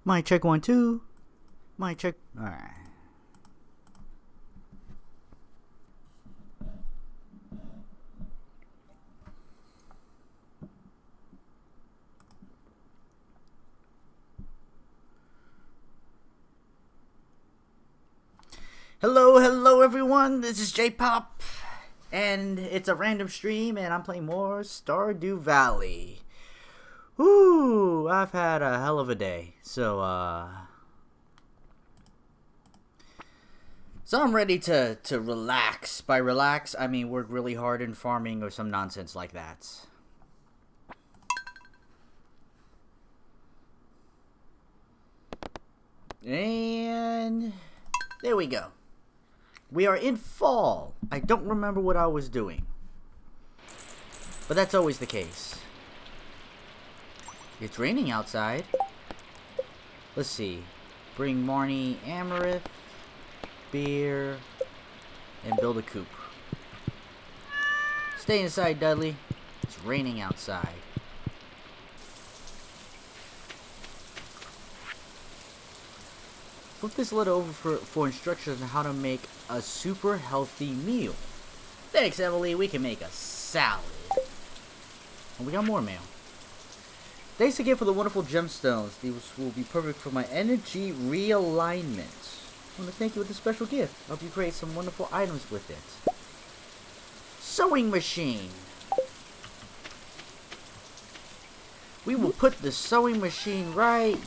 Mic check 1 2. Mic check. All right. Hello everyone. This is J-Pop, and it's a random stream, and I'm playing more Stardew Valley. Whoo! I've had a hell of a day, so I'm ready to relax. By relax, I mean work really hard in farming or some nonsense like that. And there we go. We are in fall. I don't remember what I was doing, but that's always the case. It's raining outside. Let's see. Bring Marnie Amaranth, beer, and build a coop. Stay inside, Dudley. It's raining outside. Flip this letter over for instructions on how to make a super healthy meal. Thanks, Emily. We can make a salad. And we got more mail. Thanks again for the wonderful gemstones. These will be perfect for my energy realignment. I want to thank you with a special gift. I hope you create some wonderful items with it. Sewing machine. We will put the sewing machine right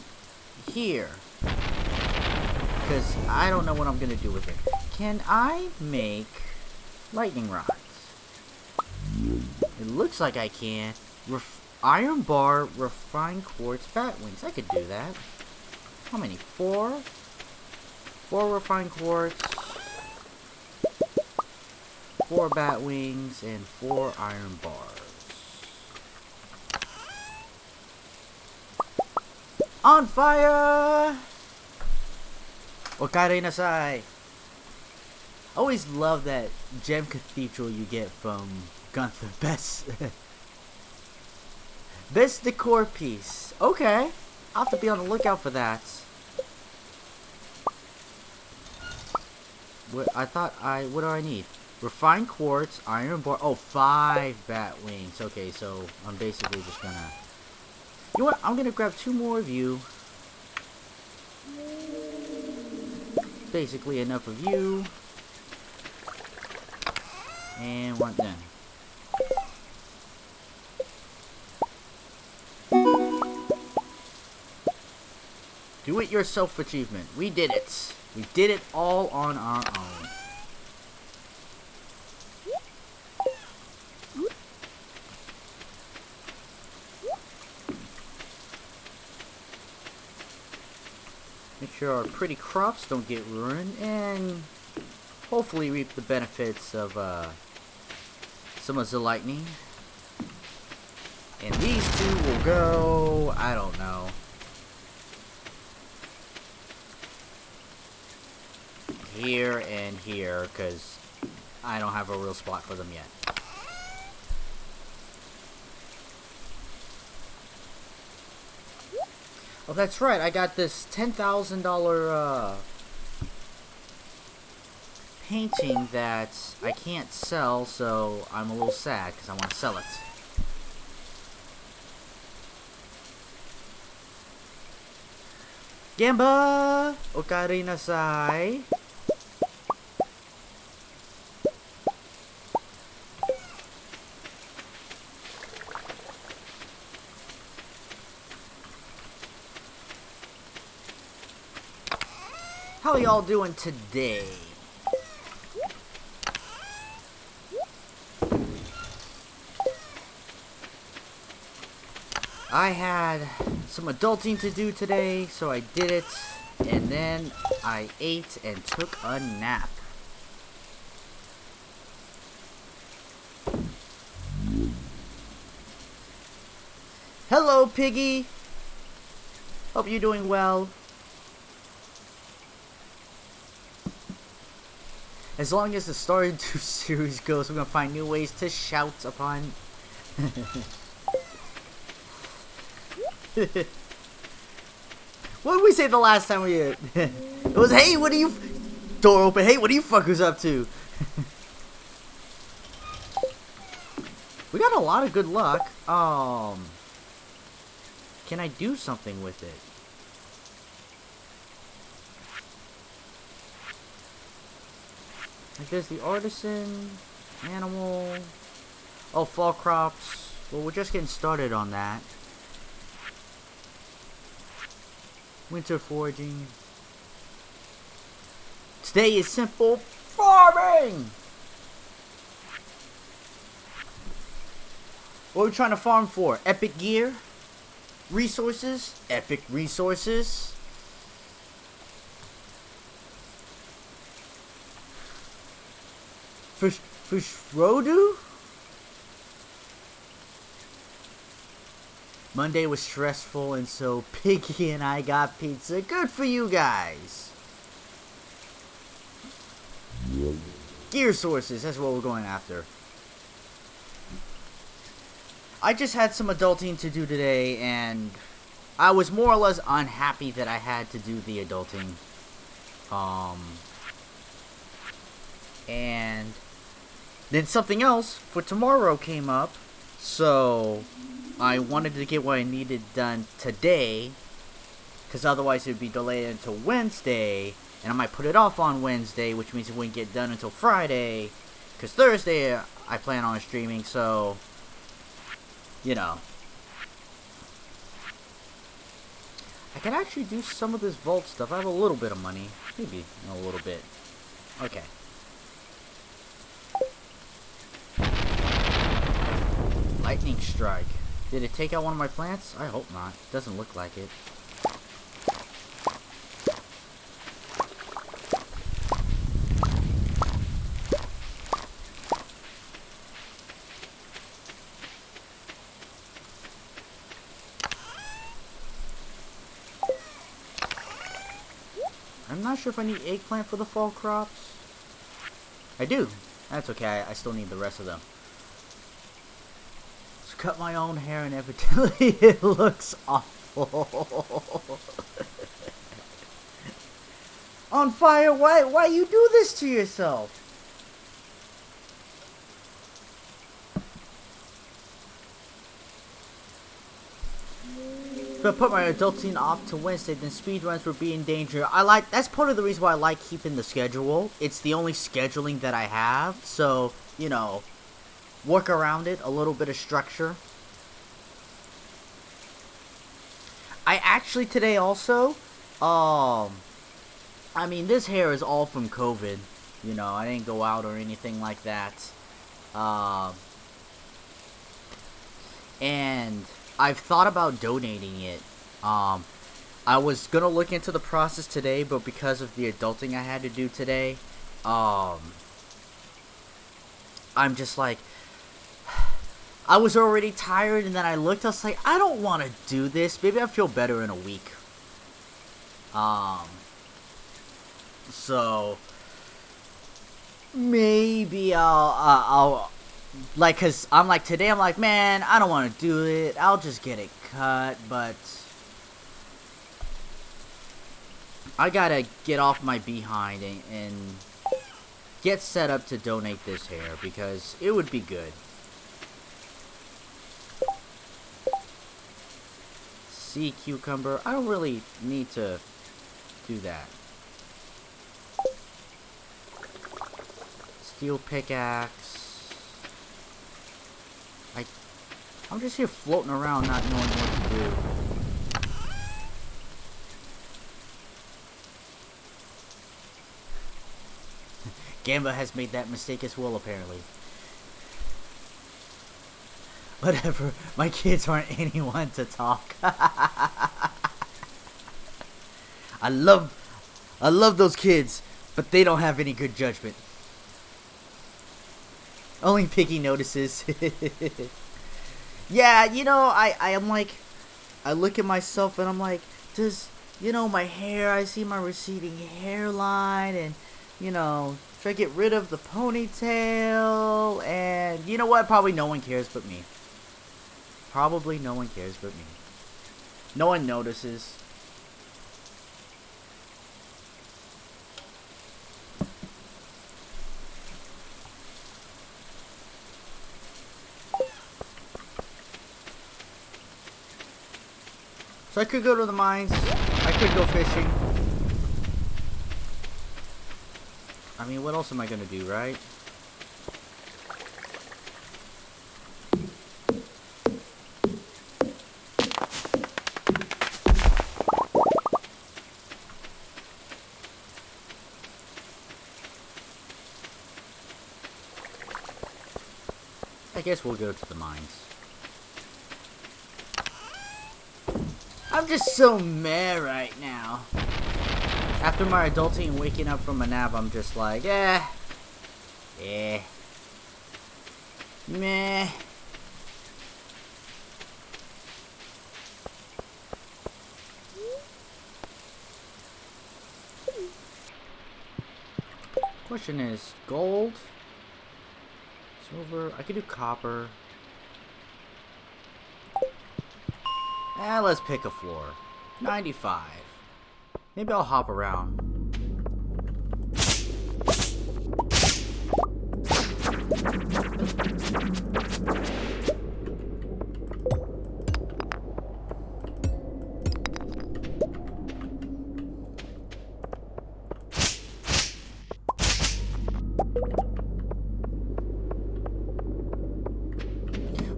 here, because I don't know what I'm going to do with it. Can I make lightning rods? It looks like I can. Iron bar, refined quartz, bat wings. I could do that. How many? 4? 4 refined quartz, 4 bat wings, and 4 iron bars. On fire! Okare nasai. Always love that gem cathedral you get from Gunther. Best decor piece. Okay, I'll have to be on the lookout for that. What do I need? Refined quartz, iron bar. Oh, 5 bat wings. Okay, so I'm basically just gonna. You know what? I'm gonna grab 2 more of you. Basically enough of you. And 1 done. Do it yourself achievement. We did it. We did it all on our own. Make sure our pretty crops don't get ruined, and hopefully reap the benefits of some of the lightning. And these 2 will go, I don't know, here and here, because I don't have a real spot for them yet. Oh, that's right. I got this $10,000 painting that I can't sell, so I'm a little sad because I want to sell it. Gamba! Okari nasai! How are y'all doing today? I had some adulting to do today, so I did it, and then I ate and took a nap. Hello, Piggy! Hope you're doing well. As long as the Stardew series goes, we're gonna find new ways to shout upon. What did we say the last time we It was, hey, what are you... Door open. Hey, what are you fuckers up to? We got a lot of good luck. Can I do something with it? Like, there's the artisan, animal... Oh, fall crops. Well, we're just getting started on that. Winter foraging. Today is simple farming! What are we trying to farm for? Epic gear? Resources? Epic resources? Fish Rodu? Monday was stressful, and so Piggy and I got pizza. Good for you guys. Gear sources, that's what we're going after. I just had some adulting to do today, and I was more or less unhappy that I had to do the adulting. And then something else for tomorrow came up, so I wanted to get what I needed done today, because otherwise it would be delayed until Wednesday, and I might put it off on Wednesday, which means it wouldn't get done until Friday, because Thursday I plan on streaming, so, you know. I can actually do some of this vault stuff. I have a little bit of money, maybe a little bit. Okay. Lightning strike. Did it take out one of my plants? I hope not. Doesn't look like it. I'm not sure if I need eggplant for the fall crops. I do. That's okay. I still need the rest of them. Cut my own hair and evidently it looks awful. On fire? Why you do this to yourself? If I put my adulting off to Wednesday, then speedruns would be in danger. That's part of the reason why I like keeping the schedule. It's the only scheduling that I have, so, you know, work around it, a little bit of structure. I actually today also, I mean, this hair is all from COVID. You know, I didn't go out or anything like that. And I've thought about donating it. I was gonna look into the process today, but because of the adulting I had to do today, I'm just like, I was already tired, and then I looked, I was like, I don't want to do this. Maybe I'll feel better in a week. So maybe I'll like, cause I'm like, today I'm like, man, I don't want to do it. I'll just get it cut, but I gotta get off my behind and get set up to donate this hair, because it would be good. Sea cucumber. I don't really need to do that. Steel pickaxe. I'm just here floating around not knowing what to do. Gamba has made that mistake as well, apparently. Whatever, my kids aren't anyone to talk. I love those kids, but they don't have any good judgment. Only Piggy notices. Yeah, you know, I am like, I look at myself and I'm like, you know, my hair, I see my receding hairline, and, you know, should I get rid of the ponytail? And you know what? Probably no one cares but me. Probably no one cares but me. No one notices. So I could go to the mines. I could go fishing. I mean, what else am I gonna do, right? I guess we'll go to the mines. I'm just so meh right now. After my adulting and waking up from a nap, I'm just like, meh. Question is, gold, silver, I could do copper. Let's pick a floor. 95. Maybe I'll hop around.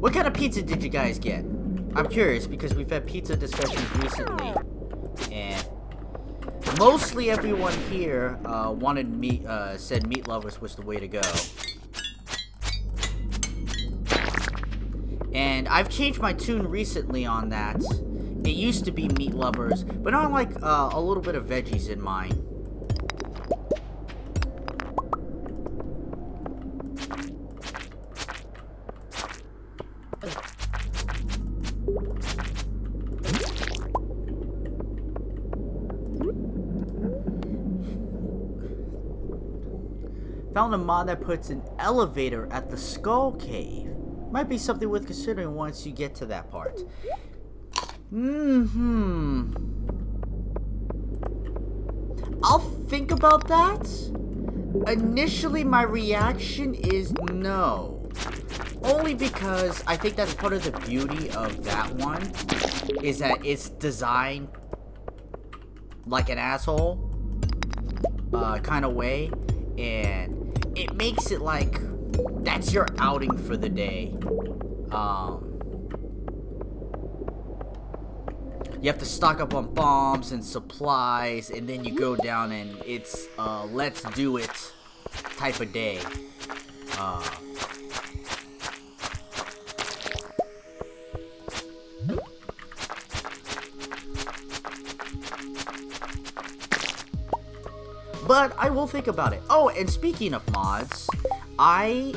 What kind of pizza did you guys get? I'm curious because we've had pizza discussions recently, and mostly everyone here wanted meat. Said meat lovers was the way to go. And I've changed my tune recently on that. It used to be meat lovers, but now I like a little bit of veggies in mine. Found a mod that puts an elevator at the Skull Cave. Might be something worth considering once you get to that part. I'll think about that. Initially, my reaction is no. Only because I think that's part of the beauty of that one. Is that it's designed like an asshole kind of way. And it makes it like that's your outing for the day. You have to stock up on bombs and supplies, and then you go down and it's let's do it type of day. But I will think about it. Oh, and speaking of mods, I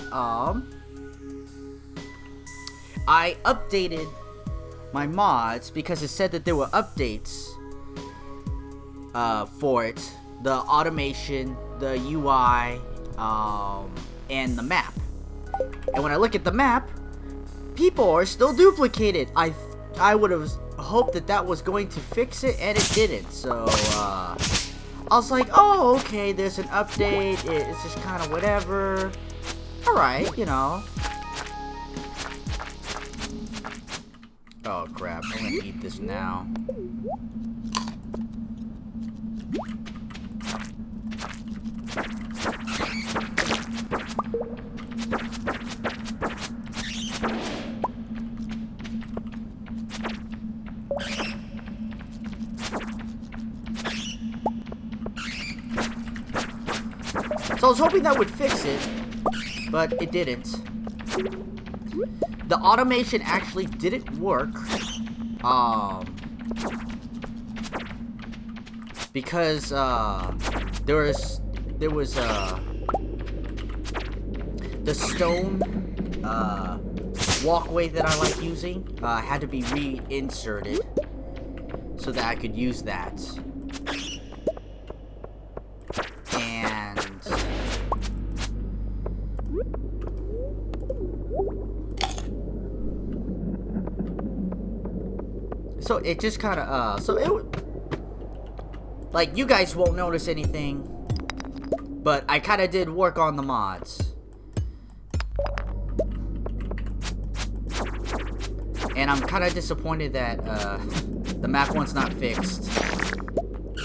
updated my mods because it said that there were updates for it. The automation, the UI, and the map. And when I look at the map, people are still duplicated. I would have hoped that that was going to fix it, and it didn't. So, I was like, oh, okay, there's an update, it's just kind of whatever. Alright, you know. Oh, crap, I'm gonna eat this now. So I was hoping that would fix it, but it didn't. The automation actually didn't work, because there was the stone walkway that I like using had to be reinserted so that I could use that. So it just kind of, so it would, like, you guys won't notice anything, but I kind of did work on the mods. And I'm kind of disappointed that the map one's not fixed.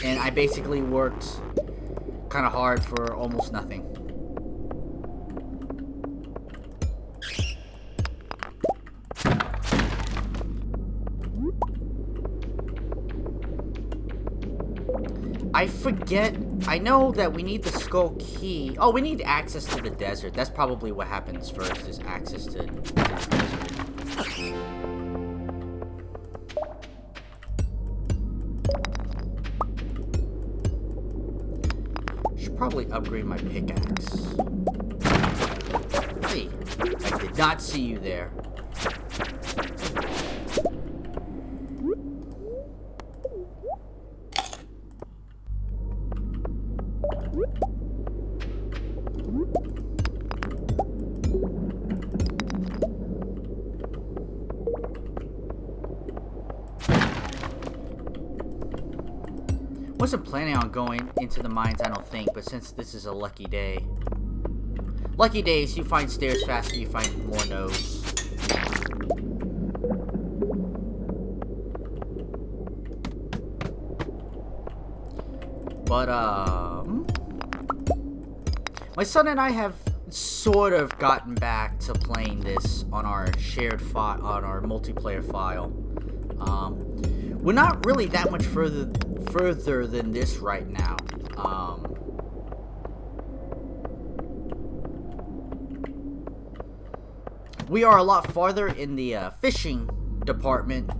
And I basically worked kind of hard for almost nothing. I forget. I know that we need the skull key. Oh, we need access to the desert. That's probably what happens first, is access to the desert. Should probably upgrade my pickaxe. Hey, I did not see you there. Wasn't planning on going into the mines, I don't think, but since this is a lucky day. Lucky days, you find stairs faster, you find more nodes. But, my son and I have sort of gotten back to playing this on our shared file, on our multiplayer file. We're not really that much further than this right now. We are a lot farther in the fishing department,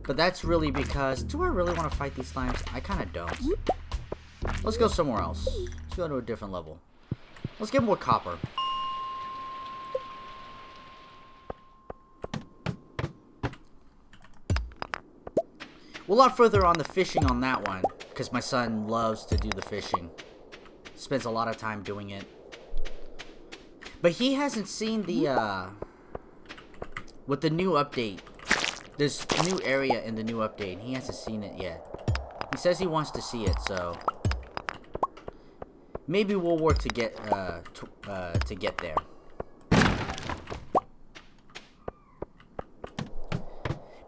but that's really because, do I really want to fight these slimes? I kind of don't. Let's go somewhere else. Let's go to a different level. Let's get more copper. We're a lot further on the fishing on that one, because my son loves to do the fishing. Spends a lot of time doing it. But he hasn't seen the, with the new update. There's a new area in the new update. He hasn't seen it yet. He says he wants to see it, so maybe we'll work to get there.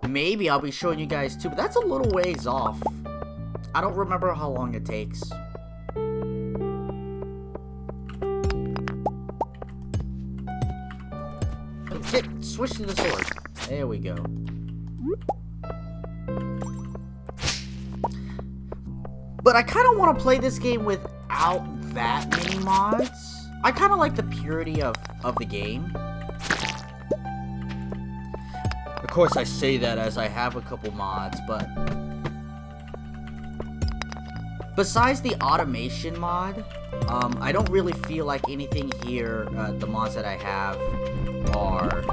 Maybe I'll be showing you guys too, but that's a little ways off. I don't remember how long it takes. Switch to the sword. There we go. But I kind of want to play this game without that many mods. I kind of like the purity of the game. Of course, I say that as I have a couple mods, but besides the automation mod, I don't really feel like anything here, the mods that I have, are...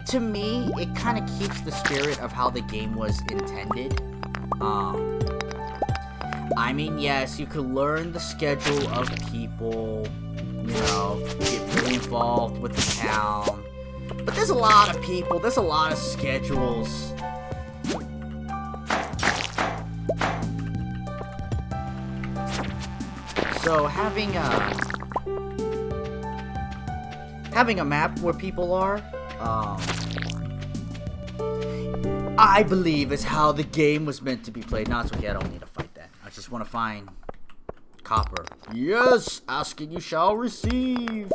to me, it kind of keeps the spirit of how the game was intended. I mean, yes, you could learn the schedule of people, you know, get really involved with the town. But there's a lot of people, there's a lot of schedules. So having a map where people are, I believe is how the game was meant to be played. No, it's okay, I don't need to fight that. I just want to find copper. Yes, ask and you shall receive.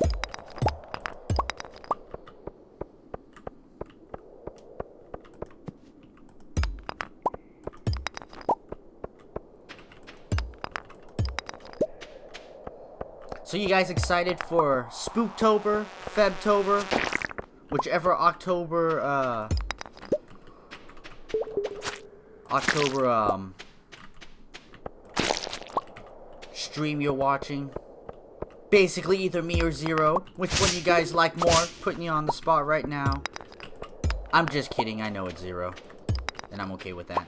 So you guys excited for Spooktober, Febtober, whichever October stream you're watching? Basically either me or Zero. Which one you guys like more? Putting you on the spot right now. I'm just kidding, I know it's Zero. And I'm okay with that.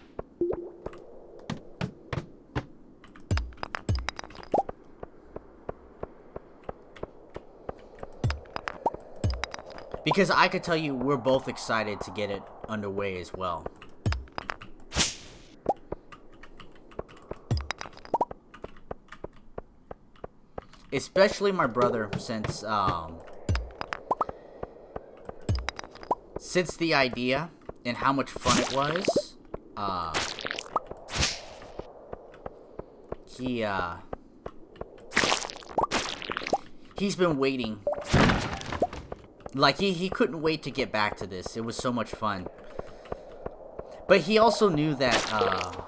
Because I could tell you we're both excited to get it underway as well. Especially my brother, since since the idea and how much fun it was, he's been waiting. Like, he couldn't wait to get back to this. It was so much fun. But he also knew that,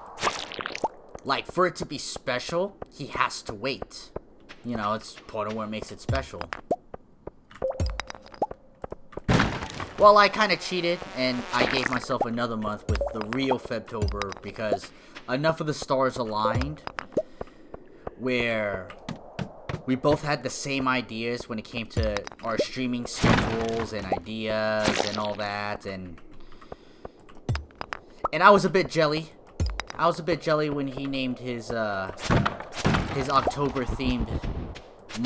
like, for it to be special, he has to wait. You know, it's part of what makes it special. Well, I kind of cheated, and I gave myself another month with the real Febtober, because enough of the stars aligned where we both had the same ideas when it came to our streaming schedules and ideas and all that, and I was a bit jelly. I was a bit jelly when he named his October-themed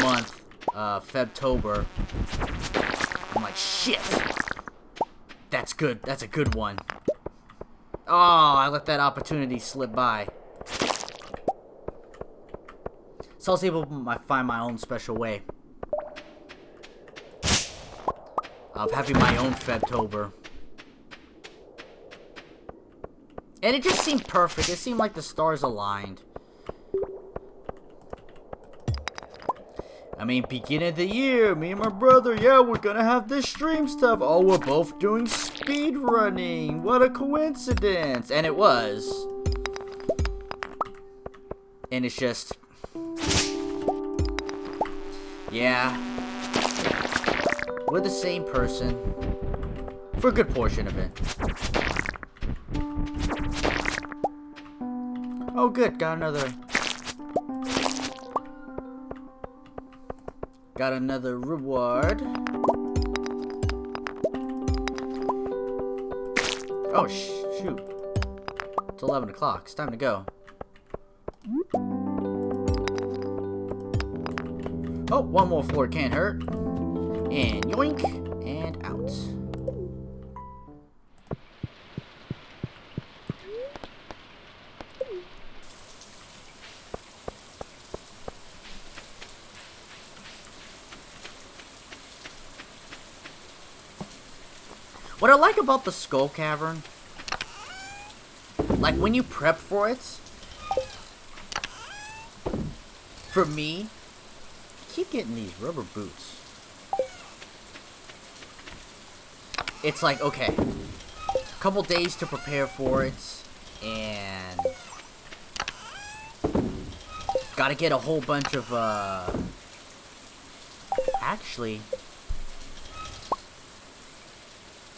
month, Febtober. I'm like, shit! That's good. That's a good one. Oh, I let that opportunity slip by. So I was able to find my own special way of having my own Febtober. And it just seemed perfect. It seemed like the stars aligned. I mean, beginning of the year, me and my brother, yeah, we're gonna have this stream stuff. Oh, we're both doing speed running. What a coincidence. And it was. And it's just... yeah. We're the same person. For a good portion of it. Oh, good. Got another... got another reward. Oh, shoot. It's 11 o'clock. It's time to go. Oh, one more floor can't hurt. And yoink. And out. What I like about the Skull Cavern, like when you prep for it, for me, I keep getting these rubber boots. It's like, okay, a couple days to prepare for it, and gotta get a whole bunch of, actually...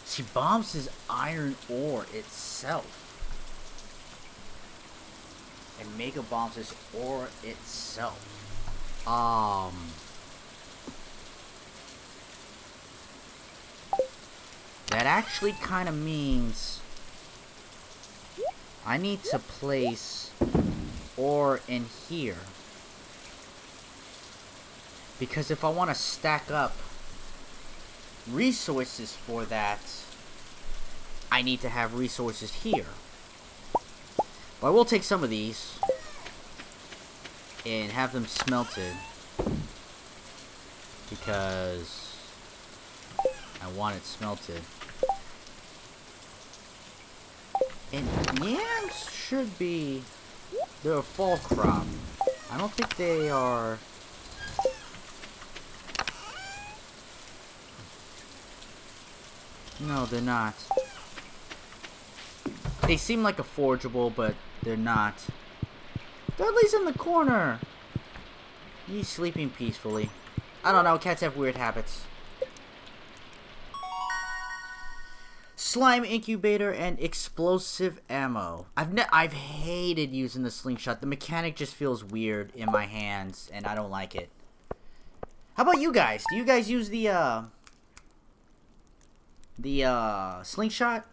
she bombs his iron ore itself. And mega bombs his ore itself. That actually kind of means I need to place ore in here. Because if I want to stack up resources for that, I need to have resources here. But I will take some of these and have them smelted because I want it smelted. And yams should be, they're a fall crop. I don't think they are. No, they're not. They seem like a forgeable, but they're not. Dudley's in the corner! He's sleeping peacefully. I don't know, cats have weird habits. Slime incubator and explosive ammo. I've hated using the slingshot. The mechanic just feels weird in my hands, and I don't like it. How about you guys? Do you guys use the slingshot?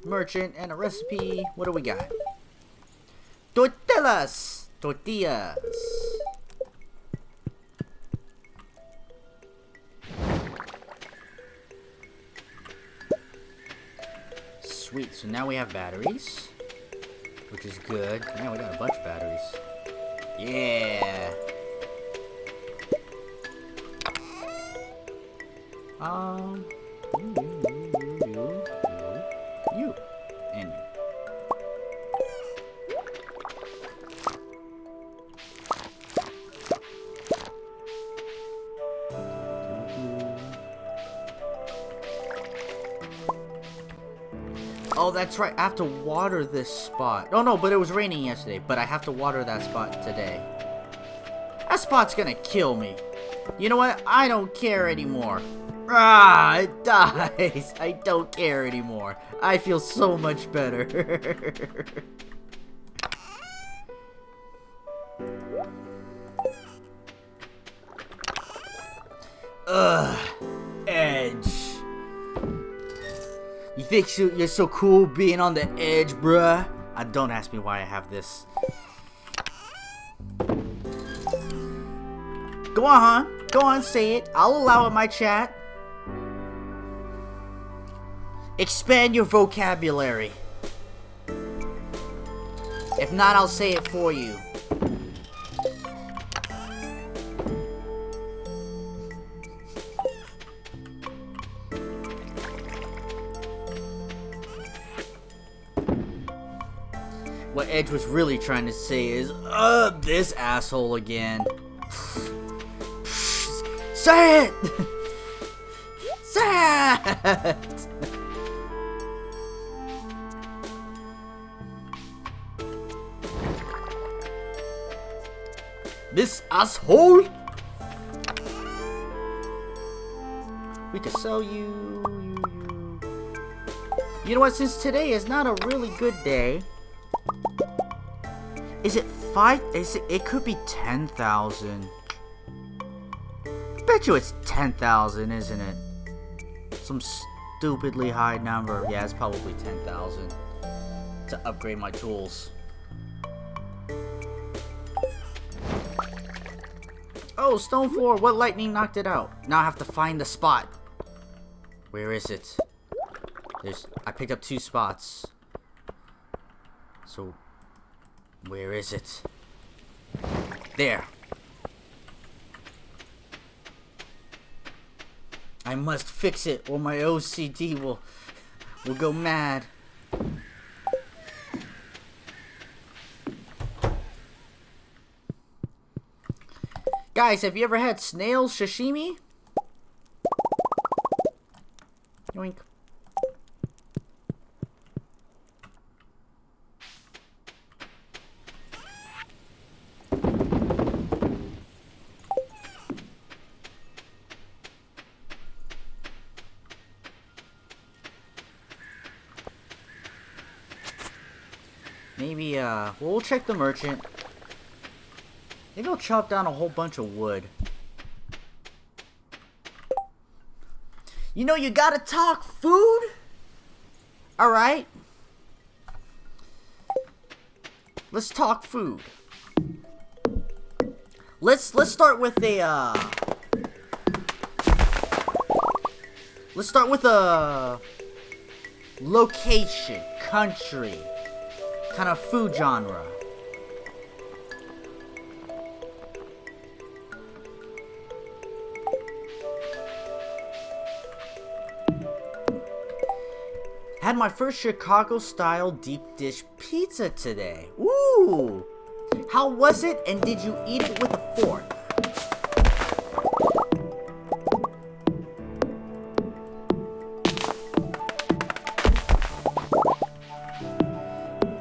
Merchant and a recipe. What do we got? Tortillas! Tortillas. Sweet, so now we have batteries, which is good. Man, we got a bunch of batteries. Yeah. You, and you. Oh, that's right. I have to water this spot. Oh, no, but it was raining yesterday. But I have to water that spot today. That spot's gonna kill me. You know what? I don't care anymore. Ah, it dies. I don't care anymore. I feel so much better. Ugh. Edge. You think you're so cool being on the edge, bruh? Don't ask me why I have this. Go on, huh? Go on, say it. I'll allow it in my chat. Expand your vocabulary. If not, I'll say it for you. What Edge was really trying to say is, this asshole again. Say it! Say it! This asshole! We could sell you. You know what? Since today is not a really good day. Is it 5? It could be 10,000. Bet you it's 10,000, isn't it? Some stupidly high number. Yeah, it's probably 10,000 to upgrade my tools. Oh, stone floor. What lightning knocked it out? Now I have to find the spot. Where is it? I picked up 2 spots. So, where is it? There. I must fix it or my OCD will go mad. Guys, have you ever had snail sashimi? Yoink. Maybe, we'll check the merchant. Maybe I'll chop down a whole bunch of wood. You know, you gotta talk food? Alright. Let's talk food. Let's start with a, let's start with a location, country, kind of food genre. Had my first Chicago-style deep dish pizza today. Ooh! How was it, and did you eat it with a fork?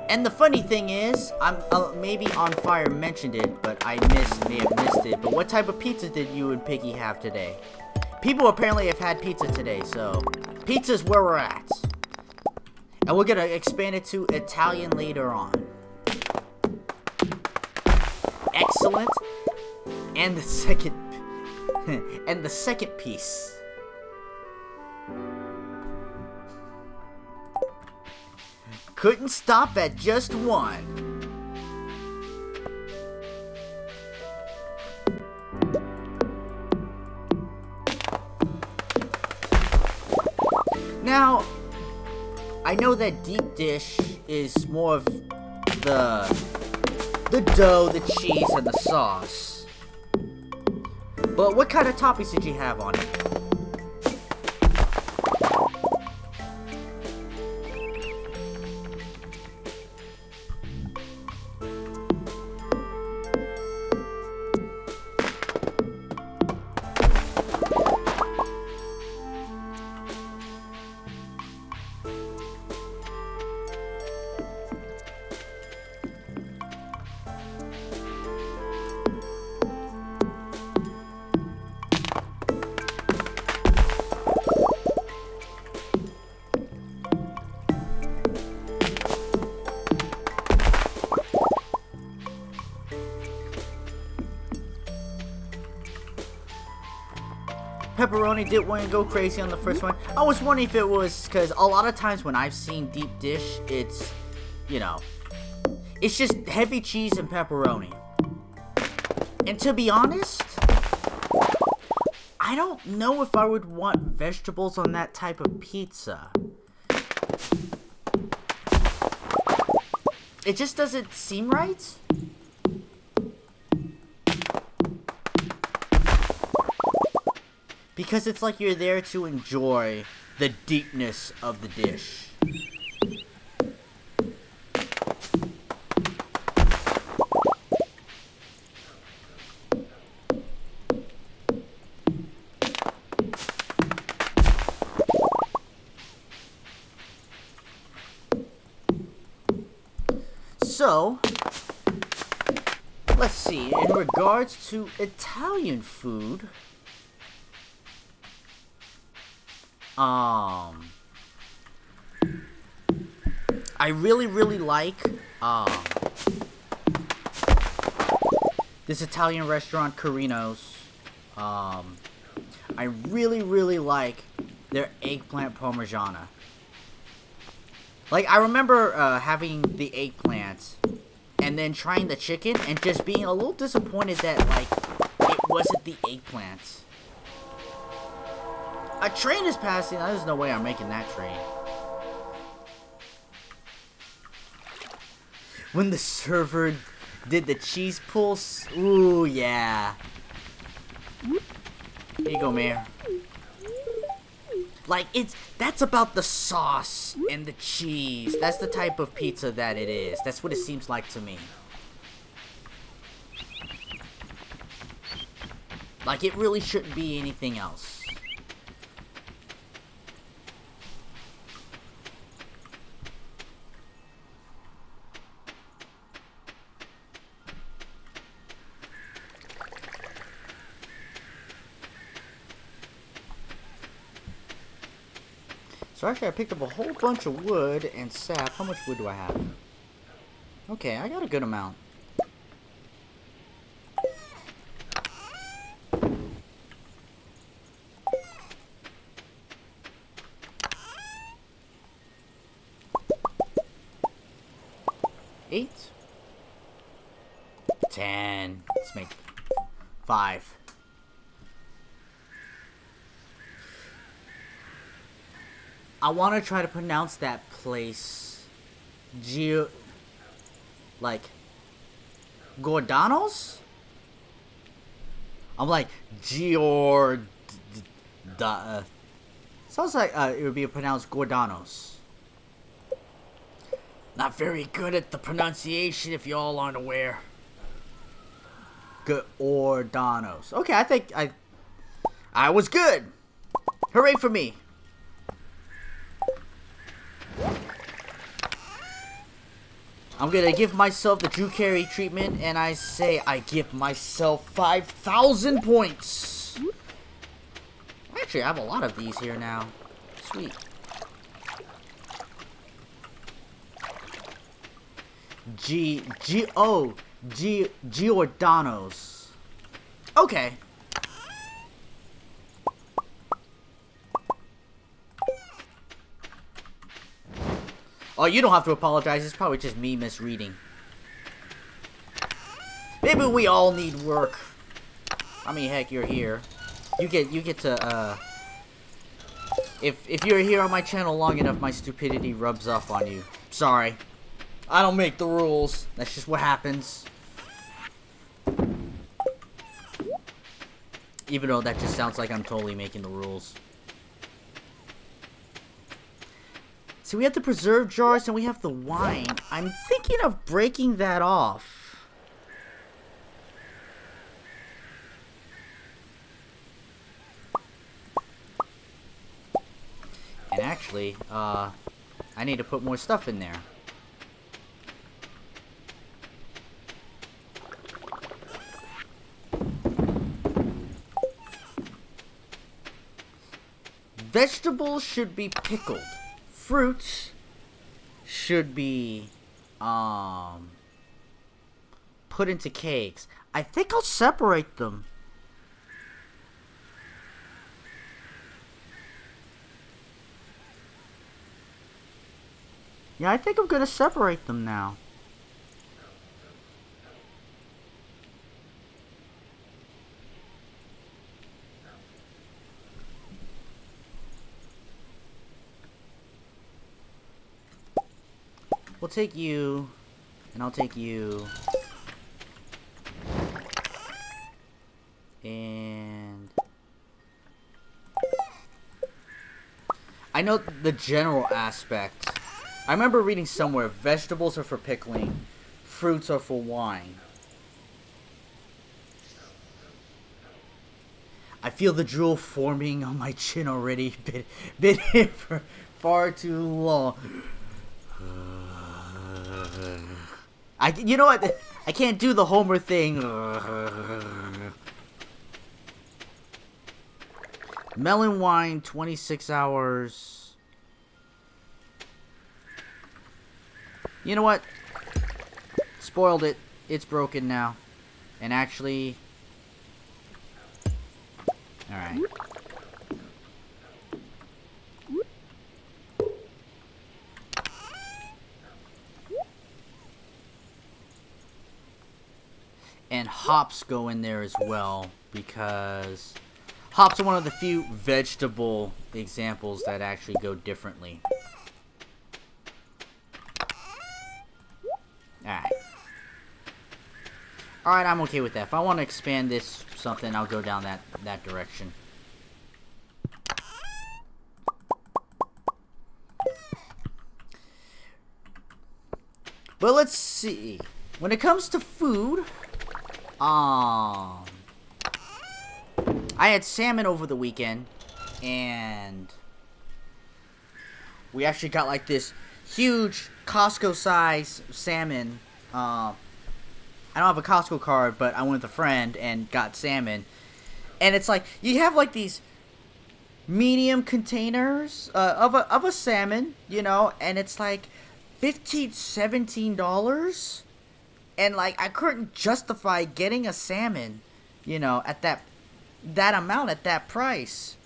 And the funny thing is, maybe On Fire mentioned it, but I may have missed it. But what type of pizza did you and Piggy have today? People apparently have had pizza today, so pizza's where we're at. And we're gonna expand it to Italian later on. Excellent. And the second and the second piece. Couldn't stop at just one. Now, I know that deep dish is more of the dough, the cheese, and the sauce. But what kind of toppings did you have on it? Pepperoni did want to go crazy on the first one. I was wondering if it was because a lot of times when I've seen deep dish, it's, you know, it's just heavy cheese and pepperoni. And to be honest, I don't know if I would want vegetables on that type of pizza. It just doesn't seem right. Because it's like you're there to enjoy the deepness of the dish. So, let's see, in regards to Italian food, I really like this Italian restaurant, Carino's. I really like their eggplant parmigiana. Like, I remember having the eggplant and then trying the chicken and just being a little disappointed that, like, it wasn't the eggplant. A train is passing. There's no way I'm making that train. When the server did the cheese pulse. Ooh, yeah. Here you go, Mayor. Like, that's about the sauce and the cheese. That's the type of pizza that it is. That's what it seems like to me. Like, it really shouldn't be anything else. So actually I picked up a whole bunch of wood and sap. How much wood do I have? Okay, I got a good amount. Eight. 10. Let's make 5. I want to try to pronounce that place. Gordanos? I'm like, sounds like it would be pronounced Gordanos. Not very good at the pronunciation if y'all aren't aware. Gordanos. Okay, I think I was good. Hooray for me. I'm gonna give myself the Drew Carey treatment, and I say I give myself 5,000 points. Actually, I have a lot of these here now. Sweet. Giordano's. Okay. Oh, you don't have to apologize. It's probably just me misreading. Maybe we all need work. I mean, heck, you're here. You get to If you're here on my channel long enough, my stupidity rubs off on you. Sorry. I don't make the rules. That's just what happens. Even though that just sounds like I'm totally making the rules. So we have the preserve jars and we have the wine. I'm thinking of breaking that off. And actually, I need to put more stuff in there. Vegetables should be pickled. Fruits should be put into cakes. I think I'll separate them. Yeah, I think I'm gonna separate them now. We'll take you, and I'll take you, and I know the general aspect. I remember reading somewhere, vegetables are for pickling, fruits are for wine. I feel the drool forming on my chin already. Been here for far too long. You know what? I can't do the Homer thing. Melon wine, 26 hours. You know what? Spoiled it. It's broken now. And actually... Alright. And hops go in there as well, because hops are one of the few vegetable examples that actually go differently. Alright. Alright, I'm okay with that. If I want to expand this something, I'll go down that direction. But let's see. When it comes to food... I had salmon over the weekend, and we actually got like this huge Costco-size salmon. I don't have a Costco card, but I went with a friend and got salmon. And it's like, you have like these medium containers of a salmon, you know, and it's like $15, $17. And, like, I couldn't justify getting a salmon, you know, at that amount, at that price.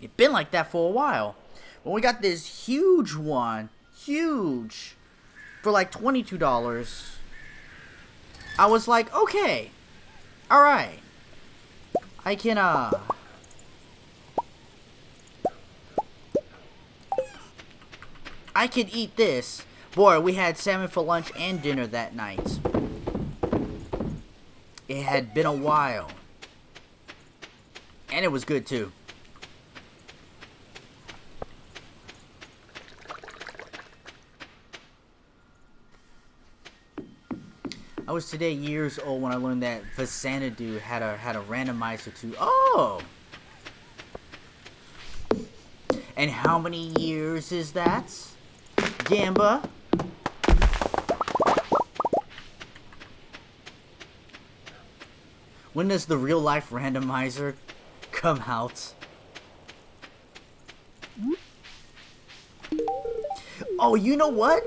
It's been like that for a while. When we got this huge one, huge, for like $22, I was like, okay, alright. I can, I can eat this. Boy, we had salmon for lunch and dinner that night. It had been a while. And it was good too. I was today years old when I learned that Xanadu had a randomizer to... Oh! And how many years is that? Gamba? When does the real life randomizer come out? Oh, you know what?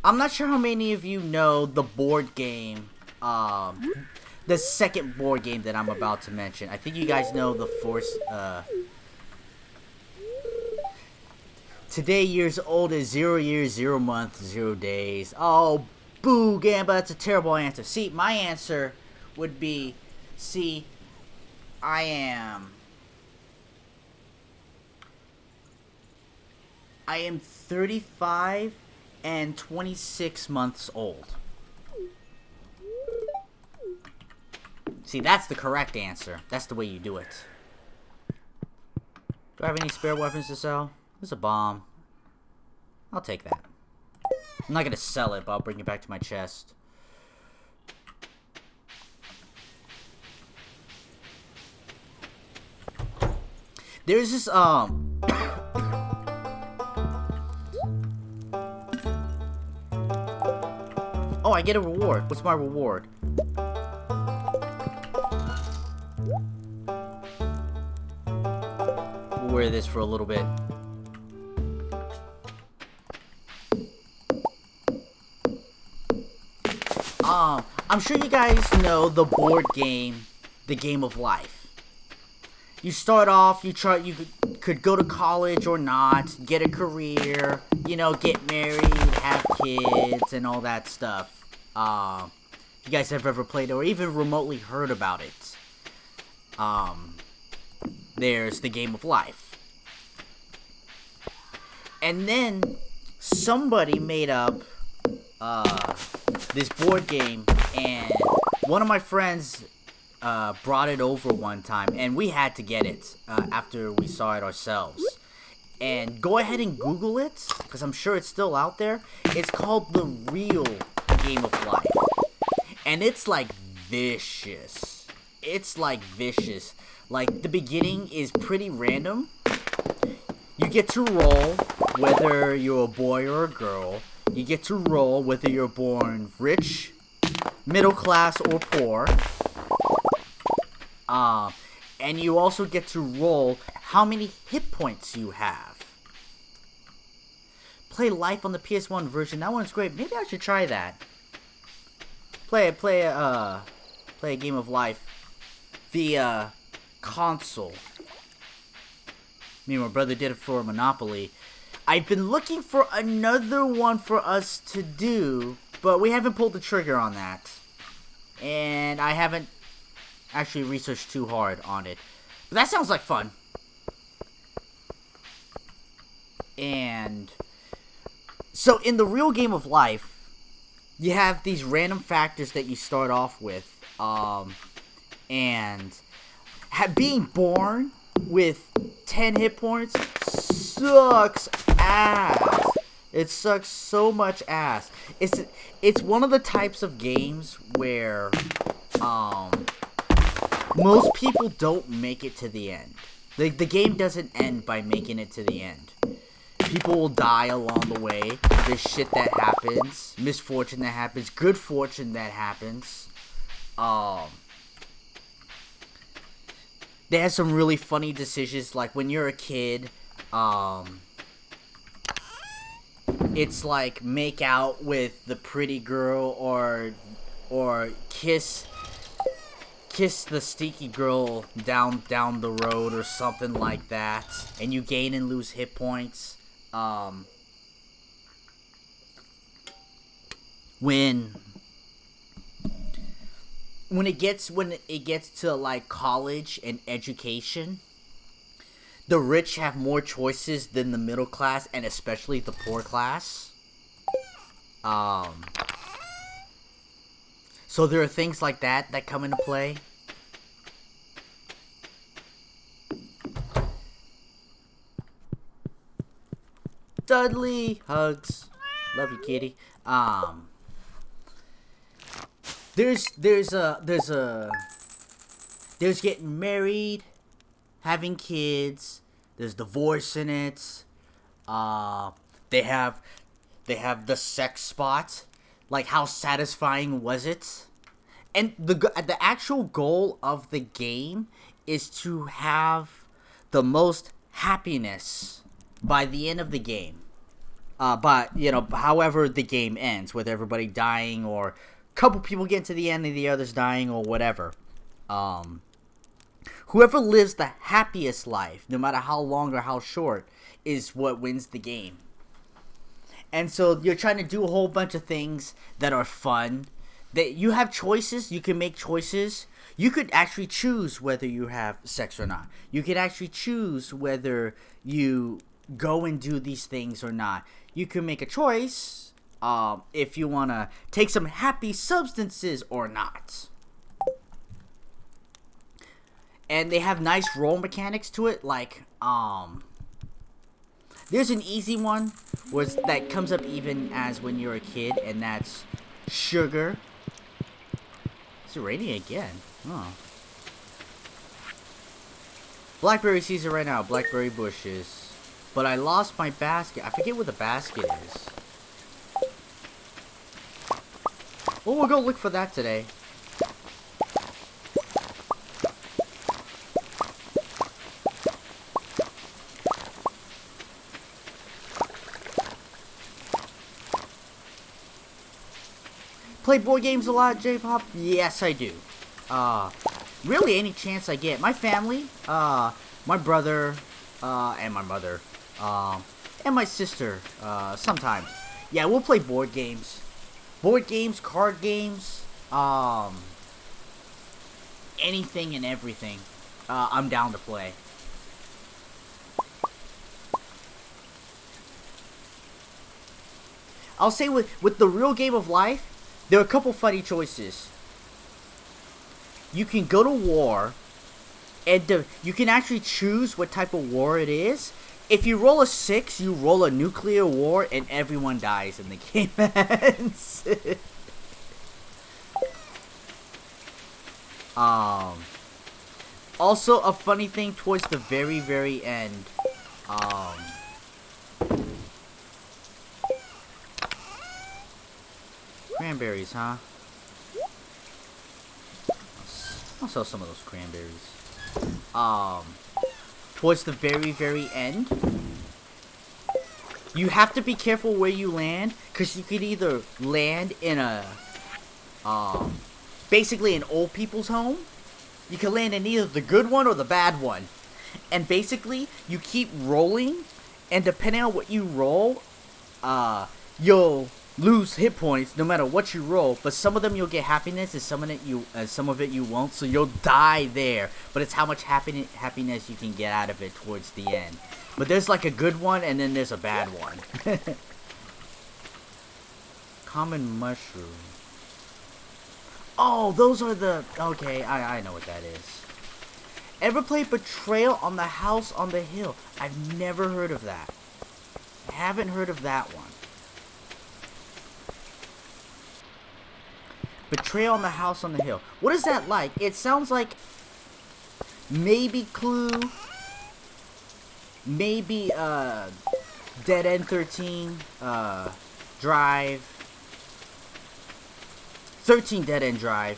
I'm not sure how many of you know the board game, the second board game that I'm about to mention. I think you guys know the first, today years old is 0 years, 0 months, 0 days. Oh, boo, Gamba, that's a terrible answer. See, my answer would be, see, I am 35 and 26 months old. See, that's the correct answer. That's the way you do it. Do I have any spare weapons to sell? There's a bomb. I'll take that. I'm not gonna sell it, but I'll bring it back to my chest. There's this, Oh, I get a reward. What's my reward? We'll wear this for a little bit. I'm sure you guys know the board game, The Game of Life. You start off, you could go to college or not, get a career, you know, get married, have kids, and all that stuff. You guys have ever played or even remotely heard about it. There's The Game of Life. And then somebody made up this board game, and one of my friends brought it over one time, and we had to get it after we saw it ourselves. And go ahead and Google it, because I'm sure it's still out there. It's called The Real Game of Life. And it's like vicious. It's like vicious. Like, the beginning is pretty random. You get to roll whether you're a boy or a girl. You get to roll whether you're born rich, middle class, or poor. And you also get to roll how many hit points you have. Play Life on the PS1 version. That one's great. Maybe I should try that. Play a Game of Life via console. Me and my brother did it for Monopoly. I've been looking for another one for us to do, but we haven't pulled the trigger on that. And I haven't actually researched too hard on it. But that sounds like fun. And so in the real Game of Life, you have these random factors that you start off with. And being born with 10 hit points sucks ass. It sucks so much ass. It's one of the types of games where most people don't make it to the end. The game doesn't end by making it to the end. People will die along the way. There's shit that happens, misfortune that happens, good fortune that happens. They have some really funny decisions, like when you're a kid, it's like make out with the pretty girl or kiss the stinky girl down the road or something like that, and you gain and lose hit points. When it gets to like college and education, the rich have more choices than the middle class, and especially the poor class. So there are things like that come into play. Dudley, hugs. Love you, kitty. There's getting married, having kids. There's divorce in it. They have the sex spot. Like, how satisfying was it? And the actual goal of the game is to have the most happiness by the end of the game. But, you know, however the game ends, with everybody dying or a couple people getting to the end and the others dying or whatever. Whoever lives the happiest life, no matter how long or how short, is what wins the game. And so you're trying to do a whole bunch of things that are fun that you have choices. You can make choices. You could actually choose whether you have sex or not. You could actually choose whether you go and do these things or not. You can make a choice if you want to take some happy substances or not. And they have nice role mechanics to it, like there's an easy one that comes up even as when you're a kid, and that's sugar. It's raining again. Oh. Blackberry season right now, blackberry bushes. But I lost my basket. I forget where the basket is. Well, we'll go look for that today. Play board games a lot, J-Pop? Yes, I do. Really any chance I get. My family, my brother, and my mother, and my sister, sometimes. Yeah, we'll play board games. Board games, card games, anything and everything. I'm down to play. I'll say with the real game of life, there are a couple funny choices. You can go to war, and you can actually choose what type of war it is. If you roll a 6, you roll a nuclear war, and everyone dies and the game ends. Also, a funny thing towards the very, very end. Cranberries, huh? I'll sell some of those cranberries. Towards the very, very end, you have to be careful where you land, because you could either land in a, basically an old people's home. You can land in either the good one or the bad one. And basically, you keep rolling, and depending on what you roll, you'll lose hit points no matter what you roll, but some of them you'll get happiness, and some of it you won't, so you'll die there, but it's how much happiness you can get out of it towards the end. But there's like a good one, and then there's a bad one. Common mushroom. Oh, those are the... Okay, I know what that is. Ever played Betrayal on the House on the Hill? I've never heard of that. I haven't heard of that one. Betrayal on the House on the Hill. What is that like? It sounds like maybe Clue, maybe Dead End 13, Drive, 13 Dead End Drive.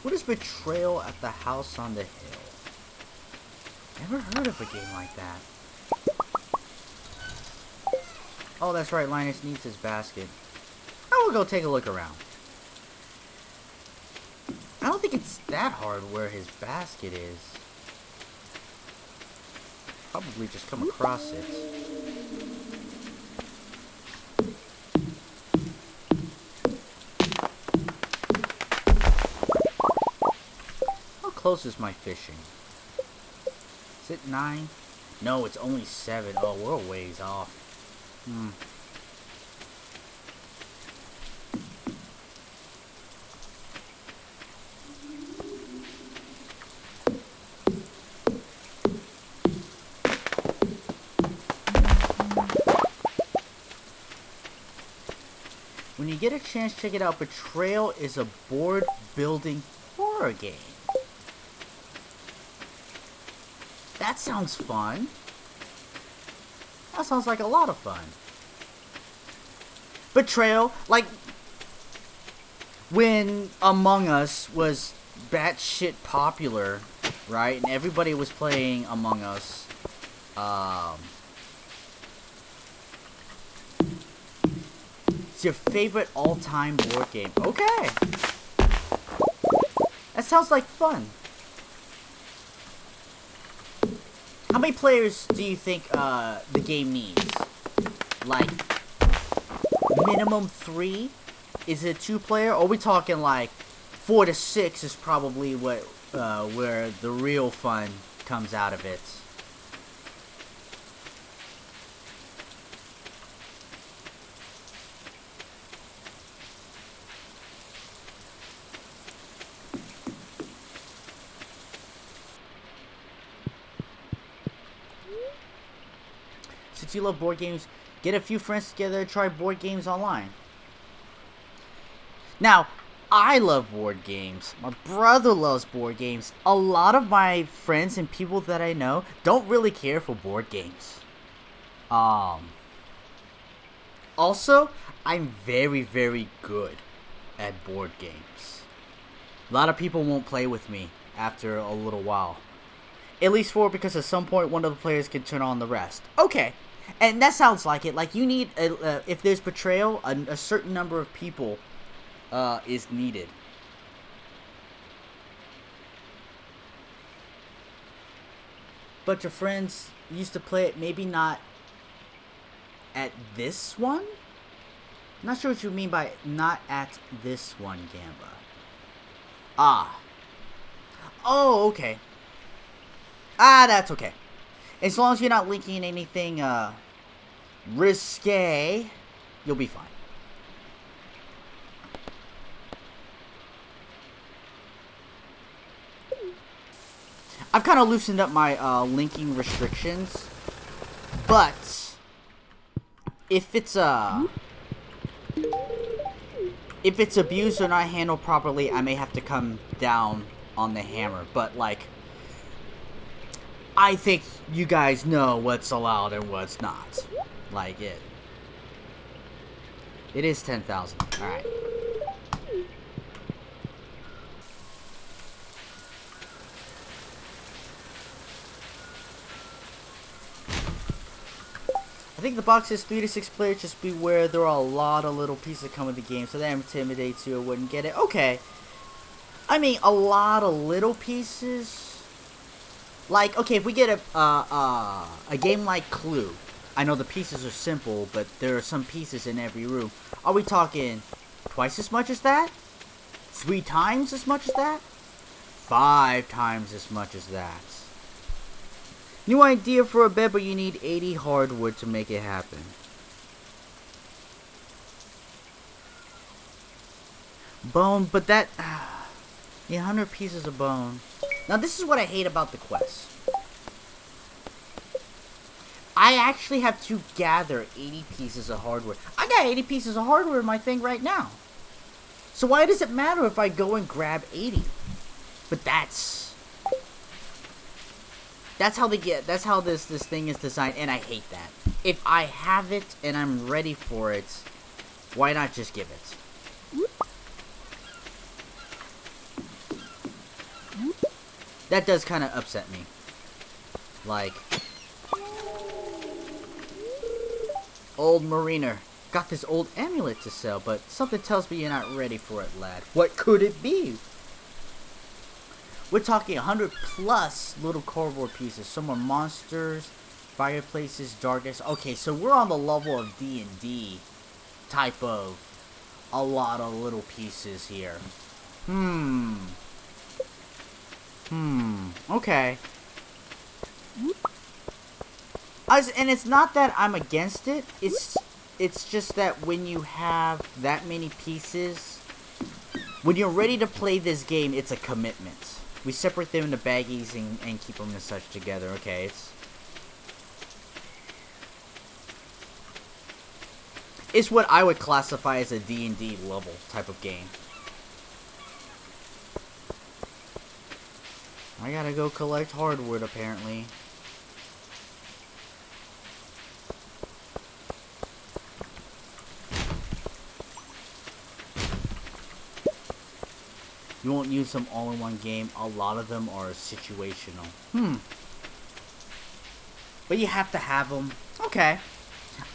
What is Betrayal at the House on the Hill? Never heard of a game like that. Oh, that's right, Linus needs his basket. I will go take a look around. I don't think it's that hard where his basket is. Probably just come across it. How close is my fishing? Is it 9? No, it's only 7. Oh, we're a ways off. When you get a chance, check it out. Betrayal is a board building horror game. That sounds fun. That sounds like a lot of fun. Betrayal, like when Among Us was batshit popular, right? And everybody was playing Among Us. It's your favorite all-time board game. Okay. That sounds like fun. How many players do you think the game needs? Like, minimum 3? Is it 2-player? Or are we talking like 4 to 6 is probably what where the real fun comes out of it? Since you love board games, get a few friends together and try board games online. Now, I love board games. My brother loves board games. A lot of my friends and people that I know don't really care for board games. Also, I'm very, very good at board games. A lot of people won't play with me after a little while. At least 4, because at some point one of the players can turn on the rest. Okay. And that sounds like it. Like, you need, if there's betrayal, a certain number of people is needed. But your friends used to play it, maybe not at this one? I'm not sure what you mean by not at this one, Gamba. Ah. Oh, okay. Ah, that's okay. As long as you're not linking anything risque, you'll be fine. I've kind of loosened up my linking restrictions, but if it's abused or not handled properly, I may have to come down on the hammer. But like, I think you guys know what's allowed and what's not. Like it. It is 10,000. Alright. I think the box says 3 to 6 players, just beware there are a lot of little pieces that come with the game, so that intimidates you or wouldn't get it. Okay. I mean, a lot of little pieces. Like, okay, if we get a game like Clue, I know the pieces are simple, but there are some pieces in every room. Are we talking twice as much as that? 3 times as much as that? 5 times as much as that? New idea for a bed, but you need 80 hardwood to make it happen. Bone, but that... yeah, 100 pieces of bone. Now, this is what I hate about the quest. I actually have to gather 80 pieces of hardwood. I got 80 pieces of hardwood in my thing right now. So why does it matter if I go and grab 80? But that's how they get. That's how this thing is designed, and I hate that. If I have it and I'm ready for it, why not just give it? That does kind of upset me. Like, old mariner, got this old amulet to sell, but something tells me you're not ready for it, lad. What could it be? We're talking 100 plus little cardboard pieces. Some are monsters, fireplaces, darkness. Okay, so we're on the level of D&D type of a lot of little pieces here. Okay. And it's not that I'm against it. It's just that when you have that many pieces, when you're ready to play this game, it's a commitment. We separate them into baggies and keep them and such together. Okay, it's what I would classify as a D&D level type of game. I gotta go collect hardwood, apparently. You won't use them all in one game. A lot of them are situational. But you have to have them. Okay.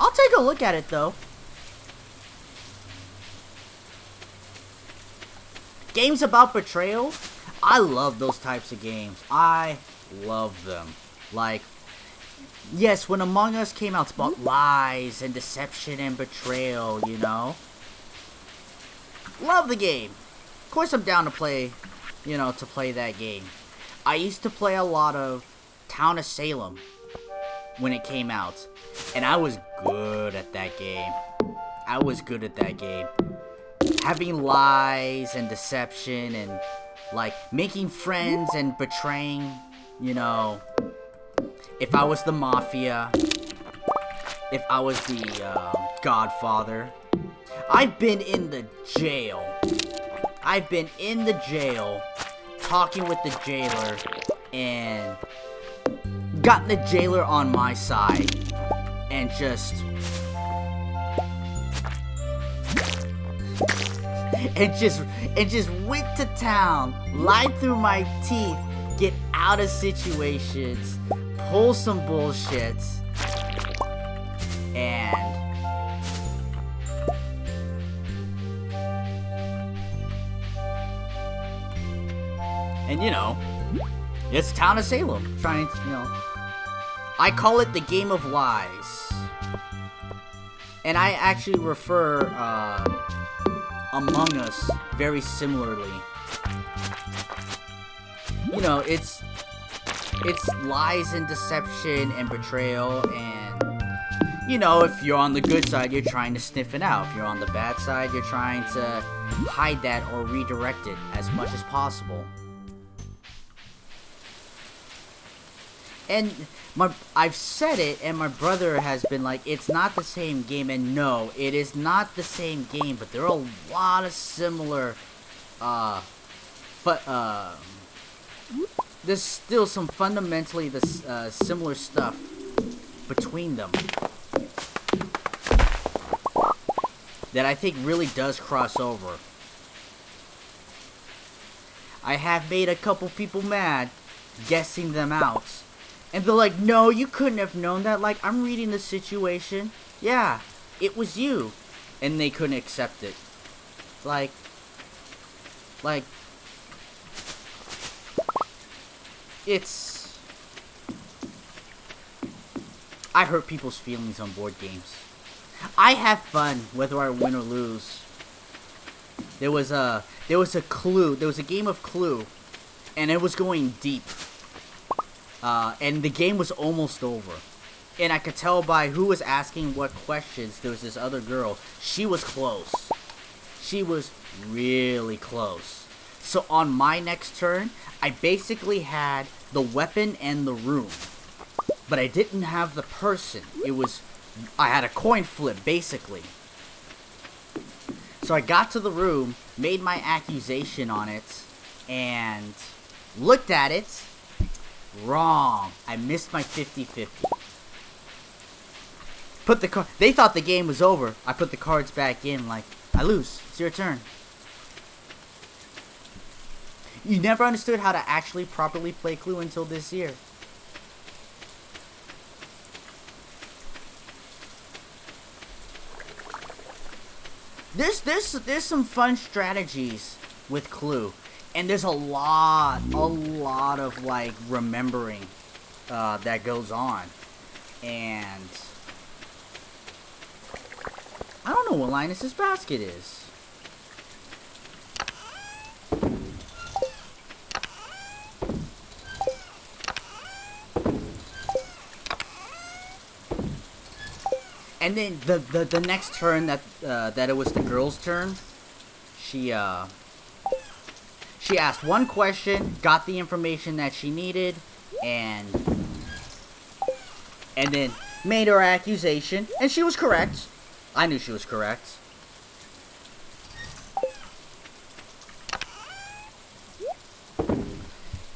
I'll take a look at it, though. Games about betrayal, I love those types of games. I love them. Like, yes, when Among Us came out, it's about lies and deception and betrayal, you know? Love the game. Of course I'm down to play, to play that game. I used to play a lot of Town of Salem when it came out. And I was good at that game. Having lies and deception and, like, making friends and betraying, if I was the Mafia, if I was the Godfather. I've been in the jail. Talking with the jailer and gotten the jailer on my side and just went to town, lied through my teeth, get out of situations, pull some bullshit, and it's Town of Salem. Trying to, I call it the game of lies. And I actually refer Among Us very similarly. It's lies and deception and betrayal, and if you're on the good side, you're trying to sniff it out. If you're on the bad side, you're trying to hide that or redirect it as much as possible. And I've said it, and my brother has been like, it's not the same game, and no, it is not the same game, but there are a lot of similar, there's still some fundamentally similar stuff between them that I think really does cross over. I have made a couple people mad guessing them out. And they're like, no, you couldn't have known that. Like, I'm reading the situation. Yeah, it was you. And they couldn't accept it. Like, it's... I hurt people's feelings on board games. I have fun, whether I win or lose. There was a clue. There was a game of Clue. And it was going deep. And the game was almost over. And I could tell by who was asking what questions. There was this other girl. She was close. She was really close. So on my next turn, I basically had the weapon and the room. But I didn't have the person. I had a coin flip, basically. So I got to the room, made my accusation on it, and looked at it. Wrong. I missed my 50-50. They thought the game was over. I put the cards back in like, I lose. It's your turn. You never understood how to actually properly play Clue until this year. There's some fun strategies with Clue. And there's a lot of, like, remembering that goes on. And I don't know what Linus's basket is. And then the next turn that it was the girl's turn, she asked one question, got the information that she needed, and then made her accusation, and she was correct. I knew she was correct.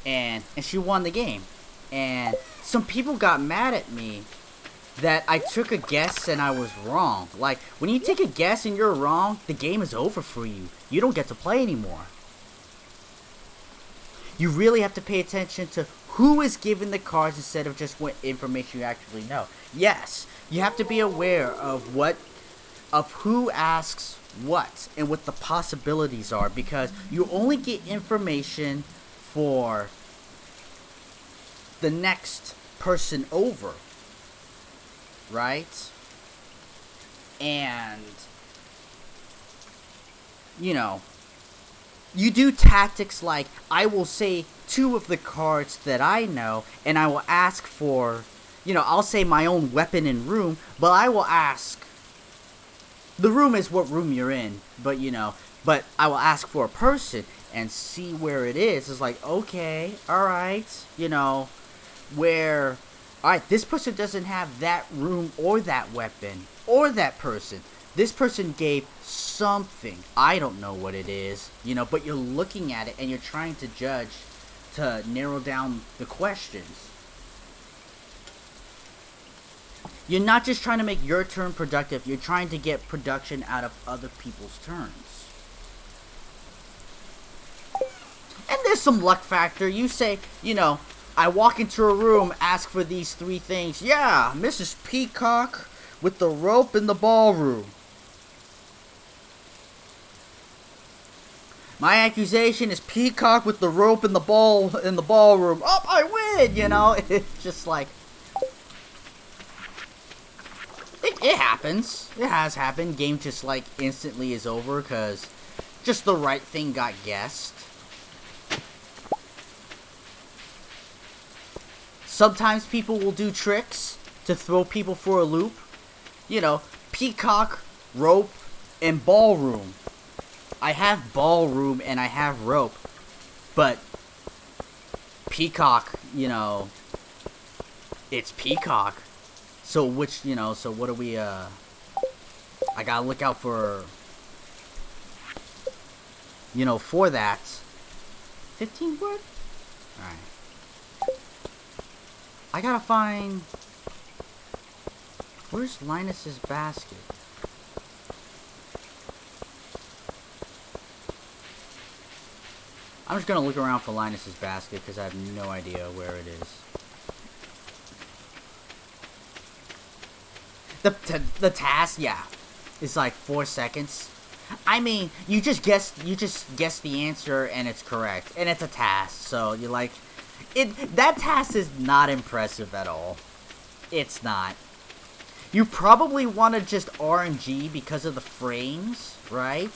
And she won the game. And some people got mad at me that I took a guess and I was wrong. Like, when you take a guess and you're wrong, the game is over for you. You don't get to play anymore. You really have to pay attention to who is given the cards instead of just what information you actually know. Yes, you have to be aware of what of who asks what and what the possibilities are, because you only get information for the next person over, right? And you know, you do tactics like, I will say 2 of the cards that I know, and I will ask for, I'll say my own weapon and room, but I will ask, the room is what room you're in, but but I will ask for a person and see where it is. It's like, okay, alright, where, alright, this person doesn't have that room or that weapon or that person. This person gave something. I don't know what it is, but you're looking at it and you're trying to judge, to narrow down the questions. You're not just trying to make your turn productive, you're trying to get production out of other people's turns. And there's some luck factor. You say, I walk into a room, ask for these 3 things. Yeah, Mrs. Peacock with the rope in the ballroom. My accusation is Peacock with the rope in the ballroom. Oh, I win, It's just like, it happens. It has happened. Game just like instantly is over because just the right thing got guessed. Sometimes people will do tricks to throw people for a loop. Peacock, rope, and ballroom. I have ballroom and I have rope, but Peacock, it's Peacock. So which, so what do we, I gotta look out for, for that. 15 word? Alright. I gotta find, where's Linus's basket? I'm just gonna look around for Linus's basket because I have no idea where it is. The task, yeah, it's like 4 seconds. I mean, you just guess the answer and it's correct, and it's a task. So you're like, that task is not impressive at all. It's not. You probably want to just RNG because of the frames, right?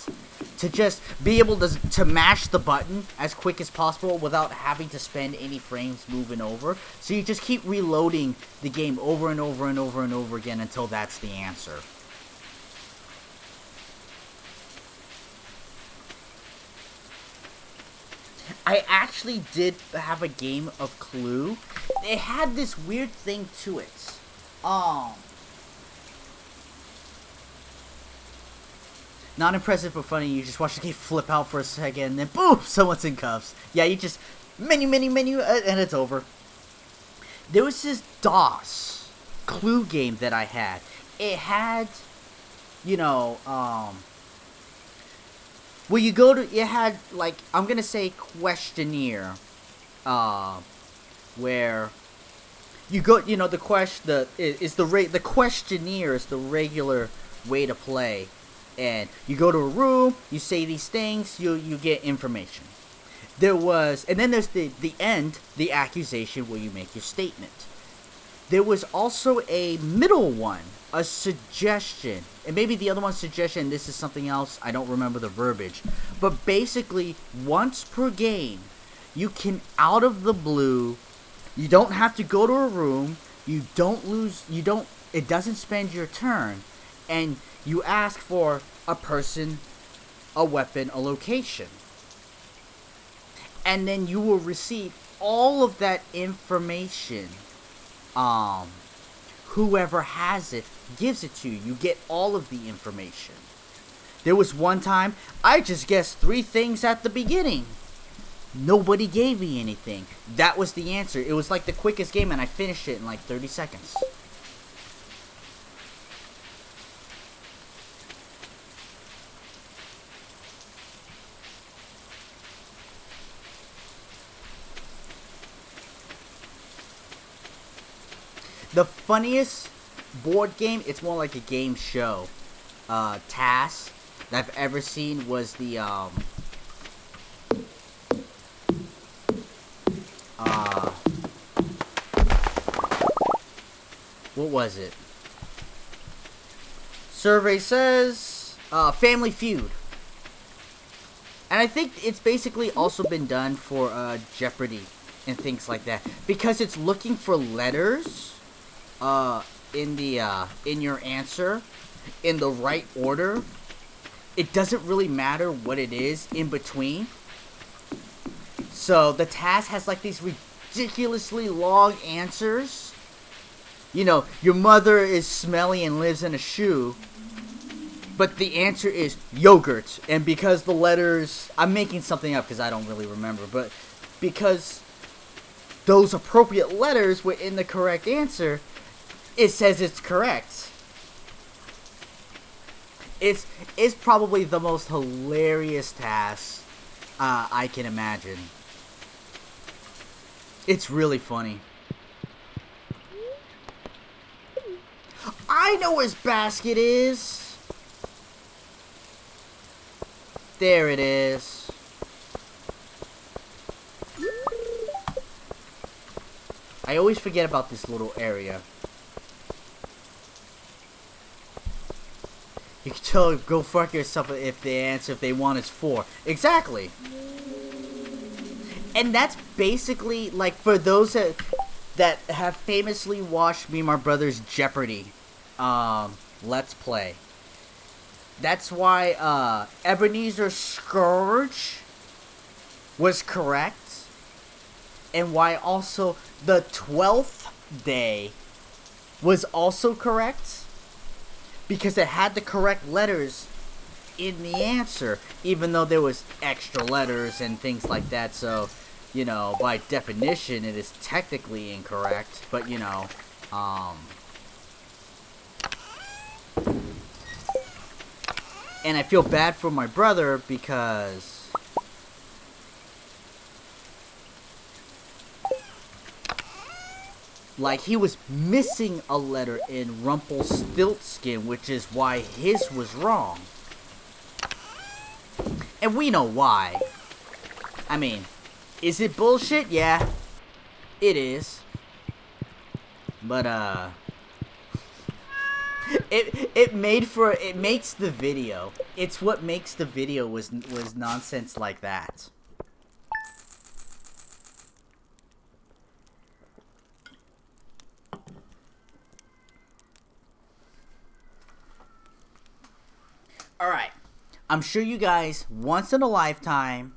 To just be able to mash the button as quick as possible without having to spend any frames moving over. So you just keep reloading the game over and over and over and over again until that's the answer. I actually did have a game of Clue. It had this weird thing to it. Not impressive but funny. You just watch the game flip out for a second, and then boom, someone's in cuffs. Yeah, you just menu, and it's over. There was this DOS Clue game that I had. It had, well, you go to, it had like, I'm gonna say questionnaire, where you go, the questionnaire is the regular way to play. And you go to a room, you say these things, you get information. And then there's the end, the accusation, where you make your statement. There was also a middle one, a suggestion. And maybe the other one's suggestion, this is something else, I don't remember the verbiage. But basically, once per game, you can, out of the blue, you don't have to go to a room, it doesn't spend your turn, and you ask for a person, a weapon, a location. And then you will receive all of that information. Whoever has it gives it to you. You get all of the information. There was one time, I just guessed 3 things at the beginning. Nobody gave me anything. That was the answer. It was like the quickest game, and I finished it in like 30 seconds. The funniest board game, it's more like a game show, task that I've ever seen was the what was it? Survey says Family Feud. And I think it's basically also been done for Jeopardy and things like that, because it's looking for letters in your answer in the right order. It doesn't really matter what it is in between. So the task has like these ridiculously long answers. You know, your mother is smelly and lives in a shoe. But the answer is yogurt. And because the letters... I'm making something up because I don't really remember. But because those appropriate letters were in the correct answer, it says it's correct. It's probably the most hilarious task I can imagine. It's really funny. I know where his basket is. There it is. I always forget about this little area. You can tell, go fuck yourself if the answer, if they want, is 4. Exactly. And that's basically, like, for those that have famously watched me and my brother's Jeopardy Let's Play. That's why Ebenezer Scrooge was correct. And why also the 12th day was also correct. Because it had the correct letters in the answer. Even though there was extra letters and things like that. So, you know, by definition it is technically incorrect. But, you know, and I feel bad for my brother because like he was missing a letter in Rumpelstiltskin, which is why his was wrong. And we know why. I mean, is it bullshit? Yeah, it is. But it makes the video. It's what makes the video was nonsense like that. Alright. I'm sure you guys, once in a lifetime,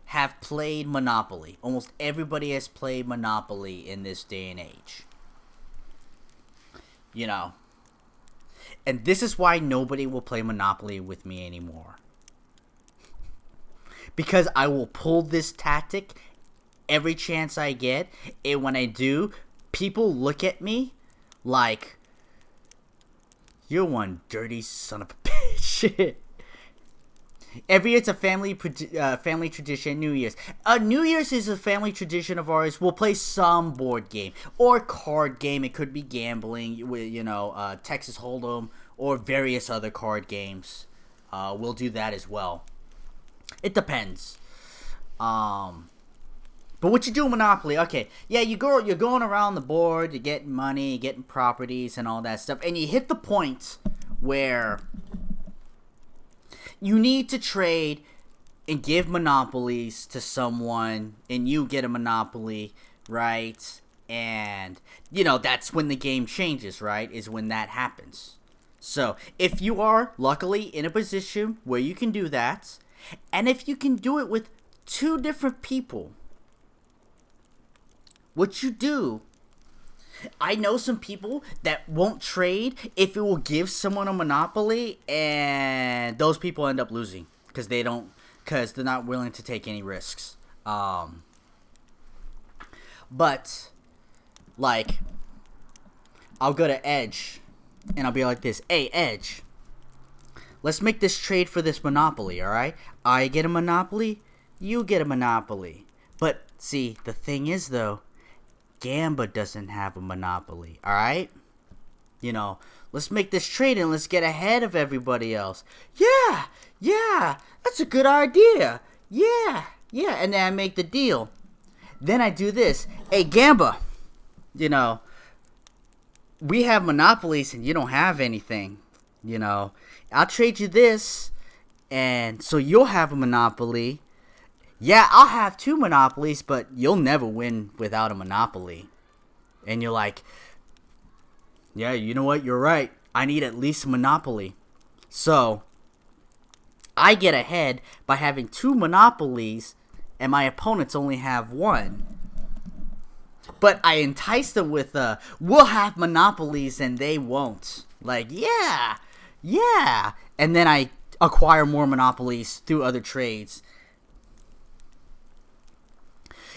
have played Monopoly. Almost everybody has played Monopoly in this day and age. You know. And this is why nobody will play Monopoly with me anymore. Because I will pull this tactic every chance I get. And when I do, people look at me like, you're one dirty son of a bitch. Every year it's a family tradition. New Year's. New Year's is a family tradition of ours. We'll play some board game or card game. It could be gambling, you know, Texas Hold'em or various other card games. We'll do that as well. It depends. But what you do in Monopoly? Okay, yeah, you're going around the board. You're getting money, you're getting properties, and all that stuff. And you hit the point where you need to trade and give monopolies to someone, and you get a monopoly, right? And, you know, that's when the game changes, right? Is when that happens. So, if you are, luckily, in a position where you can do that, and if you can do it with 2 different people, what you do... I know some people that won't trade if it will give someone a monopoly, and those people end up losing because they're not willing to take any risks. But like, I'll go to Edge and I'll be like this: "Hey, Edge, let's make this trade for this monopoly, all right? I get a monopoly, you get a monopoly. But see, the thing is though, Gamba doesn't have a monopoly, alright? You know, Let's make this trade and let's get ahead of everybody else. Yeah, that's a good idea. Yeah, and then I make the deal. Then I do this. Hey, Gamba, you know, we have monopolies and you don't have anything. You know, I'll trade you this, and so you'll have a monopoly. Yeah, I'll have 2 monopolies, but you'll never win without a monopoly. And you're like, yeah, you know what? You're right. I need at least a monopoly. So I get ahead by having 2 monopolies, and my opponents only have 1. But I entice them with we'll have monopolies and they won't. Like, yeah. And then I acquire more monopolies through other trades.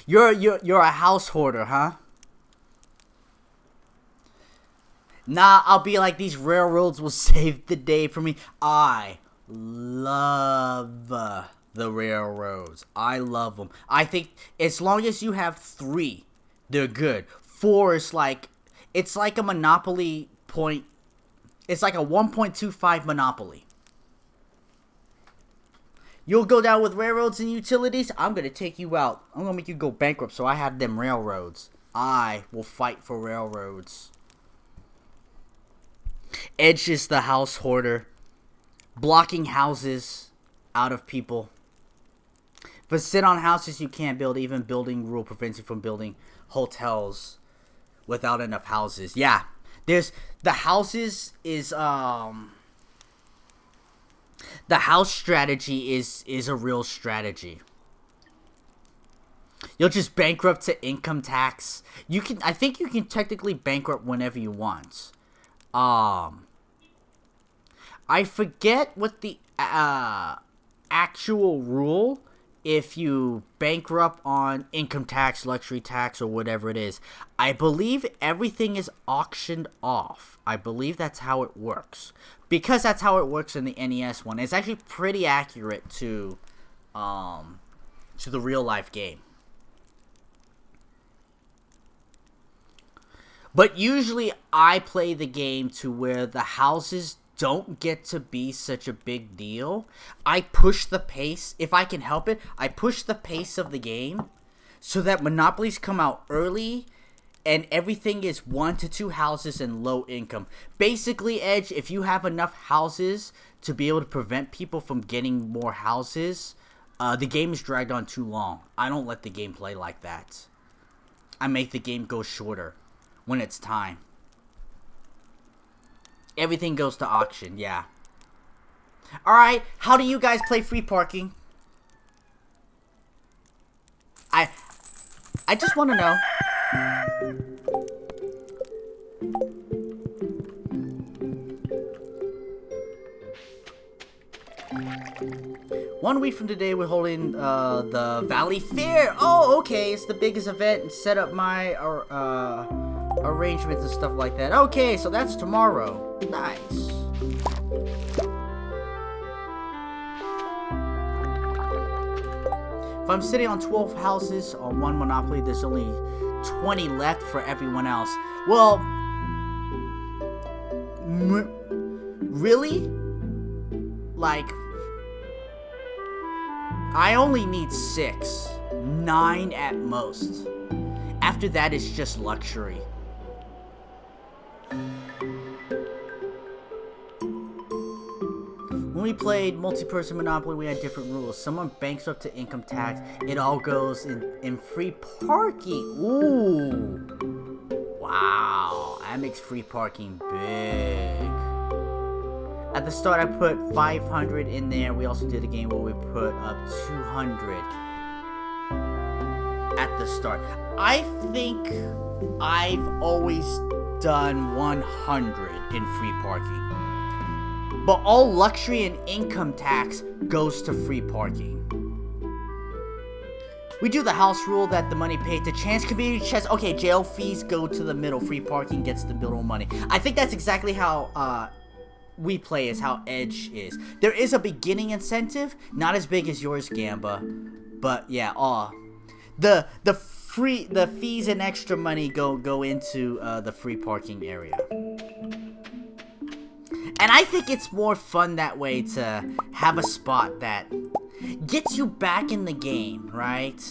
You're a house hoarder, huh? Nah, I'll be like, these railroads will save the day for me. I love the railroads. I love them. I think as long as you have 3, they're good. 4 is like, it's like a monopoly point. It's like a 1.25 monopoly. You'll go down with railroads and utilities. I'm going to take you out. I'm going to make you go bankrupt so I have them railroads. I will fight for railroads. Edge is the house hoarder. Blocking houses out of people. But sit on houses you can't build. Even building rule prevents you from building hotels without enough houses. Yeah. There's the houses is the house strategy is a real strategy. You'll just bankrupt to income tax. I think you can technically bankrupt whenever you want. I forget what the actual rule if you bankrupt on income tax, luxury tax, or whatever it is. I believe everything is auctioned off. I believe that's how it works. Because that's how it works in the NES one. It's actually pretty accurate to the real life game. But usually I play the game to where the houses don't get to be such a big deal. I push the pace. If I can help it, I push the pace of the game so that monopolies come out early and everything is 1 to 2 houses and low income. Basically, Edge, if you have enough houses to be able to prevent people from getting more houses, the game is dragged on too long. I don't let the game play like that. I make the game go shorter when it's time. Everything goes to auction, yeah. Alright, how do you guys play free parking? I just want to know. One week from today, we're holding the Valley Fair. Oh, okay, it's the biggest event, and set up my arrangements and stuff like that. Okay, so that's tomorrow. Nice. If I'm sitting on 12 houses on one monopoly, there's only 20 left for everyone else. Well, really? Like, I only need 6. 9 at most. After that, it's just luxury. When we played multi-person Monopoly, we had different rules. Someone banks up to income tax. It all goes in free parking. Ooh. Wow. That makes free parking big. At the start, I put 500 in there. We also did a game where we put up 200 at the start. I think I've always done 100 in free parking. But all luxury and income tax goes to free parking. We do the house rule that the money paid to chance community chests. Okay, jail fees go to the middle. Free parking gets the middle money. I think that's exactly how we play, is how Edge is. There is a beginning incentive, not as big as yours, Gamba. But yeah, the fees and extra money go into the free parking area. And I think it's more fun that way to have a spot that gets you back in the game, right?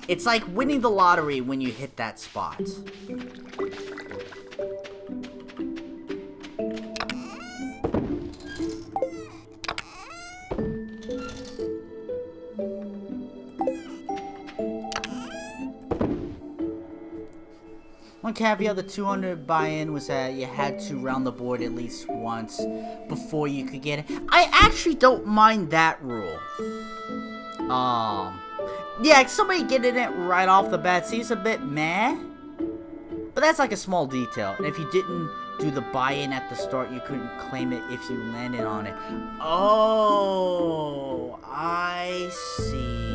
It's like winning the lottery when you hit that spot. One caveat of the 200 buy-in was that you had to round the board at least once before you could get it. I actually don't mind that rule. Yeah, somebody getting it right off the bat seems a bit meh. But that's like a small detail. And if you didn't do the buy-in at the start, you couldn't claim it if you landed on it. Oh, I see.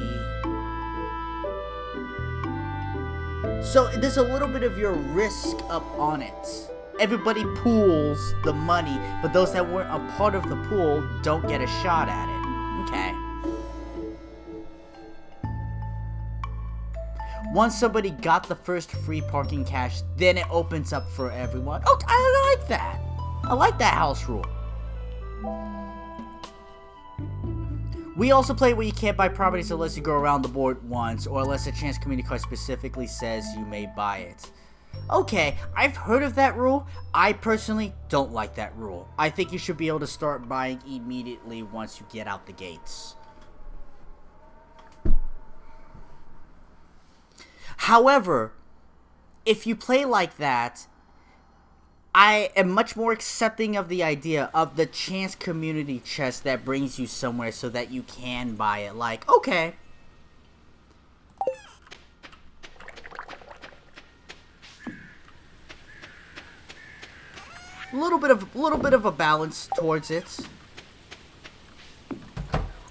So there's a little bit of your risk up on it. Everybody pools the money, but those that weren't a part of the pool don't get a shot at it. Okay. Once somebody got the first free parking cash, then it opens up for everyone. Oh, I like that. I like that house rule. We also play where you can't buy properties unless you go around the board once, or unless a chance community card specifically says you may buy it. Okay, I've heard of that rule. I personally don't like that rule. I think you should be able to start buying immediately once you get out the gates. However, if you play like that, I am much more accepting of the idea of the chance community chest that brings you somewhere so that you can buy it. Like, okay. A little bit of a balance towards it.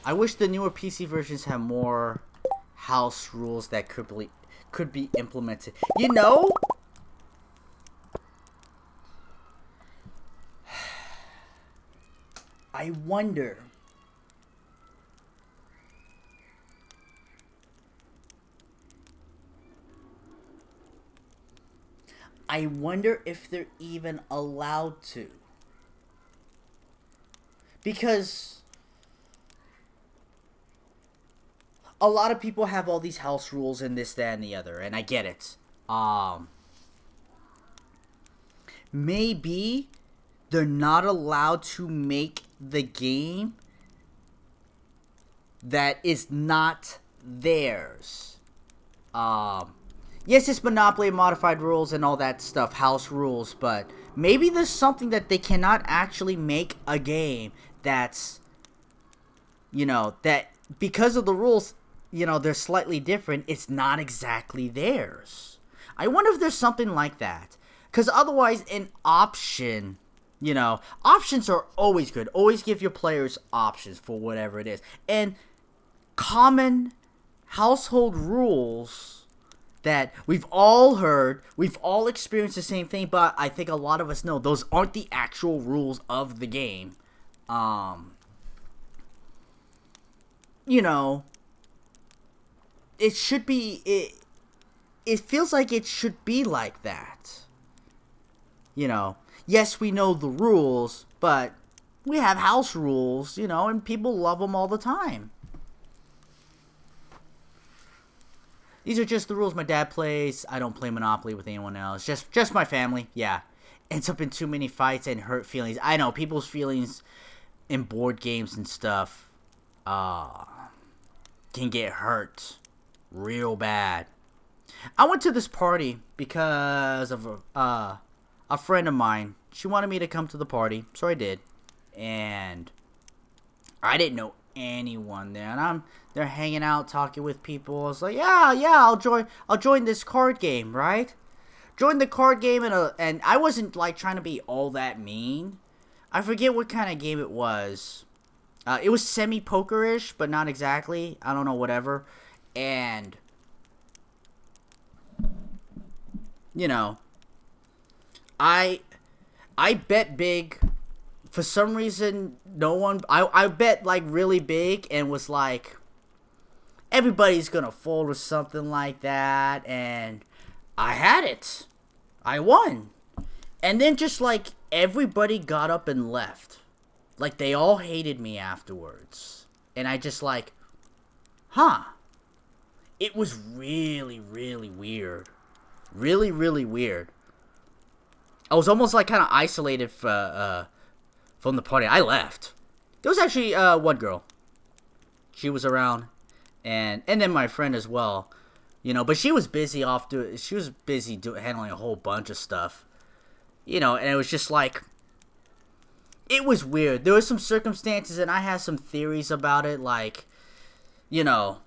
I wish the newer PC versions had more house rules that could be implemented. You know? I wonder if they're even allowed to. Because a lot of people have all these house rules and this, that, and the other, and I get it. Maybe they're not allowed to make the game that is not theirs. Yes, it's Monopoly and modified rules and all that stuff, house rules, but maybe there's something that they cannot actually make a game that's, you know, that because of the rules, you know, they're slightly different, it's not exactly theirs. I wonder if there's something like that. Because otherwise, an option, you know, options are always good. Always give your players options for whatever it is. And common household rules that we've all heard, we've all experienced the same thing, but I think a lot of us know those aren't the actual rules of the game. You know, it should be, it feels like it should be like that. You know, yes, we know the rules, but we have house rules, you know, and people love them all the time. These are just the rules my dad plays. I don't play Monopoly with anyone else. Just my family. Yeah. Ends up in too many fights and hurt feelings. I know, people's feelings in board games and stuff can get hurt real bad. I went to this party because of a friend of mine. She wanted me to come to the party, so I did. And I didn't know anyone there, and they're hanging out, talking with people. I was like, yeah, I'll join this card game, right? Joined the card game, and I wasn't like trying to be all that mean. I forget what kind of game it was. It was semi-poker-ish, but not exactly. I don't know, whatever. And you know, I bet big. For some reason, no one... I bet, like, really big and was like, everybody's gonna fold or something like that, and I had it. I won. And then just, like, everybody got up and left. Like, they all hated me afterwards. And I just like, huh. It was really, really weird. Really, really weird. I was almost like kind of isolated from the party. I left. There was actually one girl. She was around. And then my friend as well. You know, but she was busy handling a whole bunch of stuff. You know, and it was just like, it was weird. There were some circumstances, and I had some theories about it, like, you know,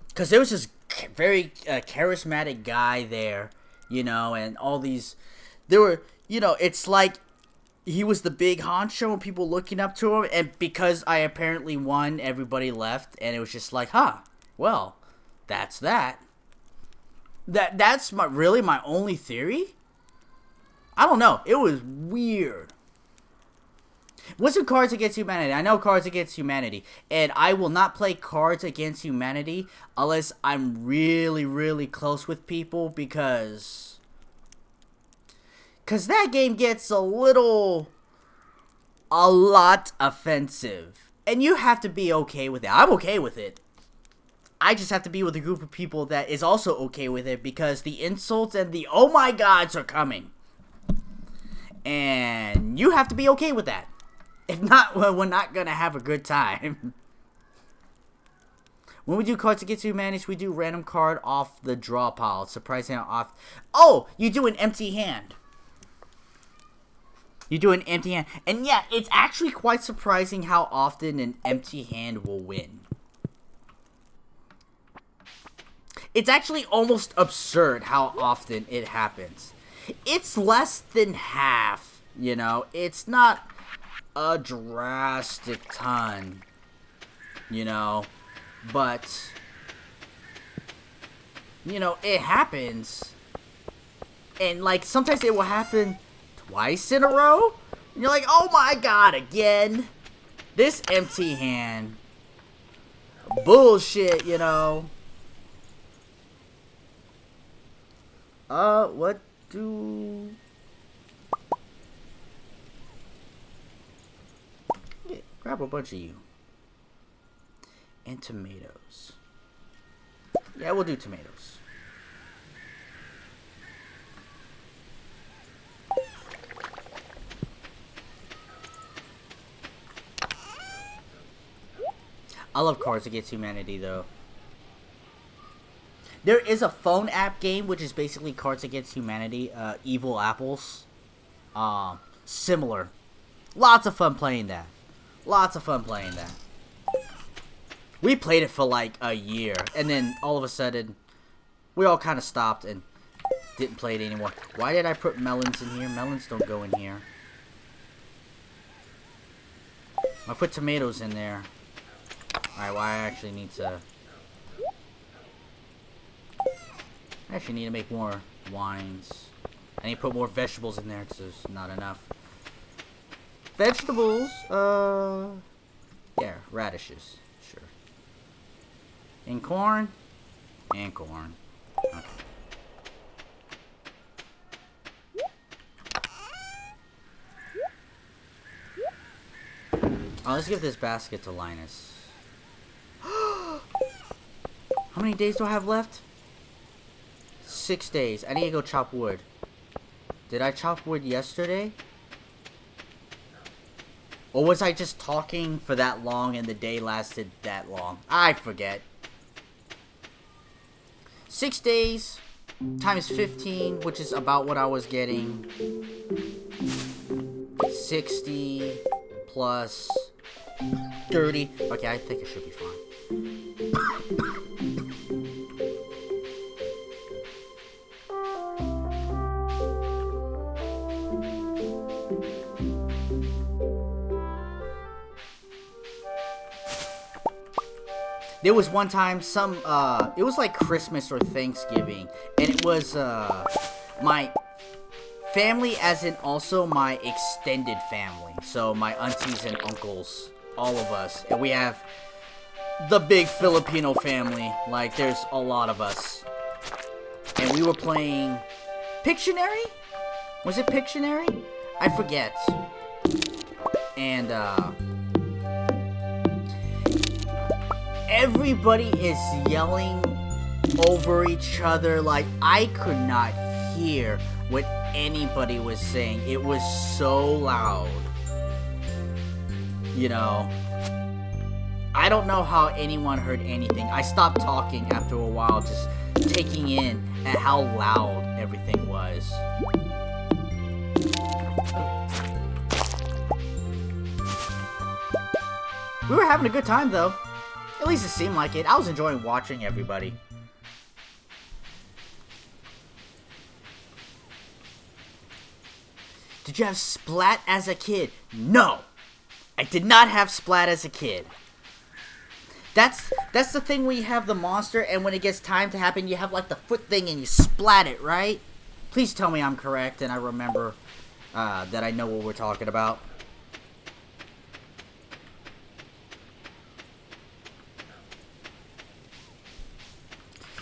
because there was this very charismatic guy there, you know, and all these, there were, you know, it's like he was the big honcho and people looking up to him, and because I apparently won, everybody left, and it was just like, huh, well, that's that. That's my only theory? I don't know. It was weird. Wasn't Cards Against Humanity? I know Cards Against Humanity. And I will not play Cards Against Humanity unless I'm really, really close with people, because that game gets a lot offensive. And you have to be okay with it. I'm okay with it. I just have to be with a group of people that is also okay with it, because the insults and the oh my gods are coming. And you have to be okay with that. If not, well, we're not going to have a good time. When we do Cards Against Humanity, we do random card off the draw pile. Surprising how off. Oh, you do an empty hand. You do an empty hand. And yeah, it's actually quite surprising how often an empty hand will win. It's actually almost absurd how often it happens. It's less than half, you know. It's not a drastic ton, you know, but, you know, it happens, and, like, sometimes it will happen twice in a row, and you're like, oh my god, again, this empty hand, bullshit, you know. What do... Grab a bunch of you. And tomatoes. Yeah, we'll do tomatoes. I love Cards Against Humanity, though. There is a phone app game, which is basically Cards Against Humanity, Evil Apples. Similar. Lots of fun playing that. Lots of fun playing that. We played it for like a year, and then all of a sudden, we all kind of stopped and didn't play it anymore. Why did I put melons in here? Melons don't go in here. I put tomatoes in there. Alright, well, I actually need to... make more wines. I need to put more vegetables in there because there's not enough. Vegetables, yeah, radishes, sure. And corn, and corn. Okay. Oh, let's give this basket to Linus. How many days do I have left? 6 days. I need to go chop wood. Did I chop wood yesterday? Or was I just talking for that long and the day lasted that long? I forget. 6 days times 15, which is about what I was getting. 60 plus 30. Okay, I think it should be fine. There was one time, it was like Christmas or Thanksgiving, and it was, my family, as in also my extended family. So my aunties and uncles, all of us, and we have the big Filipino family, like there's a lot of us. And we were playing Pictionary? Was it Pictionary? I forget. And everybody is yelling over each other. Like, I could not hear what anybody was saying. It was so loud. You know, I don't know how anyone heard anything. I stopped talking after a while, just taking in at how loud everything was. We were having a good time, though. At least it seemed like it. I was enjoying watching everybody. Did you have Splat as a kid? No! I did not have Splat as a kid. That's the thing when you have the monster and when it gets time to happen, you have like the foot thing and you splat it, right? Please tell me I'm correct and I remember that I know what we're talking about.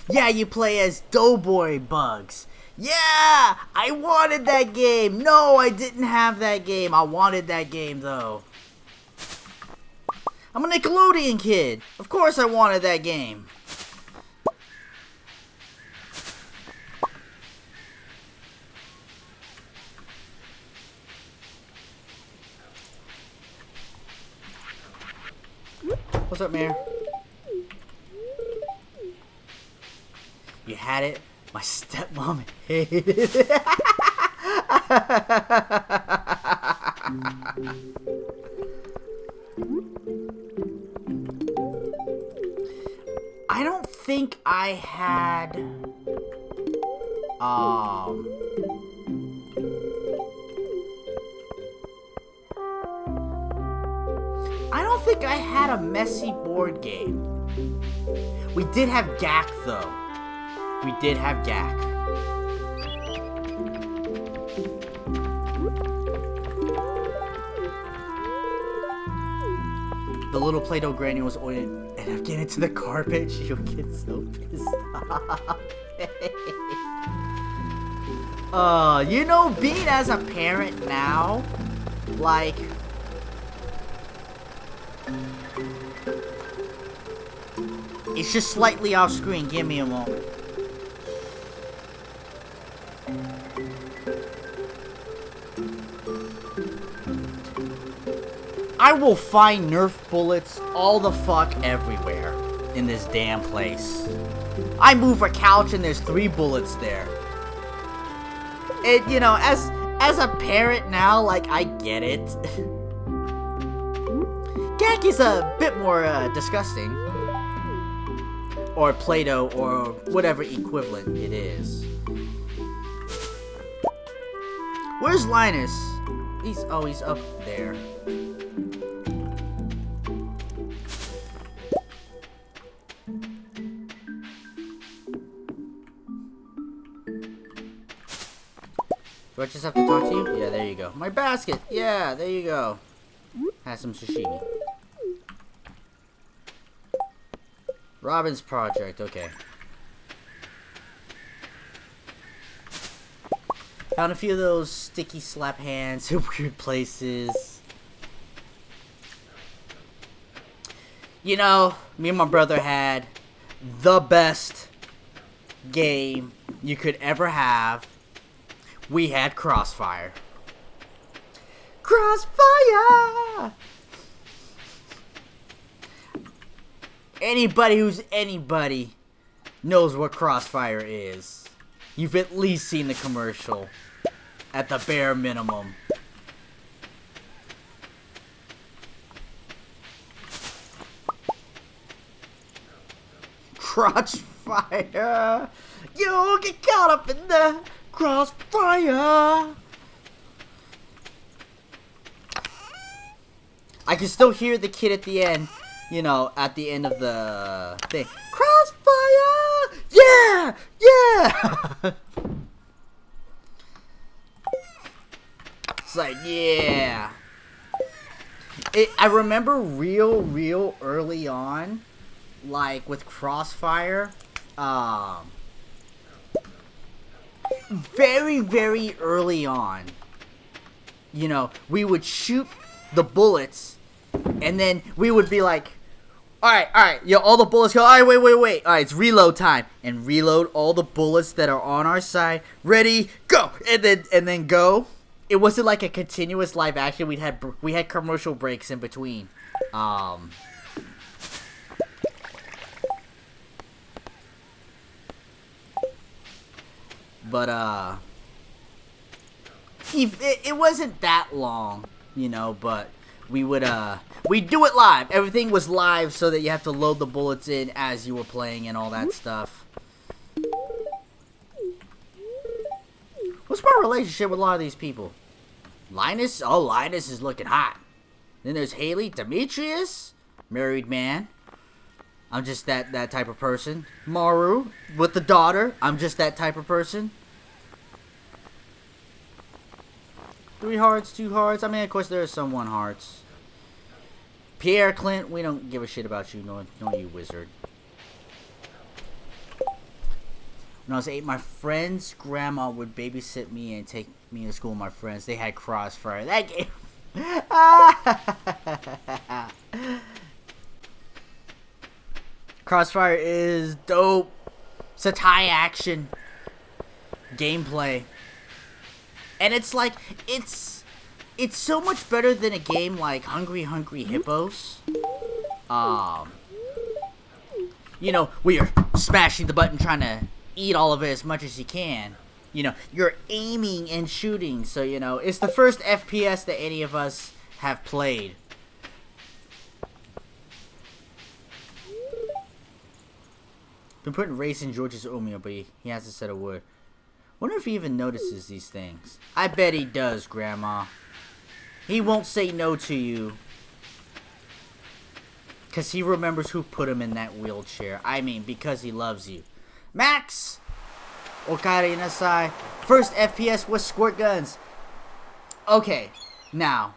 Yeah, you play as Doughboy Bugs. Yeah! I wanted that game! No, I didn't have that game. I wanted that game, though. I'm a Nickelodeon kid. Of course I wanted that game. What's up, Mayor? You had it? My stepmom hated it. I don't think I had a messy board game. We did have GAC though. We did have GAC. The little Play-Doh granny was oily, and I'm getting into the carpet. She'll get so pissed off. You know, being as a parent now, like, it's just slightly off screen. Give me a moment. I will find Nerf bullets all the fuck everywhere in this damn place. I move a couch and there's 3 bullets there. And, you know, as a parent now, like, I get it. GAC is a bit more disgusting. Or Play-Doh, or whatever equivalent it is. Where's Linus? He's up there. Do I just have to talk to you? Yeah, there you go. My basket! Yeah, there you go. Has some sashimi. Robin's project, okay. Found a few of those sticky slap hands in weird places. You know, me and my brother had the best game you could ever have. We had Crossfire. Crossfire! Anybody who's anybody knows what Crossfire is. You've at least seen the commercial. At the bare minimum. Crossfire! You get caught up in the crossfire! I can still hear the kid at the end. You know, at the end of the thing. Crossfire! Yeah! Yeah! It's like, yeah. I remember real early on, like with Crossfire, very early on, you know, we would shoot the bullets, and then we would be like, alright, yo, all the bullets go, alright, wait, alright, it's reload time, and reload all the bullets that are on our side, ready, go, and then go. It wasn't like a continuous live action. We had commercial breaks in between. But it wasn't that long, you know, but we'd do it live. Everything was live so that you have to load the bullets in as you were playing and all that stuff. What's my relationship with a lot of these people? Linus? Oh, Linus is looking hot. Then there's Haley. Demetrius? Married man. I'm just that type of person. Maru with the daughter. I'm just that type of person. 3 hearts, 2 hearts. I mean, of course, there are some 1 hearts. Pierre, Clint, we don't give a shit about you, no you wizard. When I was 8, my friend's grandma would babysit me and take me to school with my friends. They had Crossfire. That game. Crossfire is dope. Such high action gameplay. And it's like, it's so much better than a game like Hungry Hippos. You know, where you're smashing the button trying to eat all of it as much as you can. You know, you're aiming and shooting, so, you know, it's the first FPS that any of us have played. Been putting race in George's oatmeal, but he hasn't said a word. Wonder if he even notices these things. I bet he does, Grandma. He won't say no to you. Because he remembers who put him in that wheelchair. I mean, because he loves you. Max! Okari Nasai. First FPS with squirt guns. Okay, now.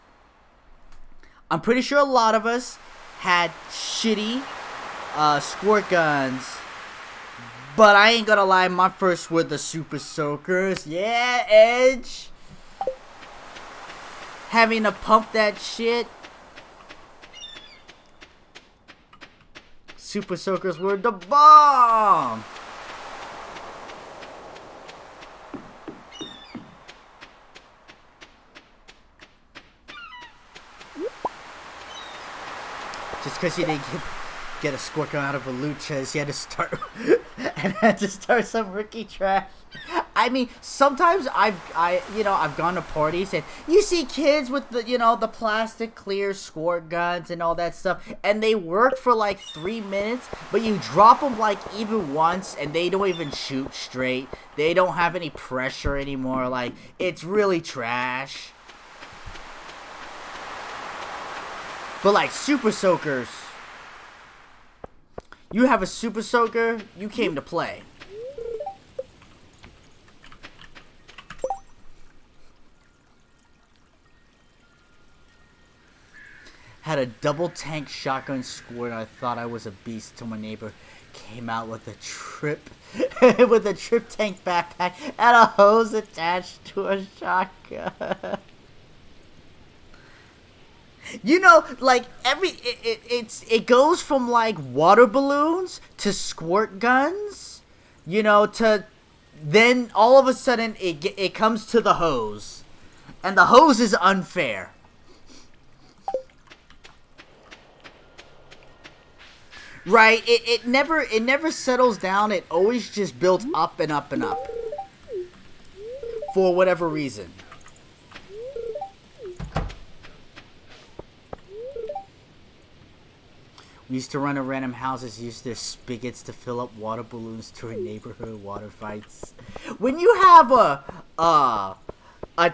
I'm pretty sure a lot of us had shitty squirt guns. But I ain't gonna lie, my first were the Super Soakers. Yeah, Edge. Having to pump that shit. Super Soakers were the bomb. Just because you didn't get a squirt gun out of a loot chest, you had to start and had to start some rookie trash. I mean, sometimes I've gone to parties and you see kids with the, you know, the plastic clear squirt guns and all that stuff, and they work for like 3 minutes, but you drop them like even once and they don't even shoot straight. They don't have any pressure anymore. Like, it's really trash. But like Super Soakers, you have a Super Soaker, you came to play. Had a double tank shotgun squirt. I thought I was a beast till my neighbor came out with a trip tank backpack and a hose attached to a shotgun. You know, like it goes from like water balloons to squirt guns, you know, to then all of a sudden it comes to the hose, and the hose is unfair. Right? It never settles down. It always just builds up and up and up. For whatever reason. We used to run to random houses, use their spigots to fill up water balloons during neighborhood water fights. When you have a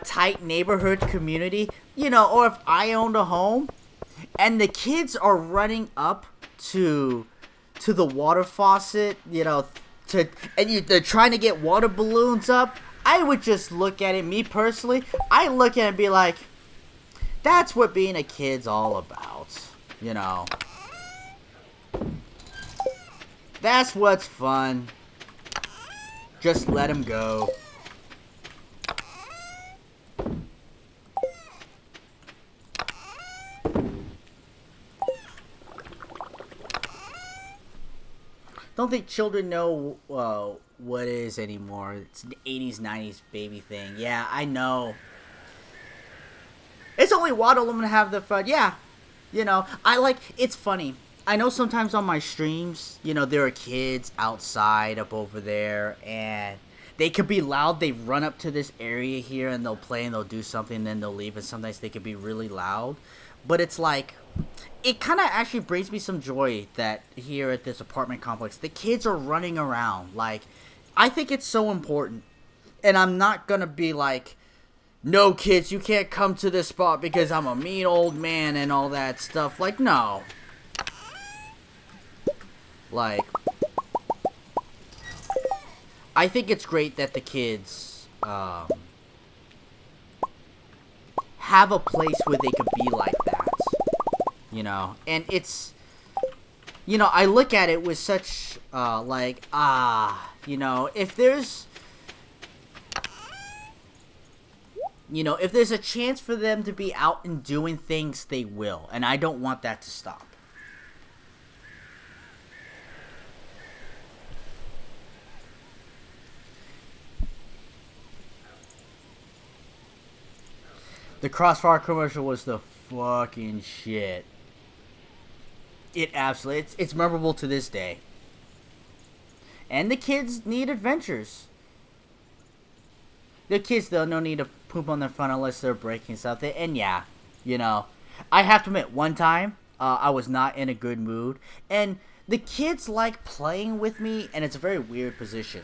tight neighborhood community, you know, or if I owned a home, and the kids are running up to the water faucet, you know, they're trying to get water balloons up, I would just look at it. Me personally, I look at it and be like, that's what being a kid's all about, you know. That's what's fun. Just let him go. don't think children know what is anymore. It's an 80s, 90s baby thing. Yeah, I know. It's only Waddle I'm gonna have the fun. Yeah, it's funny. I know sometimes on my streams, there are kids outside up over there, and they could be loud. They run up to this area here, and they'll play, and they'll do something, and then they'll leave, and sometimes they could be really loud. But it's like, it kind of actually brings me some joy that here at this apartment complex, the kids are running around. Like, I think it's so important, and I'm not gonna be like, no, kids, you can't come to this spot because I'm a mean old man and all that stuff. Like, no. Like, I think it's great that the kids have a place where they could be like that. And it's, I look at it with such, if there's, if there's a chance for them to be out and doing things, they will. And I don't want that to stop. The Crossfire commercial was the fucking shit. It absolutely, it's memorable to this day. And the kids need adventures. The kids, though, no need to poop on their front unless they're breaking something. And yeah, I have to admit, one time, I was not in a good mood. And the kids like playing with me, and it's a very weird position.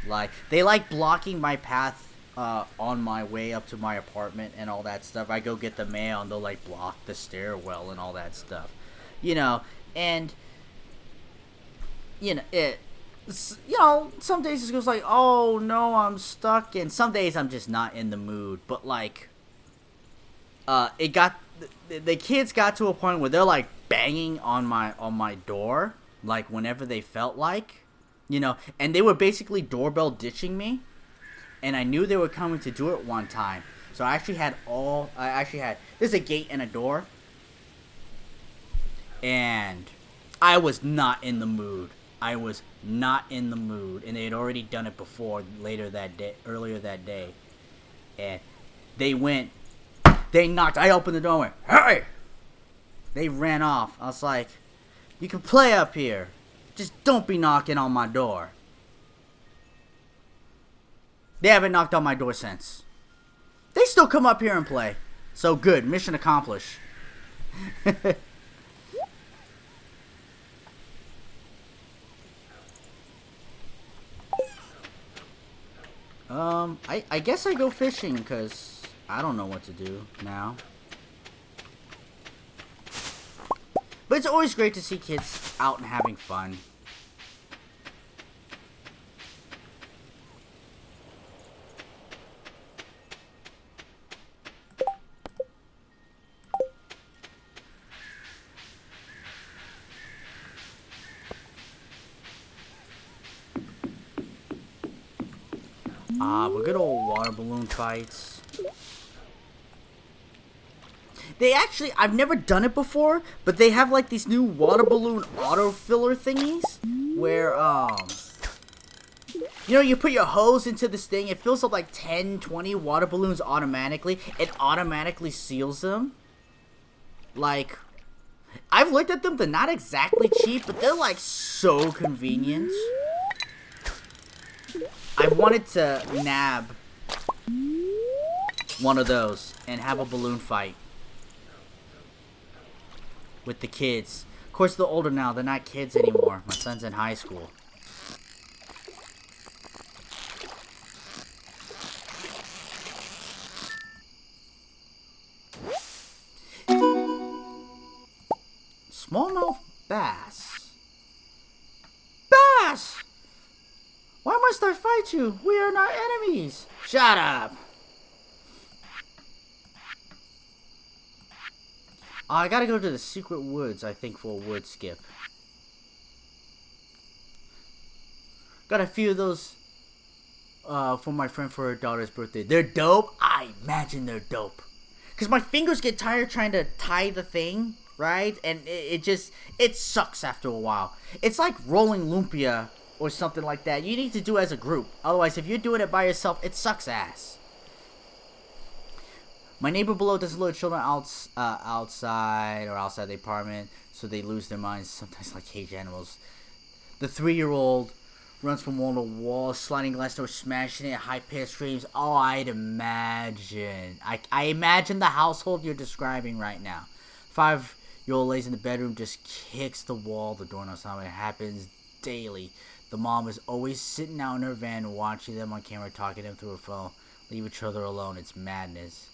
Like, they like blocking my path on my way up to my apartment and all that stuff. I go get the mail, and they'll, like, block the stairwell and all that stuff. And, some days it goes like, oh, no, I'm stuck. And some days I'm just not in the mood. But, like, the kids got to a point where they're, like, banging on my door, like, whenever they felt like, and they were basically doorbell ditching me. And I knew they were coming to do it one time. So I actually had there's a gate and a door. And I was not in the mood. And they had already done it before, earlier that day. And they knocked, I opened the door and went, hey! They ran off. I was like, you can play up here. Just don't be knocking on my door. They haven't knocked on my door since. They still come up here and play. So good. Mission accomplished. I guess I go fishing because I don't know what to do now. But it's always great to see kids out and having fun. But good old water balloon fights. They actually, I've never done it before, but they have like these new water balloon auto filler thingies where, you put your hose into this thing, it fills up like 10, 20 water balloons automatically. It automatically seals them. Like, I've looked at them, they're not exactly cheap, but they're like so convenient. I wanted to nab one of those and have a balloon fight with the kids. Of course, they're older now. They're not kids anymore. My son's in high school. Smallmouth bass. Bass! Why must I fight you? We are not enemies. Shut up. I gotta go to the secret woods, I think, for a wood skip. Got a few of those for my friend for her daughter's birthday. They're dope. I imagine they're dope. Because my fingers get tired trying to tie the thing right? And it sucks after a while. It's like rolling lumpia or something like that. You need to do it as a group. Otherwise, if you're doing it by yourself, it sucks ass. My neighbor below does little children outside the apartment, so they lose their minds, sometimes like cage animals. The 3-year-old runs from wall to wall, sliding glass doors, smashing it, high-pitched screams. Oh, I'd imagine. I imagine the household you're describing right now. 5-year-old lays in the bedroom, just kicks the wall, the door knocks on. It happens daily. The mom is always sitting out in her van, watching them on camera, talking to them through her phone. Leave each other alone. It's madness.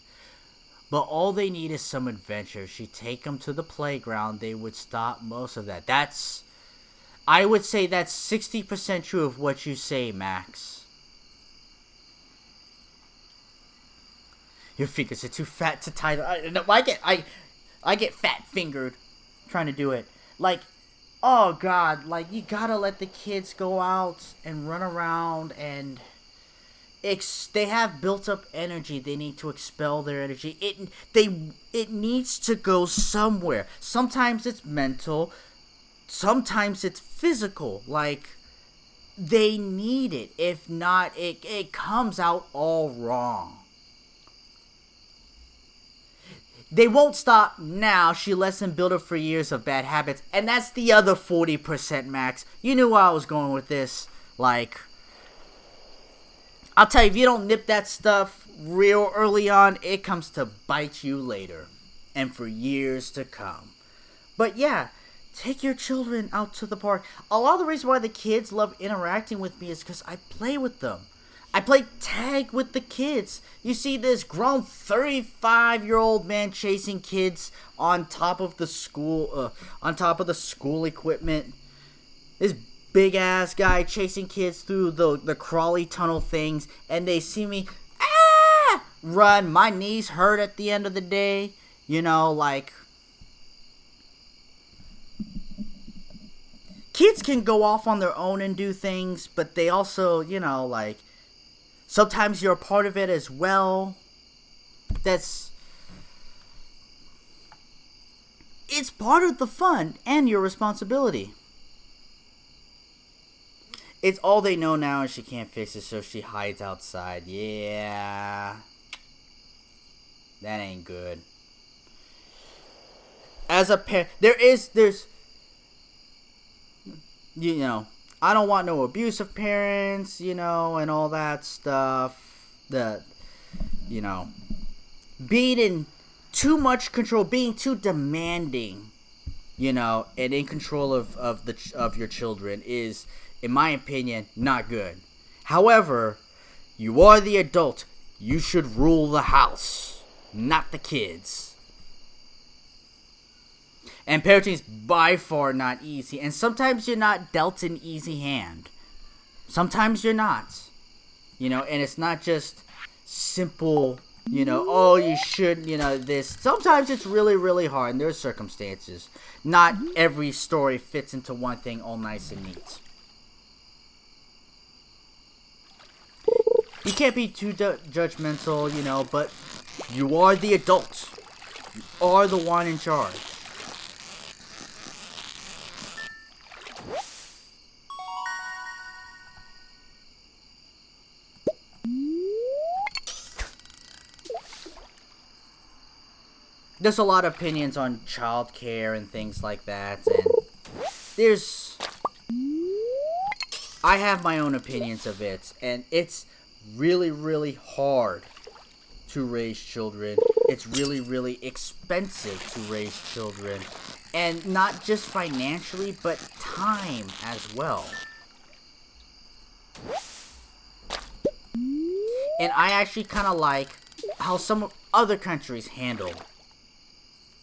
But all they need is some adventure. She'd take them to the playground. They would stop most of that. I would say that's 60% true of what you say, Max. Your fingers are too fat to tie. I get fat fingered trying to do it. Like, oh God, like you gotta let the kids go out and run around and. They have built up energy. They need to expel their energy. It needs to go somewhere. Sometimes it's mental. Sometimes it's physical. Like, they need it. If not, it comes out all wrong. They won't stop now. She lets them build up for years of bad habits. And that's the other 40%, Max. You knew where I was going with this. Like, I'll tell you, if you don't nip that stuff real early on, it comes to bite you later. And for years to come. But yeah, take your children out to the park. A lot of the reason why the kids love interacting with me is because I play with them. I play tag with the kids. You see this grown 35-year-old man chasing kids on top of the school equipment. This big ass guy chasing kids through the crawly tunnel things, and they see me run. My knees hurt at the end of the day. You know, like, kids can go off on their own and do things, but they also, you know, like, sometimes you're a part of it as well. It's part of the fun and your responsibility. It's all they know now, and she can't fix it, so she hides outside. Yeah. That ain't good. As a parent, there's, you know, I don't want no abusive parents, you know, and all that stuff. You know, being in too much control, being too demanding, you know, and in control of your children is, in my opinion, not good. However, you are the adult. You should rule the house, not the kids. And parenting is by far not easy. And sometimes you're not dealt an easy hand. Sometimes you're not. You know, and it's not just simple, you know, oh, you should, you know, this. Sometimes it's really, really hard, and there are circumstances. Not every story fits into one thing all nice and neat. You can't be too judgmental, you know, but you are the adult. You are the one in charge. There's a lot of opinions on childcare and things like that, and I have my own opinions of it, and it's really, really hard to raise children. It's really, really expensive to raise children, and not just financially, but time as well. And I actually kind of like how some other countries handle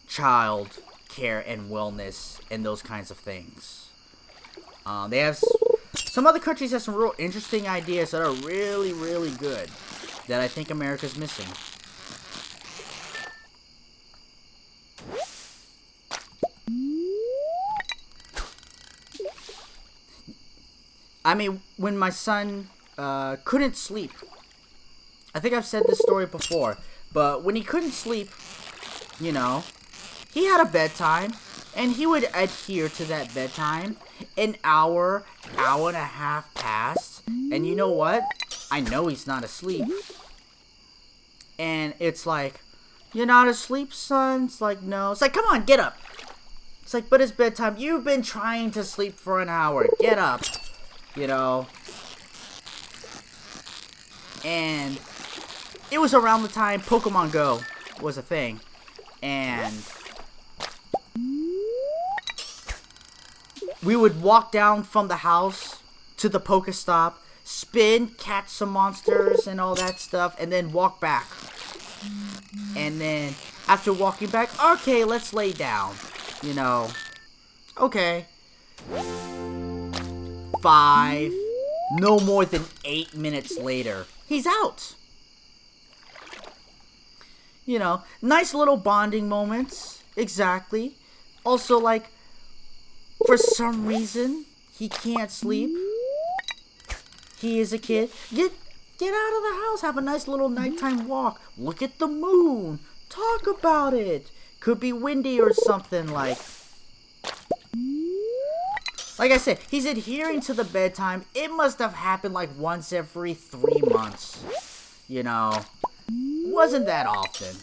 child care and wellness and those kinds of things. They have some other countries have some real interesting ideas that are really, really good that I think America's missing. I mean, when my son couldn't sleep, I think I've said this story before, but when he couldn't sleep, you know, he had a bedtime, and he would adhere to that bedtime. An hour, hour and a half passed, and you know what? I know he's not asleep. And it's like, you're not asleep, son? It's like, no. It's like, come on, get up. It's like, but it's bedtime. You've been trying to sleep for an hour. Get up. You know. And it was around the time Pokemon Go was a thing. And we would walk down from the house to the Pokestop, spin, catch some monsters and all that stuff, and then walk back. And then after walking back, okay, let's lay down. You know. Okay. 5, no more than 8 minutes later, he's out. You know, nice little bonding moments. Exactly. Also, like, for some reason, he can't sleep. He is a kid. Get out of the house. Have a nice little nighttime walk. Look at the moon. Talk about it. Could be windy or something like. Like I said, he's adhering to the bedtime. It must have happened like once every 3 months. You know. Wasn't that often.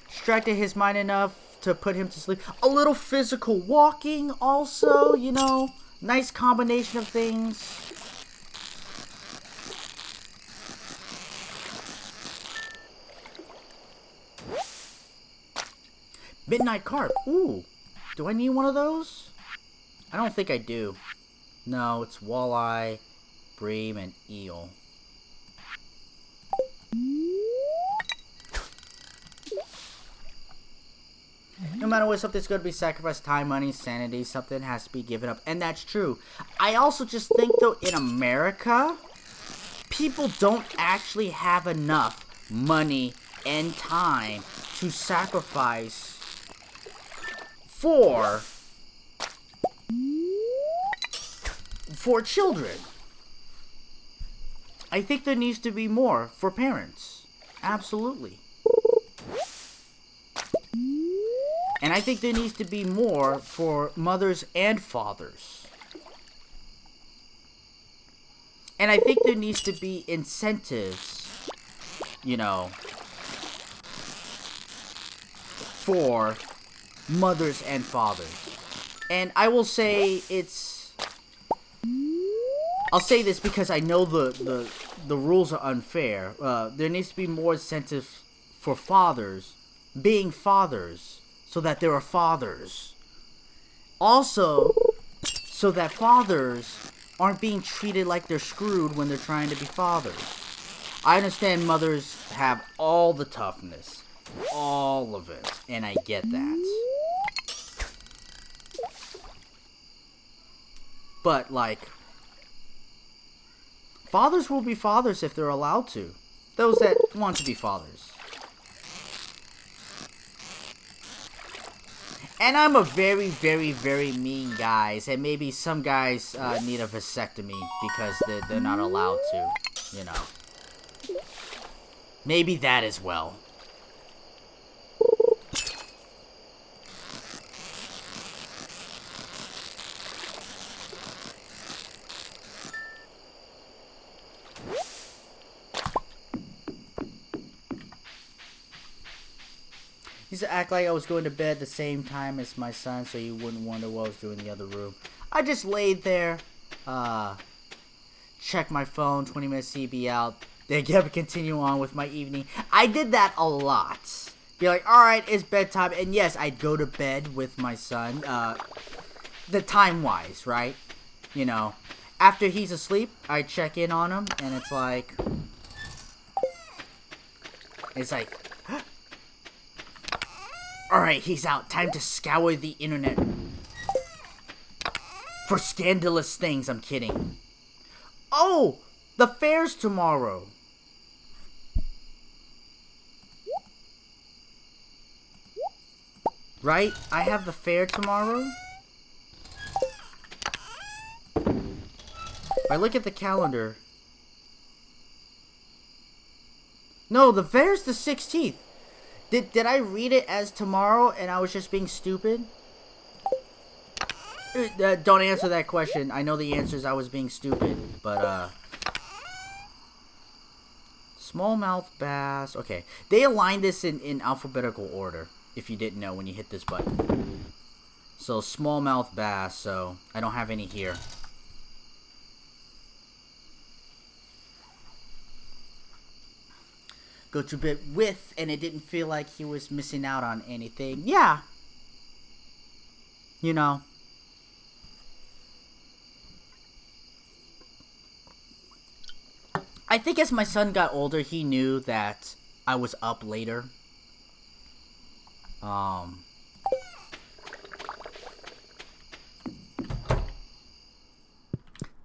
Distracted his mind enough to put him to sleep. A little physical walking also, you know. Nice combination of things. Midnight carp. Ooh. Do I need one of those? I don't think I do. No, it's walleye, bream, and eel. No matter what, something's going to be sacrificed. Time, money, sanity. Something has to be given up. And that's true. I also just think, though, in America, people don't actually have enough money and time to sacrifice for children. I think there needs to be more for parents. Absolutely. And I think there needs to be more for mothers and fathers. And I think there needs to be incentives, you know, for mothers and fathers. And I will say I'll say this because I know the rules are unfair. There needs to be more incentives for fathers being fathers, so that there are fathers. Also, so that fathers aren't being treated like they're screwed when they're trying to be fathers. I understand mothers have all the toughness. All of it. And I get that. But, like, fathers will be fathers if they're allowed to. Those that want to be fathers. And I'm a very, very, very mean guy. And maybe some guys need a vasectomy because they're not allowed to, you know. Maybe that as well. Used to act like I was going to bed at the same time as my son so you wouldn't wonder what I was doing in the other room. I just laid there, check my phone, 20 minutes CB out, then continue on with my evening. I did that a lot. Be like, alright, it's bedtime. And yes, I'd go to bed with my son, the time-wise, right? You know, after he's asleep, I check in on him, and it's like, alright, he's out. Time to scour the internet for scandalous things. I'm kidding. Oh, the fair's tomorrow. Right? I have the fair tomorrow. If I look at the calendar, No, the fair's the 16th. Did I read it as tomorrow and I was just being stupid? Don't answer that question. I know the answer is I was being stupid, but smallmouth bass. Okay, they aligned this in alphabetical order. If you didn't know when you hit this button. So smallmouth bass. So I don't have any here. Go to bed with, and it didn't feel like he was missing out on anything. Yeah. You know. I think as my son got older, he knew that I was up later.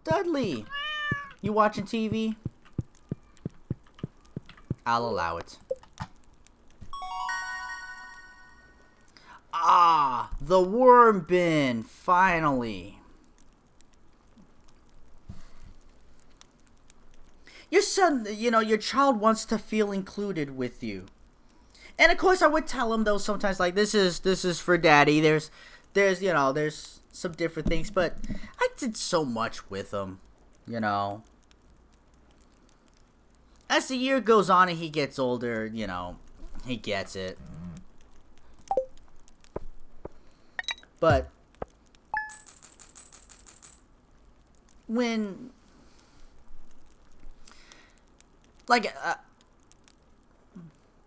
Dudley, you watching TV? I'll allow it. Ah, the worm bin, finally. Your son, you know, your child wants to feel included with you. And of course I would tell him though sometimes like this is for daddy. There's you know, there's some different things, but I did so much with him, you know. As the year goes on and he gets older, you know, he gets it. But when like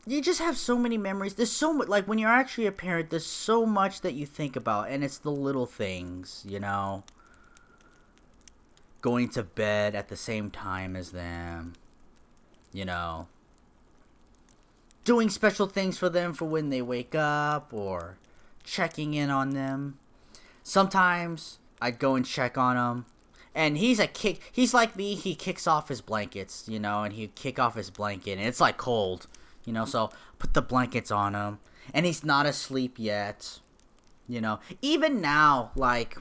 you just have so many memories. There's so much, like when you're actually a parent, there's so much that you think about, and it's the little things, you know. Going to bed at the same time as them, you know. Doing special things for them for when they wake up, or checking in on them. Sometimes I'd go and check on him. And he's like me, he kicks off his blankets, you know, and he'd kick off his blanket, and it's like cold, you know, so put the blankets on him, and he's not asleep yet, you know. Even now, like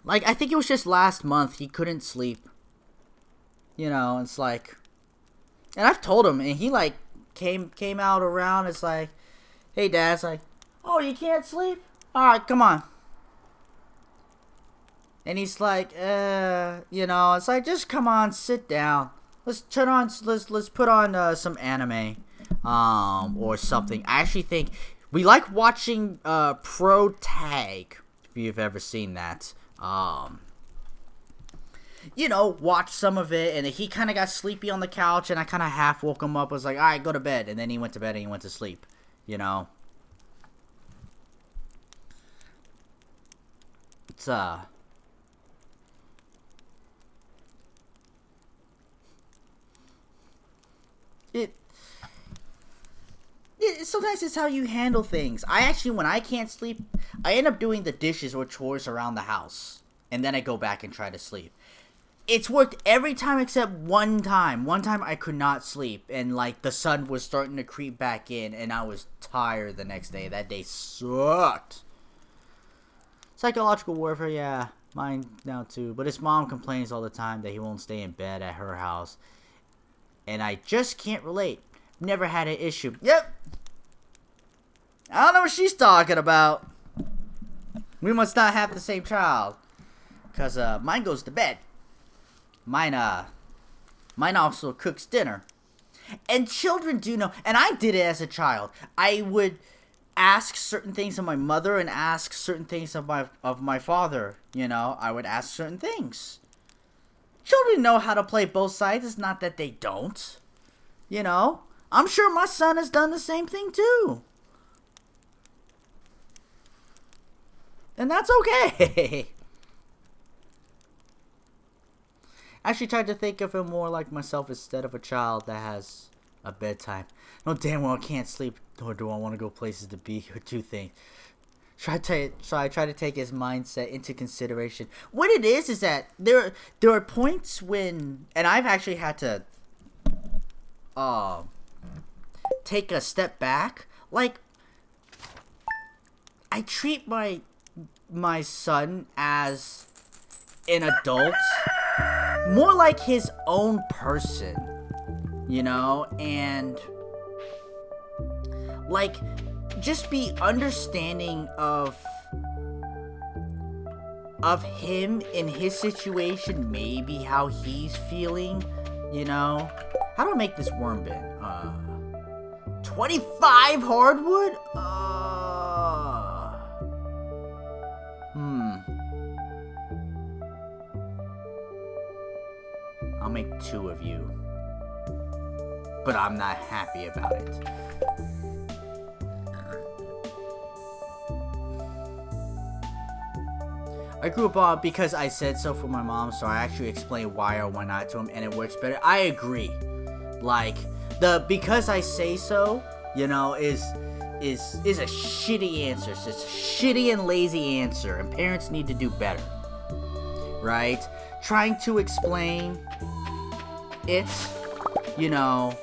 I think it was just last month, he couldn't sleep, you know. It's like, and I've told him, and he like came out around, it's like, hey dad, it's like, oh, you can't sleep? Alright, come on. And he's like, you know, it's like, just come on, sit down. Let's put on some anime, or something. I actually think we like watching Pro Tag, if you've ever seen that. You know, watch some of it, and he kind of got sleepy on the couch, and I kind of half woke him up. I was like, all right, go to bed, and then he went to bed and he went to sleep. You know, it's sometimes it's how you handle things. I actually, when I can't sleep, I end up doing the dishes or chores around the house, and then I go back and try to sleep. It's worked every time except one time. One time I could not sleep, and like the sun was starting to creep back in, and I was tired the next day. That day sucked. Psychological warfare, yeah, mine now too. But his mom complains all the time that he won't stay in bed at her house, and I just can't relate. Never had an issue. Yep. I don't know what she's talking about. We must not have the same child, cause mine goes to bed. Mine also cooks dinner. And children do know, and I did it as a child. I would ask certain things of my mother and ask certain things of my father, you know. I would ask certain things. Children know how to play both sides. It's not that they don't. You know, I'm sure my son has done the same thing too. And that's okay. I actually tried to think of him more like myself instead of a child that has a bedtime. No, damn well I can't sleep, or do I want to go places to be, or do things. So I try to take his mindset into consideration. What it is that there are points when, and I've actually had to take a step back. Like, I treat my son as an adult, more like his own person. you know, and like just be understanding of him in his situation, maybe how he's feeling, you know. How do I make this worm bin? 25 hardwood? I'll make 2 of you. But I'm not happy about it. I grew up on because I said so for my mom, so I actually explained why or why not to him, and it works better. I agree. Like, the because I say so, you know, is a shitty answer. It's a shitty and lazy answer, and parents need to do better. Right? Trying to explain it, you know,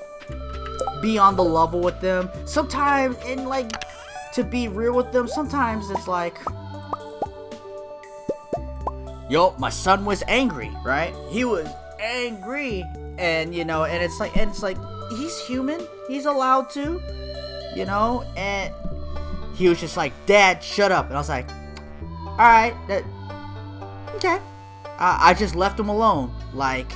be on the level with them. Sometimes, and like, to be real with them, sometimes it's like, yo, my son was angry, right? He was angry, and you know, and it's like he's human, he's allowed to, you know, and he was just like, Dad, shut up, and I was like, all right, okay. I just left him alone, like,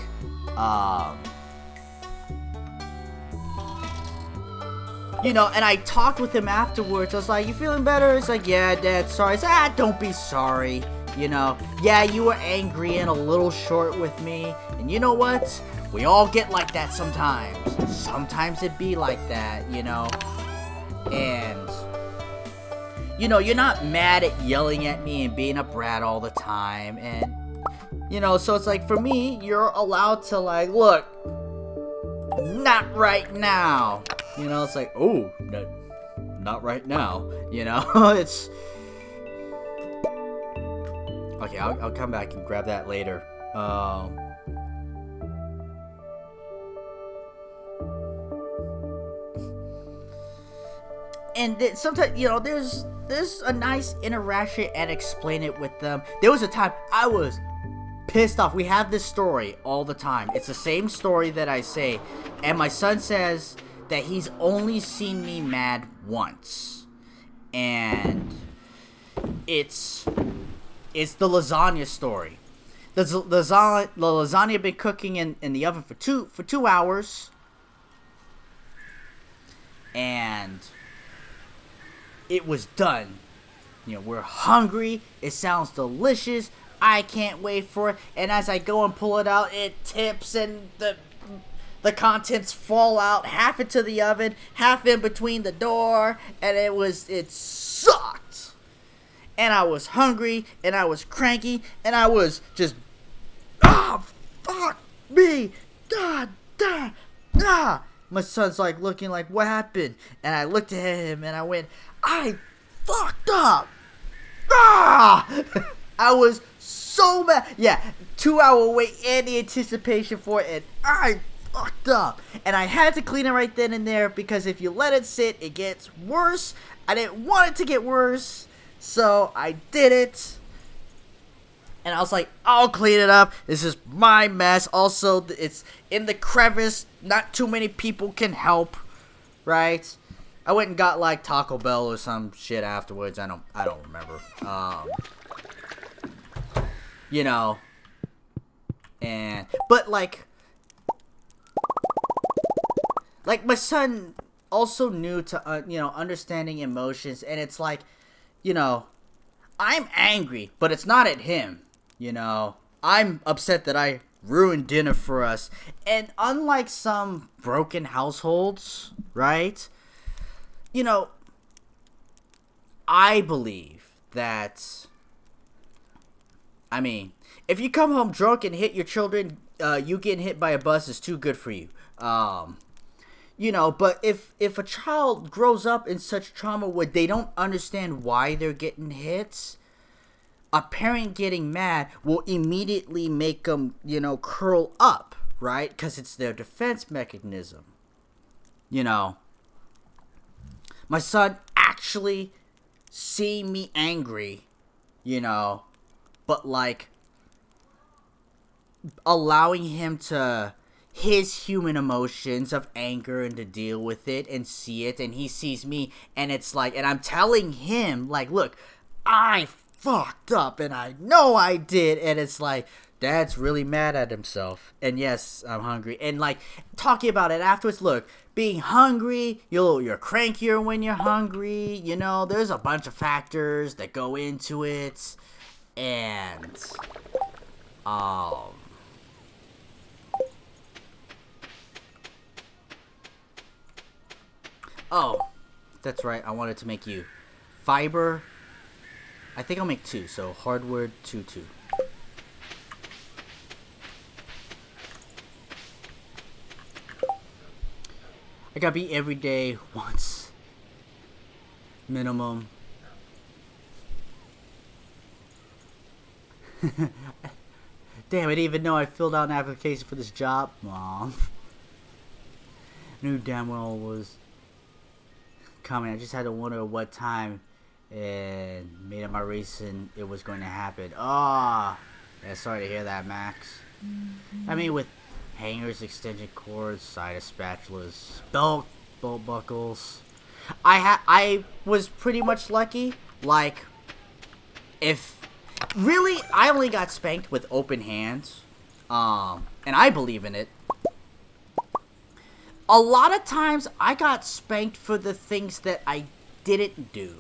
you know, and I talked with him afterwards. I was like, you feeling better? It's like, yeah, Dad, sorry. I said, don't be sorry. You know, yeah, you were angry and a little short with me. And you know what? We all get like that sometimes. Sometimes it be like that, you know. And, you know, you're not mad at yelling at me and being a brat all the time. And, you know, so it's like, for me, you're allowed to, like, look, not right now. You know, it's like, oh, not right now. You know, it's... Okay, I'll come back and grab that later. And sometimes, you know, there's a nice interaction and explain it with them. There was a time I was pissed off. We have this story all the time. It's the same story that I say. And my son says that he's only seen me mad once. And it's the lasagna story. The lasagna had been cooking in the oven for two hours. And it was done. You know, we're hungry. It sounds delicious. I can't wait for it. And as I go and pull it out, it tips and the contents fall out, half into the oven, half in between the door, and it sucked. And I was hungry, and I was cranky, and I was just, fuck me, My son's like looking like, what happened? And I looked at him, and I went, I fucked up. I was so mad. Yeah, 2 hour wait and the anticipation for it, and I fucked up. And I had to clean it right then and there, because if you let it sit, it gets worse. I didn't want it to get worse, so I did it. And I was like, I'll clean it up. This is my mess. Also, it's in the crevice. Not too many people can help, right? I went and got like Taco Bell or some shit afterwards. I don't remember. You know. But like my son also knew to you know, understanding emotions, and it's like, you know, I'm angry, but it's not at him. You know, I'm upset that I ruined dinner for us. And unlike some broken households, right? You know, I believe that, I mean, if you come home drunk and hit your children, you getting hit by a bus is too good for you. You know, but if a child grows up in such trauma where they don't understand why they're getting hit, a parent getting mad will immediately make them, you know, curl up, right? Because it's their defense mechanism. You know, my son actually seeing me angry, you know, but like allowing him to his human emotions of anger and to deal with it and see it, and he sees me, and it's like, and I'm telling him, like, look, I fucked up, and I know I did, and it's like, Dad's really mad at himself, and yes, I'm hungry, and like, talking about it afterwards, look, being hungry, you're crankier when you're hungry, you know, there's a bunch of factors that go into it, and, oh, that's right, I wanted to make you fiber. I think I'll make 2, so hardwood 2. I gotta be every day once. Minimum. Damn, I didn't even know I filled out an application for this job. Mom. Knew damn well it was coming. I just had to wonder what time and made up my reason it was going to happen. Ah, yeah, sorry to hear that, Max. I mean, with hangers, extension cords, side of spatulas, belt buckles. I was pretty much lucky. Like, if really, I only got spanked with open hands, and I believe in it. A lot of times, I got spanked for the things that I didn't do.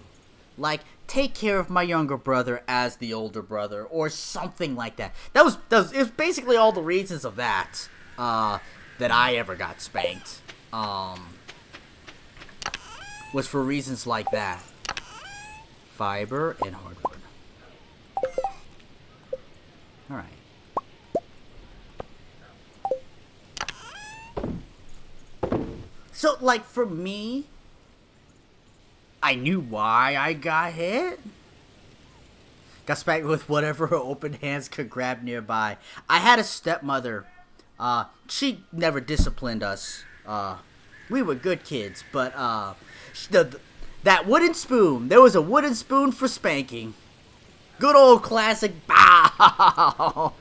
Like, take care of my younger brother as the older brother, or something like that. It was basically all the reasons of that, that I ever got spanked, was for reasons like that. Fiber and hardwood. Alright. So, like, for me, I knew why I got hit. Got spanked with whatever open hands could grab nearby. I had a stepmother. She never disciplined us. We were good kids, but that wooden spoon. There was a wooden spoon for spanking. Good old classic bow.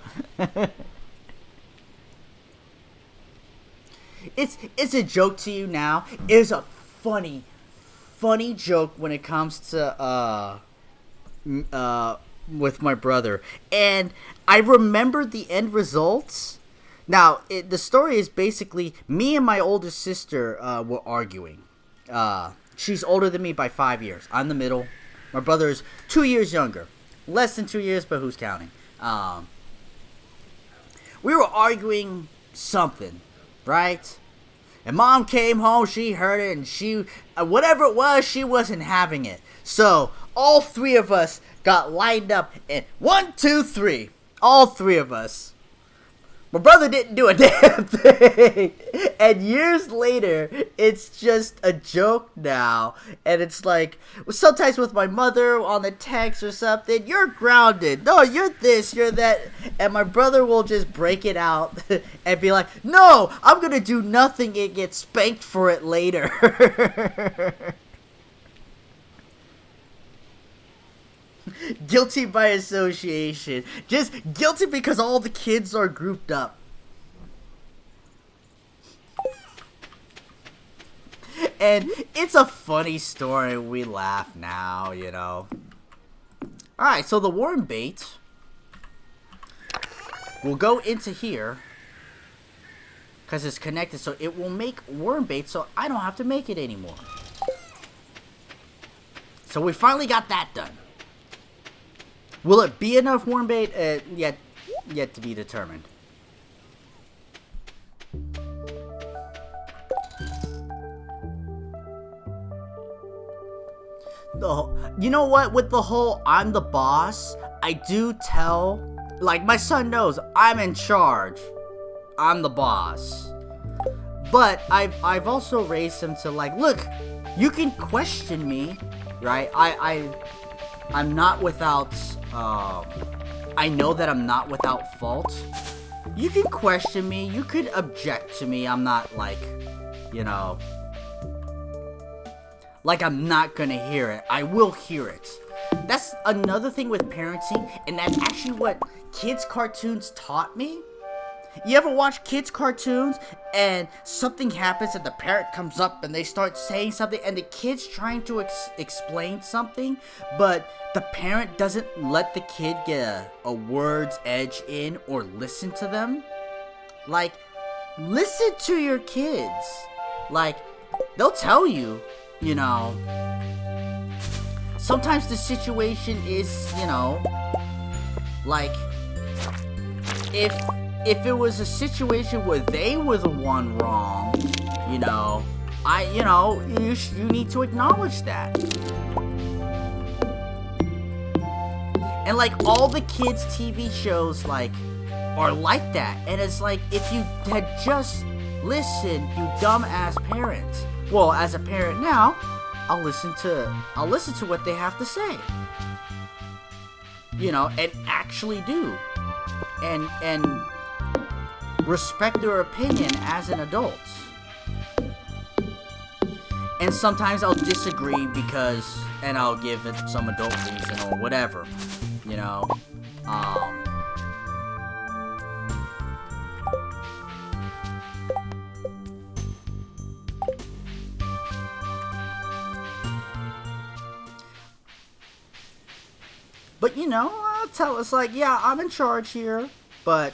It's a joke to you now. It's a funny joke when it comes to with my brother, and I remember the end results. Now, the story is basically me and my older sister were arguing. She's older than me by 5 years. I'm the middle. My brother is 2 years younger, less than 2 years, but who's counting? We were arguing something, right? And Mom came home, she heard it, and she, whatever it was, she wasn't having it. So, all 3 of us got lined up, and 1, 2, 3. All 3 of us. My brother didn't do a damn thing. And years later, it's just a joke now. And it's like, sometimes with my mother on the text or something, you're grounded. No, you're this, you're that. And my brother will just break it out and be like, no, I'm going to do nothing and get spanked for it later. Guilty by association. Just guilty because all the kids are grouped up. And it's a funny story. We laugh now, you know. Alright, so the worm bait will go into here because it's connected, so it will make worm bait, so I don't have to make it anymore. So we finally got that done. Will it be enough worm bait? Yet to be determined. You know what? With the whole I'm the boss, I do tell, like, my son knows I'm in charge. I'm the boss. But I've also raised him to, like, look, you can question me, right? I'm not without, I know that I'm not without fault. You can question me, you could object to me, I'm not like, you know, like I'm not gonna hear it. I will hear it. That's another thing with parenting, and that's actually what kids' cartoons taught me. You ever watch kids' cartoons and something happens and the parent comes up and they start saying something and the kid's trying to explain something, but the parent doesn't let the kid get a word's edge in or listen to them? Like, listen to your kids. Like, they'll tell you, you know, sometimes the situation is, you know, like, if it was a situation where they were the one wrong, you know, you need to acknowledge that. And like all the kids' TV shows, like, are like that. And it's like, if you had just listened, you dumbass parents. Well, as a parent now, I'll listen to what they have to say. You know, and actually do. And respect their opinion as an adult. And sometimes I'll disagree because, and I'll give it some adult reason or whatever, you know. But you know, I'll tell us like, yeah, I'm in charge here, but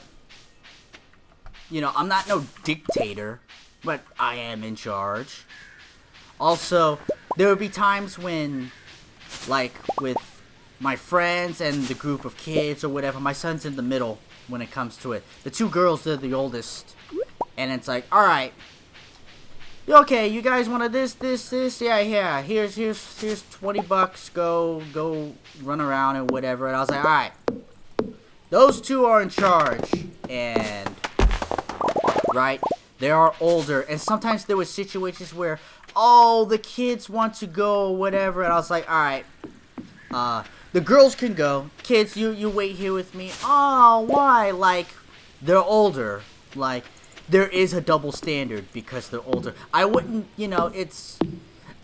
you know, I'm not no dictator, but I am in charge. Also, there would be times when, like, with my friends and the group of kids or whatever, my son's in the middle when it comes to it. The two girls, they're the oldest. And it's like, alright, okay, you guys want this, yeah, here's $20, go run around and whatever. And I was like, alright, those two are in charge. And, right, they are older. And sometimes there were situations where, oh, the kids want to go or whatever. And I was like, alright, the girls can go. Kids, you wait here with me. Oh, why? Like, they're older. Like, there is a double standard because they're older. I wouldn't, you know,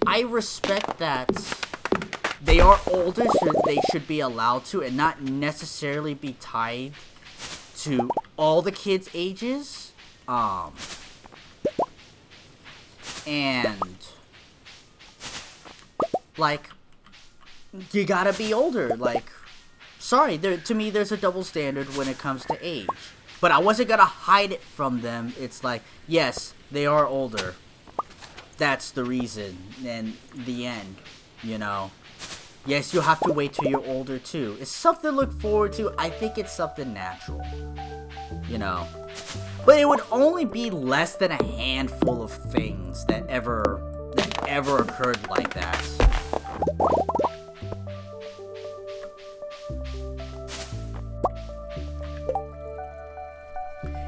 I respect that they are older, so they should be allowed to, and not necessarily be tied to all the kids' ages. And, like, you gotta be older. Like, sorry, to me, there's a double standard when it comes to age. But I wasn't gonna hide it from them. It's like, yes, they are older. That's the reason. And the end, you know. Yes, you'll have to wait till you're older, too. It's something to look forward to. I think it's something natural. You know. But it would only be less than a handful of things that ever occurred like that.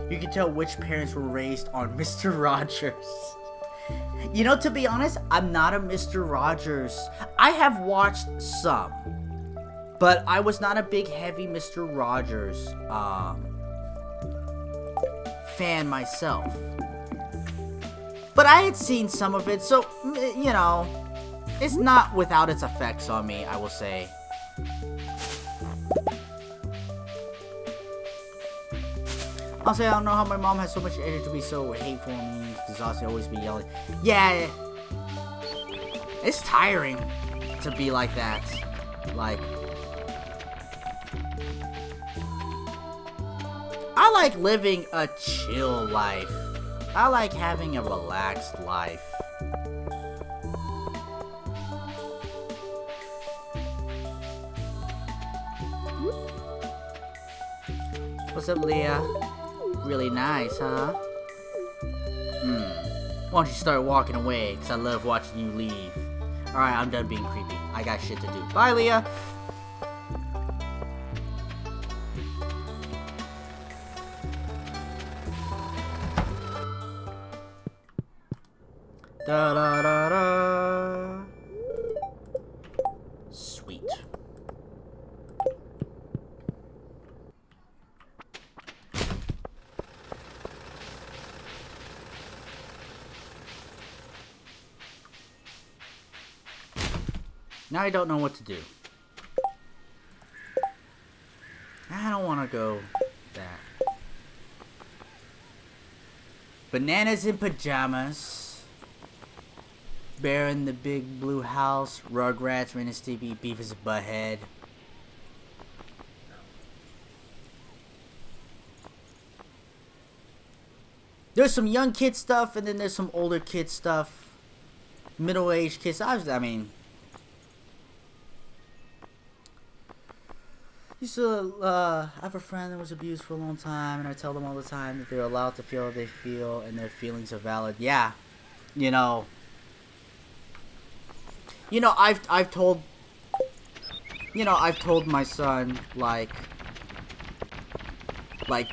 You can tell which parents were raised on Mr. Rogers. You know, to be honest, I'm not a Mr. Rogers. I have watched some, but I was not a big, heavy Mr. Rogers fan myself. But I had seen some of it, so, you know, it's not without its effects on me, I will say. I'll say I don't know how my mom has so much energy to be so hateful and mean, exhausted, always be yelling. Yeah, it's tiring to be like that. Like, I like living a chill life. I like having a relaxed life. What's up, Leah? Really nice, huh? Why don't you start walking away, because I love watching you leave. Alright, I'm done being creepy. I got shit to do. Bye, Leah! Da da da da. Sweet. Now I don't know what to do. I don't want to go that. Bananas in pajamas. Bear in the big blue house. Rugrats, Ren and Stimpy, Beavis and Butthead. There's some young kid stuff, and then there's some older kid stuff. Middle-aged kids. I mean, used to I have a friend that was abused for a long time, and I tell them all the time that they're allowed to feel what they feel, and their feelings are valid. Yeah, you know, I've told my son like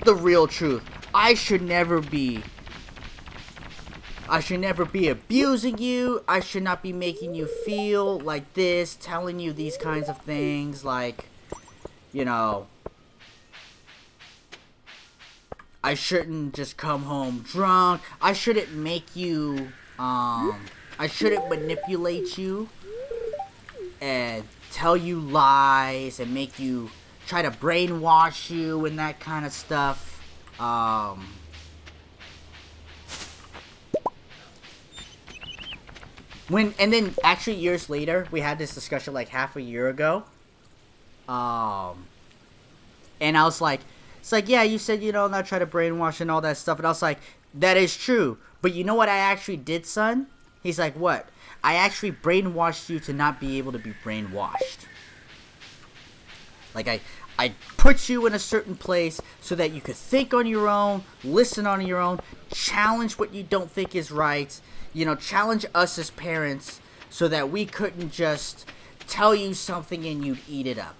the real truth. I should never be abusing you. I should not be making you feel like this, telling you these kinds of things, like, I shouldn't just come home drunk. I shouldn't make you, I shouldn't manipulate you and tell you lies and make you try to brainwash you and that kind of stuff. And then actually years later, we had this discussion like half a year ago. And I was like, it's like, yeah, you said, not try to brainwash and all that stuff. And I was like, that is true. But you know what I actually did, son? He's like, what? I actually brainwashed you to not be able to be brainwashed. Like, I put you in a certain place so that you could think on your own, listen on your own, challenge what you don't think is right, challenge us as parents so that we couldn't just tell you something and you'd eat it up.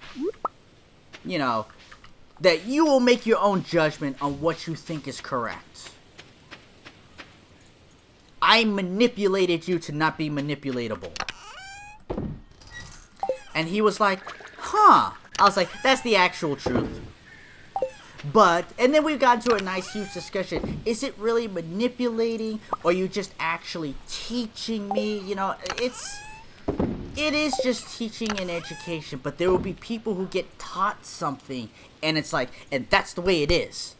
That you will make your own judgment on what you think is correct. I manipulated you to not be manipulatable. And he was like, huh. I was like, that's the actual truth. And then we got into a nice huge discussion. Is it really manipulating, or are you just actually teaching me? It is just teaching and education, but there will be people who get taught something, and it's like, and that's the way it is.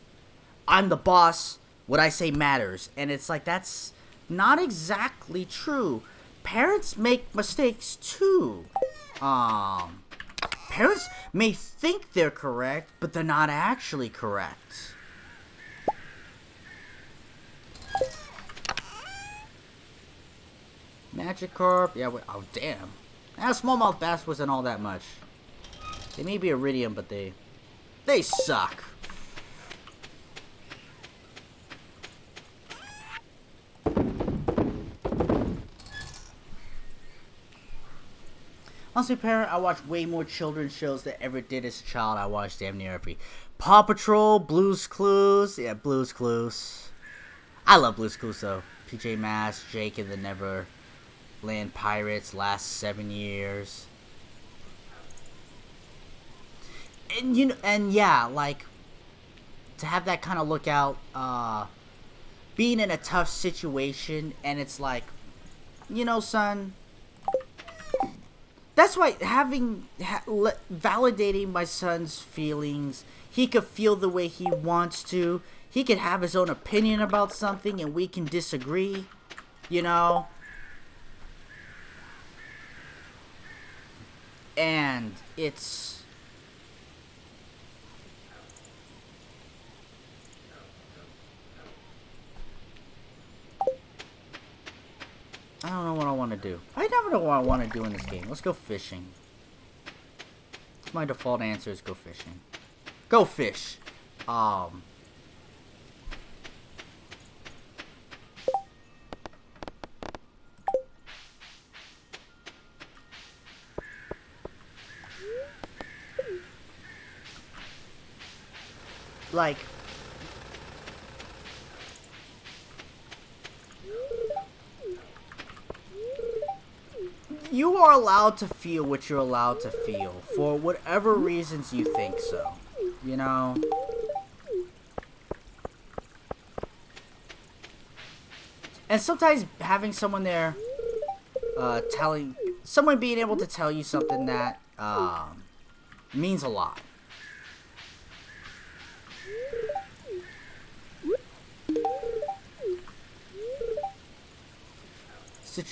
I'm the boss, what I say matters. And it's like, that's not exactly true. Parents make mistakes too. Parents may think they're correct, but they're not actually correct. Magikarp, yeah, oh damn. Smallmouth bass wasn't all that much. They may be iridium, but they suck. Honestly, parent, I watched way more children's shows than ever did as a child. I watched damn near every. Paw Patrol, Blue's Clues. Yeah, Blue's Clues. I love Blue's Clues, though. PJ Masks, Jake and the Neverland Pirates, last 7 years. And yeah, like, to have that kind of lookout, being in a tough situation, and it's like, son, that's why validating my son's feelings, he could feel the way he wants to. He could have his own opinion about something and we can disagree, And it's... I don't know what I want to do. I never know what I want to do in this game. Let's go fishing. My default answer is go fishing. Go fish. Like... You are allowed to feel what you're allowed to feel for whatever reasons you think so, And sometimes having someone there, someone being able to tell you something that, means a lot.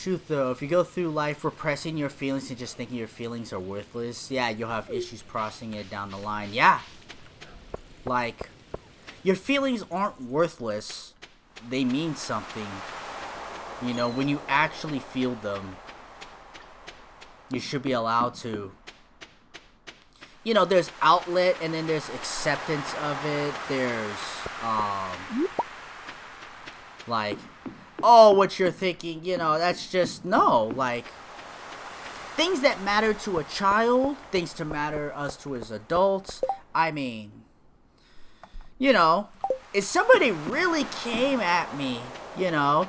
truth though. If you go through life repressing your feelings and just thinking your feelings are worthless, yeah, you'll have issues processing it down the line. Yeah. Like, your feelings aren't worthless. They mean something. You know, when you actually feel them, you should be allowed to. You know, there's outlet and then there's acceptance of it. There's, like, oh, what you're thinking, you know, that's just, no, like, things that matter to a child, things to matter us to as adults, I mean, you know, if somebody really came at me, you know,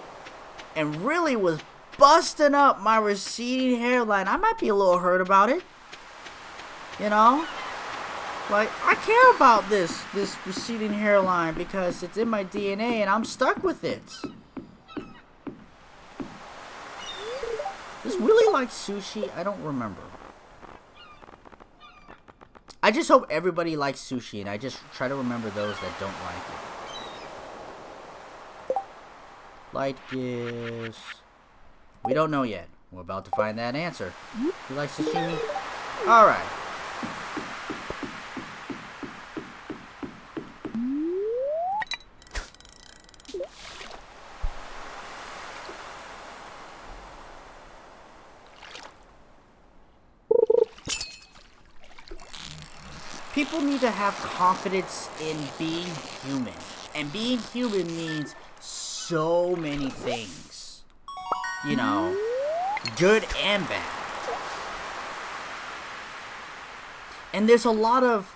and really was busting up my receding hairline, I might be a little hurt about it, you know, like, I care about this receding hairline because it's in my DNA and I'm stuck with it. Does Willie like sushi? I don't remember. I just hope everybody likes sushi, and I just try to remember those that don't like it. Light gifts. We don't know yet. We're about to find that answer. You like sashimi? Alright. People need to have confidence in being human. And being human means so many things. You know, good and bad. And there's a lot of,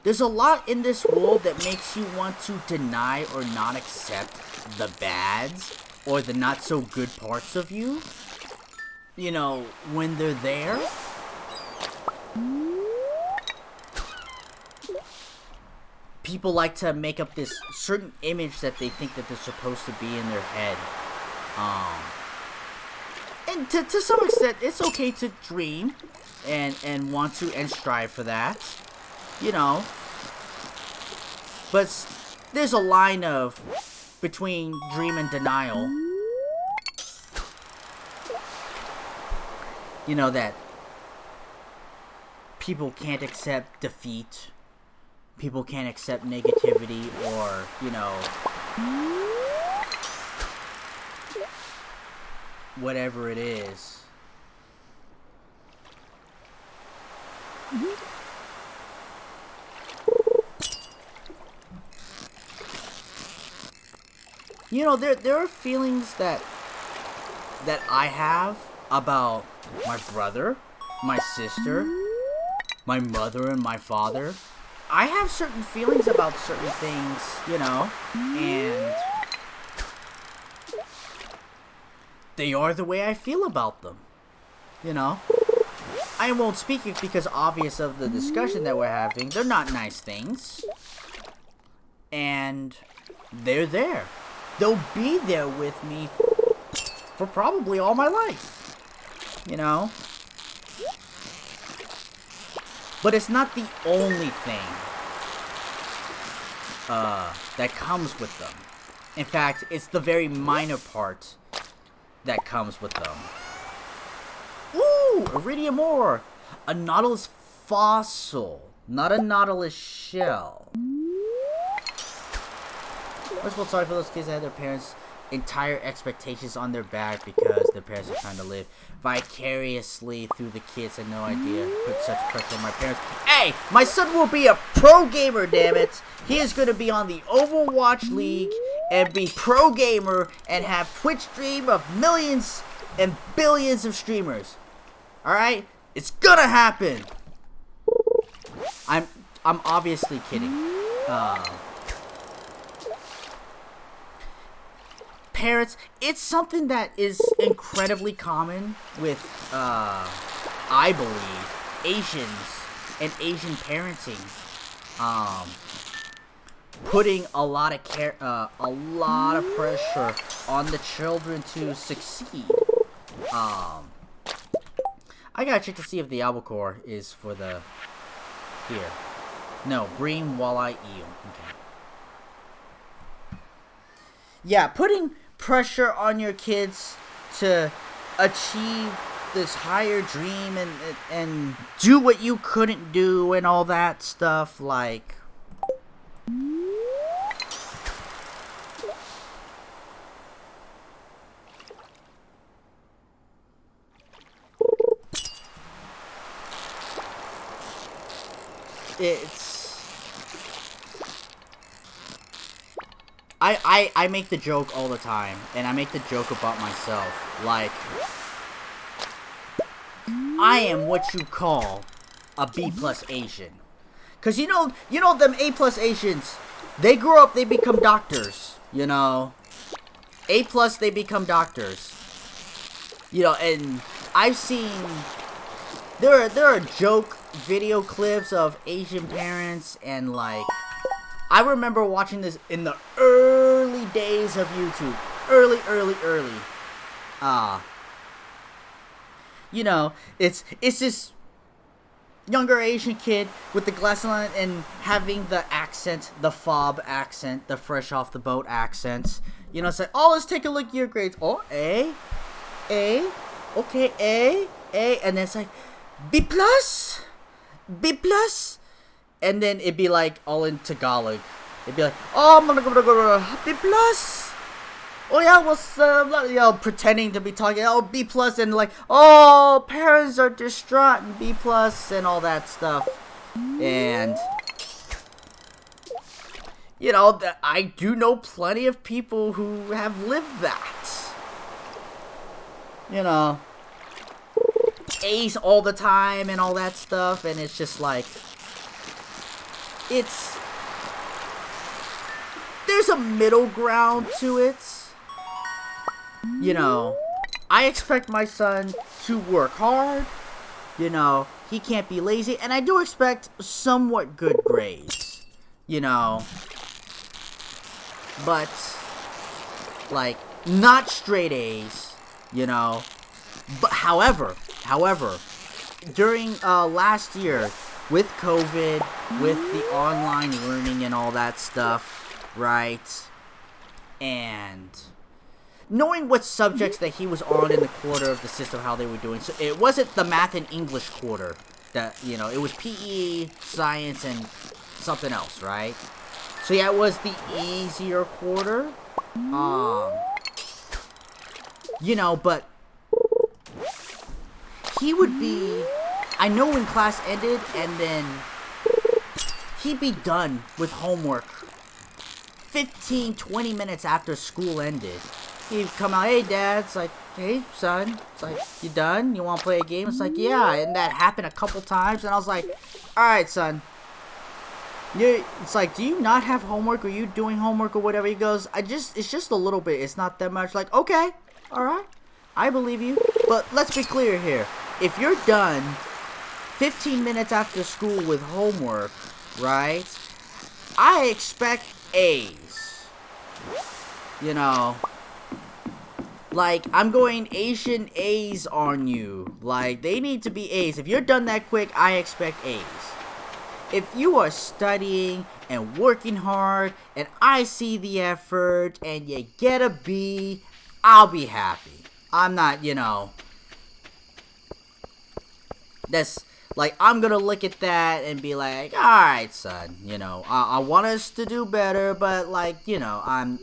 there's a lot in this world that makes you want to deny or not accept the bads or the not so good parts of you. You know, when they're there. People like to make up this certain image that they think that they're supposed to be in their head. And to some extent, it's okay to dream and want to and strive for that. You know. But there's a line of between dream and denial. You know, that people can't accept defeat. People can't accept negativity or, you know, whatever it is. You know, there are feelings that I have about my brother, my sister, my mother, and my father. I have certain feelings about certain things, you know, and they are the way I feel about them, you know. I won't speak it because obvious of the discussion that we're having. They're not nice things, and they're there. They'll be there with me for probably all my life, you know. But it's not the only thing that comes with them. In fact, it's the very minor part that comes with them. Ooh, iridium ore! A nautilus fossil, not a nautilus shell. First of all, sorry for those kids that had their parents' entire expectations on their back because their parents are trying to live vicariously through the kids. Had no idea. Put such pressure on my parents. Hey, my son will be a pro gamer, damn it. He is going to be on the Overwatch League and be pro gamer and have Twitch stream of millions and billions of streamers. Alright? It's gonna happen. I'm obviously kidding. Parents, it's something that is incredibly common with, I believe, Asians and Asian parenting. Putting a lot of pressure on the children to succeed. I gotta check to see if the albacore is for the here. No, bream, walleye, eel. Okay. Yeah, putting pressure on your kids to achieve this higher dream and do what you couldn't do and all that stuff, like, I make the joke all the time, and I make the joke about myself, like, I am what you call a B+ Asian. Cause you know them A+ Asians, they grow up, they become doctors, you know. A+, they become doctors. You know, and I've seen, there are joke video clips of Asian parents, and like, I remember watching this in the early days of YouTube. Early. You know, it's this younger Asian kid with the glasses on and having the accent, the fob accent, the fresh off the boat accent. You know, it's like, oh, let's take a look at your grades. Oh, A, okay, A, and then it's like, B+, and then it'd be like all in Tagalog. It'd be like, oh, I'm gonna go B+. Oh yeah, what's you know, pretending to be talking, oh, B+, and like, oh, parents are distraught, and B+, and all that stuff. And you know, I do know plenty of people who have lived that. You know, A's all the time and all that stuff, and it's just like, there's a middle ground to it. You know, I expect my son to work hard. You know, he can't be lazy, and I do expect somewhat good grades. You know, but like, not straight A's. You know, but however, during last year, with COVID, with the online learning and all that stuff, right? And knowing what subjects that he was on in the quarter of the system, how they were doing. So it wasn't the math and English quarter that, you know, it was PE, science, and something else, right? So yeah, it was the easier quarter. You know, but he would be, I know when class ended, and then he'd be done with homework 15-20 minutes after school ended. He'd come out, hey dad, it's like, hey son, it's like, you done? You want to play a game? It's like, yeah, and that happened a couple times, and I was like, alright son, it's like, do you not have homework? Are you doing homework or whatever? He goes, it's just a little bit, it's not that much. Like, okay, alright, I believe you, but let's be clear here. If you're done 15 minutes after school with homework, right, I expect A's. You know, like, I'm going Asian A's on you. Like, they need to be A's. If you're done that quick, I expect A's. If you are studying and working hard, and I see the effort, and you get a B, I'll be happy. I'm not, you know, that's, like, I'm gonna look at that and be like, alright, son, you know, I want us to do better, but, like, you know, I'm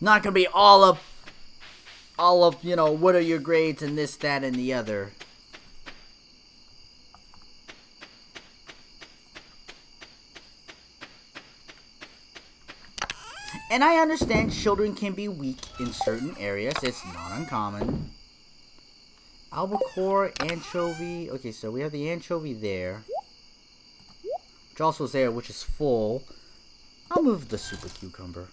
not gonna be all up, you know, what are your grades and this, that, and the other. And I understand children can be weak in certain areas. It's not uncommon. Albacore, anchovy. Okay, so we have the anchovy there. Which also is there, which is full. I'll move the super cucumber.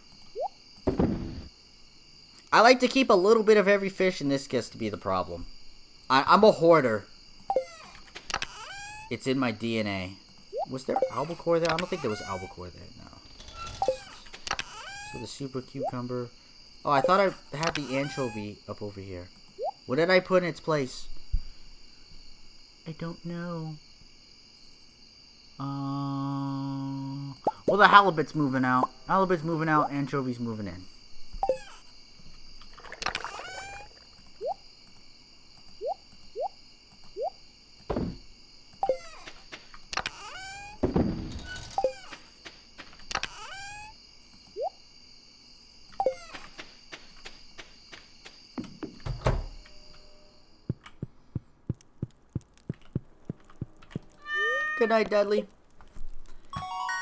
I like to keep a little bit of every fish, and this gets to be the problem. I'm a hoarder. It's in my DNA. Was there albacore there? I don't think there was albacore there, no. So the super cucumber. Oh, I thought I had the anchovy up over here. What did I put in its place? I don't know. Well, the halibut's moving out. Halibut's moving out. Anchovy's moving in. Good night, Dudley.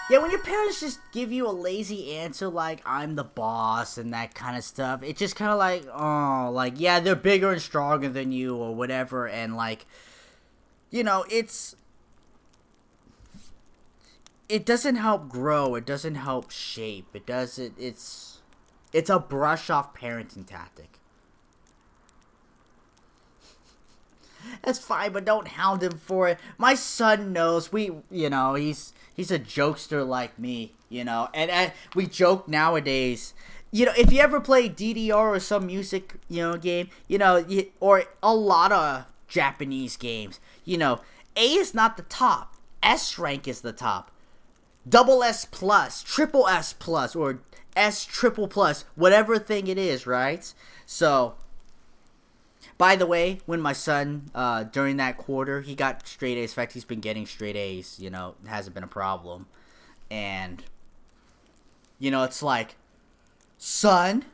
Yeah, when your parents just give you a lazy answer like, I'm the boss and that kind of stuff, it just kind of like, oh, like, yeah, they're bigger and stronger than you or whatever, and like, you know, it doesn't help grow, it doesn't help shape, it's a brush-off parenting tactic. That's fine, but don't hound him for it. My son knows he's a jokester like me, and we joke nowadays. If you ever play DDR or some music, game, or a lot of Japanese games, A is not the top. S rank is the top. Double S plus, triple S plus, or S triple plus, whatever thing it is, right? So, by the way, when my son, during that quarter, he got straight A's. In fact, he's been getting straight A's, it hasn't been a problem. And, it's like, son,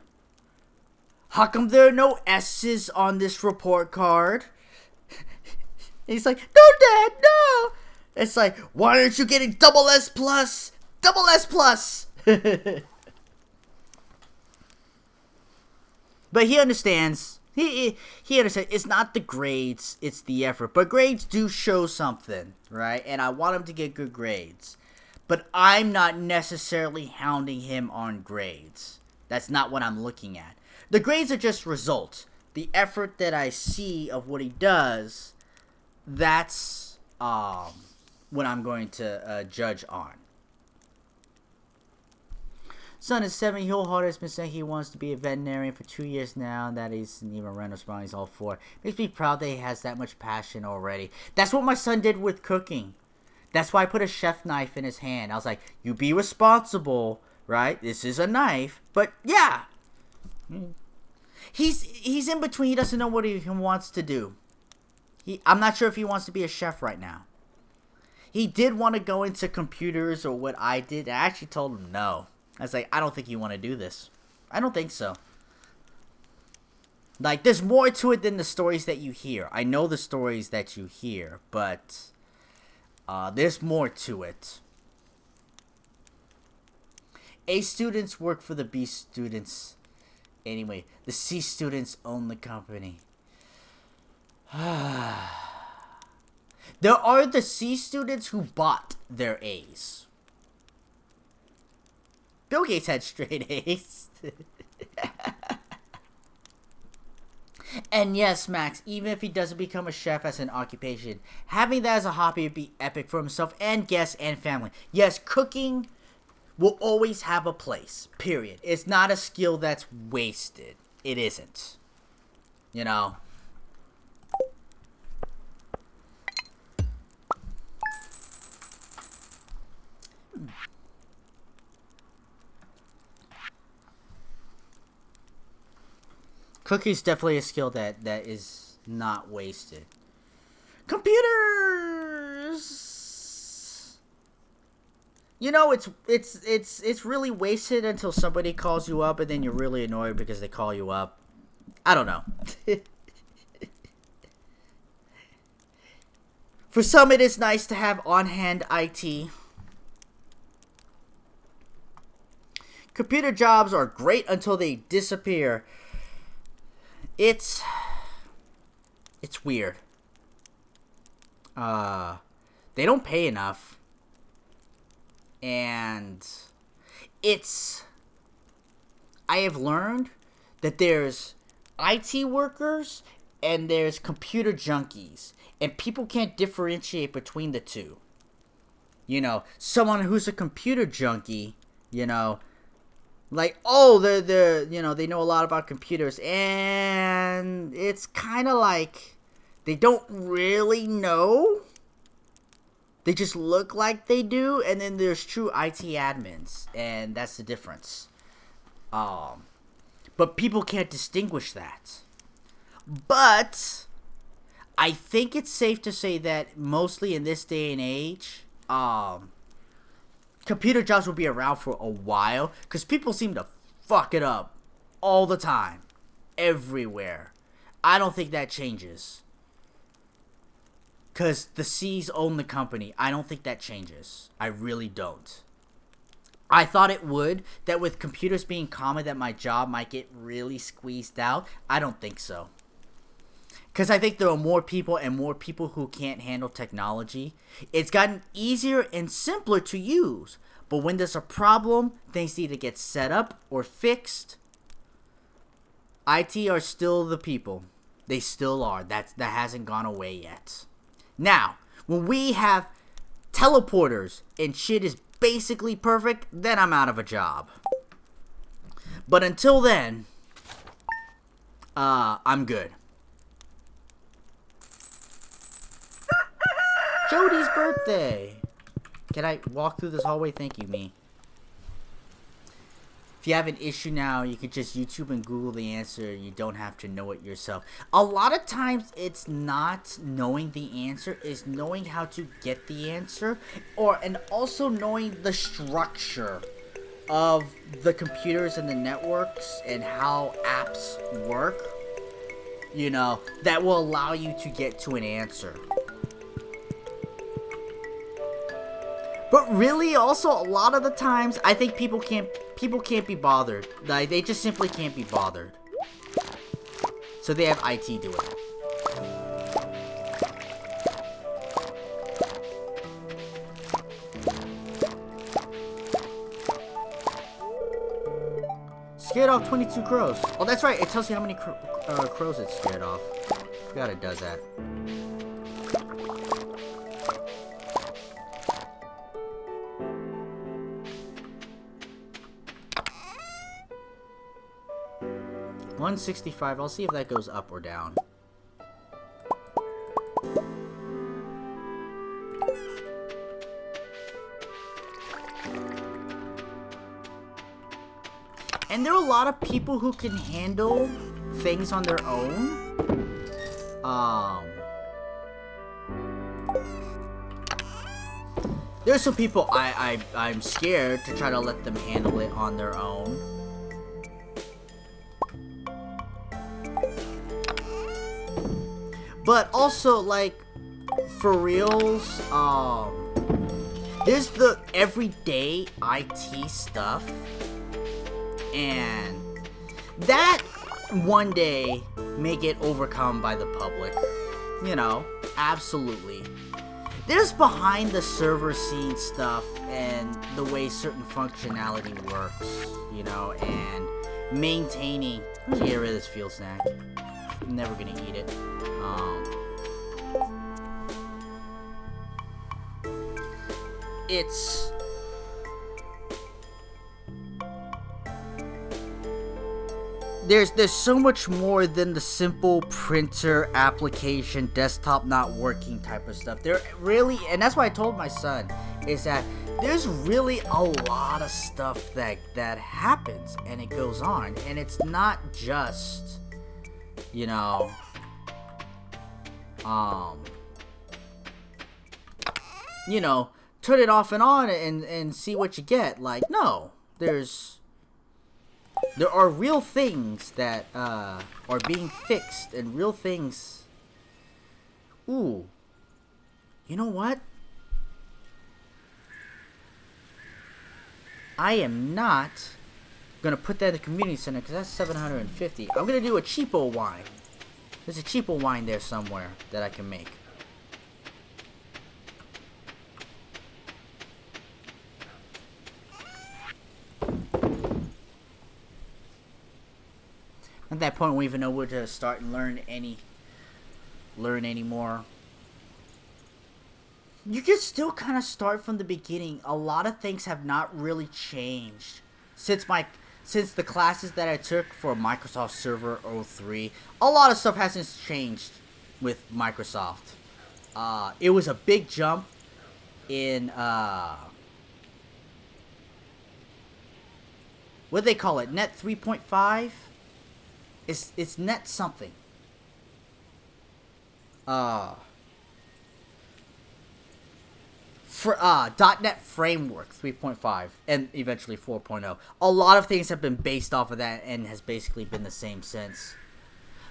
how come there are no S's on this report card? He's like, no, Dad, no. It's like, why aren't you getting double S plus? Double S plus. But he understands. He understands. It's not the grades, it's the effort. But grades do show something, right? And I want him to get good grades. But I'm not necessarily hounding him on grades. That's not what I'm looking at. The grades are just results. The effort that I see of what he does, that's what I'm going to judge on. Son is 7. He'll has been saying he wants to be a veterinarian for 2 years now. That isn't even random response. He's all for it. Makes me proud that he has that much passion already. That's what my son did with cooking. That's why I put a chef knife in his hand. I was like, you be responsible, right? This is a knife. But yeah. He's in between. He doesn't know what he wants to do. I'm not sure if he wants to be a chef right now. He did want to go into computers or what I did. I actually told him no. I was like, I don't think you want to do this. I don't think so. Like, there's more to it than the stories that you hear. I know the stories that you hear, but there's more to it. A students work for the B students. Anyway, the C students own the company. There are the C students who bought their A's. Bill Gates had straight A's. And yes, Max, even if he doesn't become a chef as an occupation, having that as a hobby would be epic for himself and guests and family. Yes, cooking will always have a place, period. It's not a skill that's wasted. It isn't. Cooking is definitely a skill that is not wasted. Computers! It's really wasted until somebody calls you up and then you're really annoyed because they call you up. I don't know. For some, it is nice to have on-hand IT. Computer jobs are great until they disappear. It's weird. They don't pay enough. And I have learned that there's IT workers and there's computer junkies. And people can't differentiate between the two. Someone who's a computer junkie, like, oh, they're they know a lot about computers, and it's kind of like they don't really know They just look like they do, and then there's true IT admins, and that's the difference. But people can't distinguish that. But I think it's safe to say that mostly in this day and age, computer jobs will be around for a while, because people seem to fuck it up all the time, everywhere. I don't think that changes. Because the C's own the company. I don't think that changes. I really don't. I thought it would. That with computers being common, that my job might get really squeezed out. I don't think so. Because I think there are more people and more people who can't handle technology. It's gotten easier and simpler to use. But when there's a problem, things need to get set up or fixed. IT are still the people. They still are. That hasn't gone away yet. Now, when we have teleporters and shit is basically perfect, then I'm out of a job. But until then, I'm good. Jody's birthday. Can I walk through this hallway? Thank you, me. If you have an issue now, you can just YouTube and Google the answer. You don't have to know it yourself. A lot of times, it's not knowing the answer. It's knowing how to get the answer. And also knowing the structure of the computers and the networks and how apps work. You know, that will allow you to get to an answer. But really, also, a lot of the times, I think people can't be bothered. Like, they just simply can't be bothered. So they have IT do it. Scared off 22 crows. Oh, that's right. It tells you how many crows it's scared off. I forgot it does that. $165. I'll see if that goes up or down. And there are a lot of people who can handle things on their own. There's some people I'm scared to try to let them handle it on their own. But also, like, for reals, there's the everyday IT stuff, and that one day may get overcome by the public, you know, absolutely. There's behind the server scene stuff and the way certain functionality works, you know, and maintaining. I'm gonna get rid of this field snack. I'm never gonna eat it. There's so much more than the simple printer application, desktop not working type of stuff. There really, and that's why I told my son, is that there's really a lot of stuff that happens and it goes on, and it's not just, you know, you know, turn it off and on and see what you get. Like, no, there are real things that are being fixed, and real things. Ooh, you know what? I am not gonna put that in the community center because that's $750. I'm gonna do a cheapo wine. There's a cheapo wine there somewhere that I can make. At that point, we won't even know where to start and learn anymore. You can still kind of start from the beginning. A lot of things have not really changed since the classes that I took for Microsoft Server 03. A lot of stuff hasn't changed with Microsoft. It was a big jump in what do they call it? Net 3.5? It's net something. For .NET Framework 3.5 and eventually 4.0. A lot of things have been based off of that and has basically been the same since.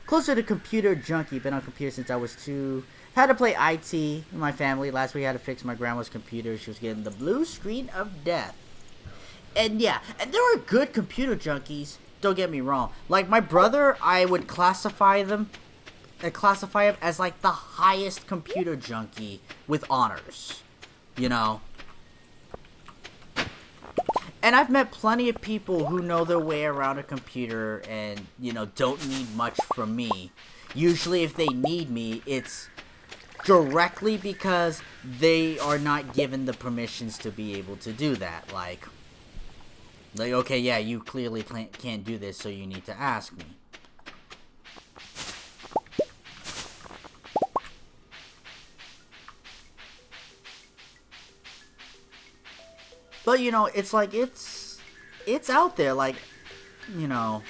Closer to computer junkie, been on computers since I was 2. Had to play IT in my family. Last week I had to fix my grandma's computer. She was getting the blue screen of death. And yeah, and there are good computer junkies, don't get me wrong. Like my brother, I would classify him as like the highest computer junkie with honors. You know, and I've met plenty of people who know their way around a computer and, you know, don't need much from me. Usually if they need me, it's directly because they are not given the permissions to be able to do that. Like okay, yeah, you clearly can't do this, so you need to ask me. But, you know, it's like, it's out there, like, you know,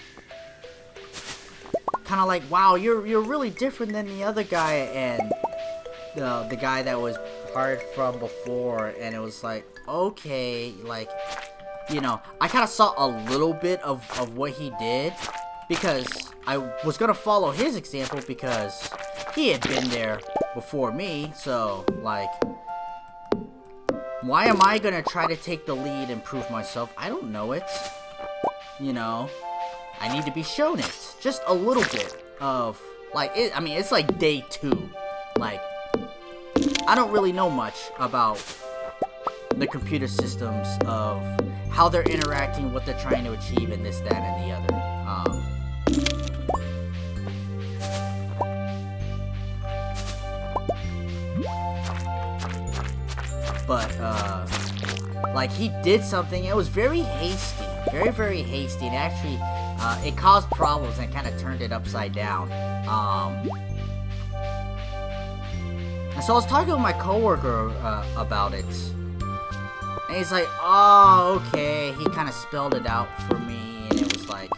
kind of like, wow, you're really different than the other guy, and the guy that was hired from before, and it was like, okay, like, you know, I kind of saw a little bit of what he did, because I was going to follow his example, because he had been there before me, so, like, why am I gonna try to take the lead and prove myself? I don't know it. You know, I need to be shown it. Just a little bit of, like, I mean, it's like day 2. Like, I don't really know much about the computer systems of how they're interacting, what they're trying to achieve, and this, that, and the other. But, like, he did something, it was very hasty, very, very hasty, and actually, it caused problems and kind of turned it upside down. And so I was talking with my coworker, about it, and he's like, oh, okay, he kind of spelled it out for me, and it was like,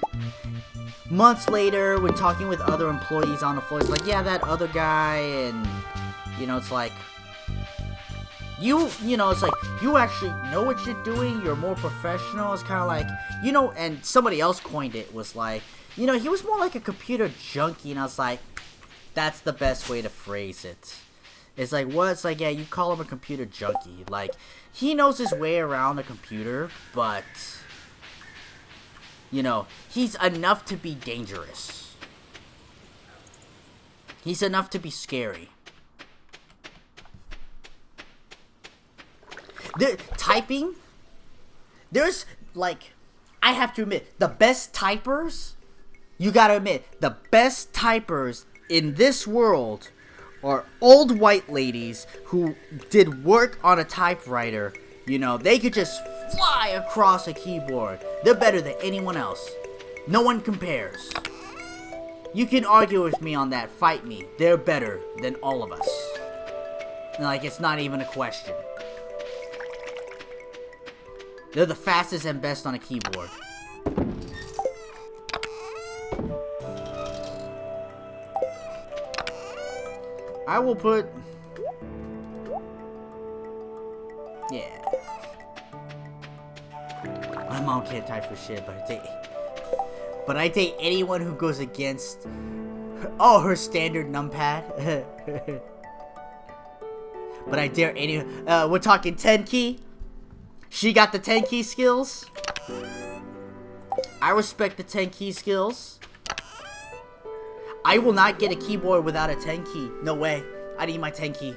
months later, when talking with other employees on the floor, it's like, yeah, that other guy, and, you know, it's like, you know, it's like, you actually know what you're doing, you're more professional, it's kind of like, you know, and somebody else coined it, was like, you know, he was more like a computer junkie, and I was like, that's the best way to phrase it. It's like, what? It's like, yeah, you call him a computer junkie, like, he knows his way around a computer, but, you know, he's enough to be dangerous. He's enough to be scary. Typing, there's, like, I have to admit, the best typers, you gotta admit, the best typers in this world are old white ladies who did work on a typewriter. You know, they could just fly across a keyboard. They're better than anyone else. No one compares. You can argue with me on that, fight me. They're better than all of us. Like, it's not even a question. They're the fastest and best on a keyboard. I will put... yeah. My mom can't type for shit, but I date anyone who goes against... her standard numpad. But I dare anyone... we're talking 10 key? She got the 10 key skills. I respect the 10 key skills. I will not get a keyboard without a 10 key. No way. I need my 10 key.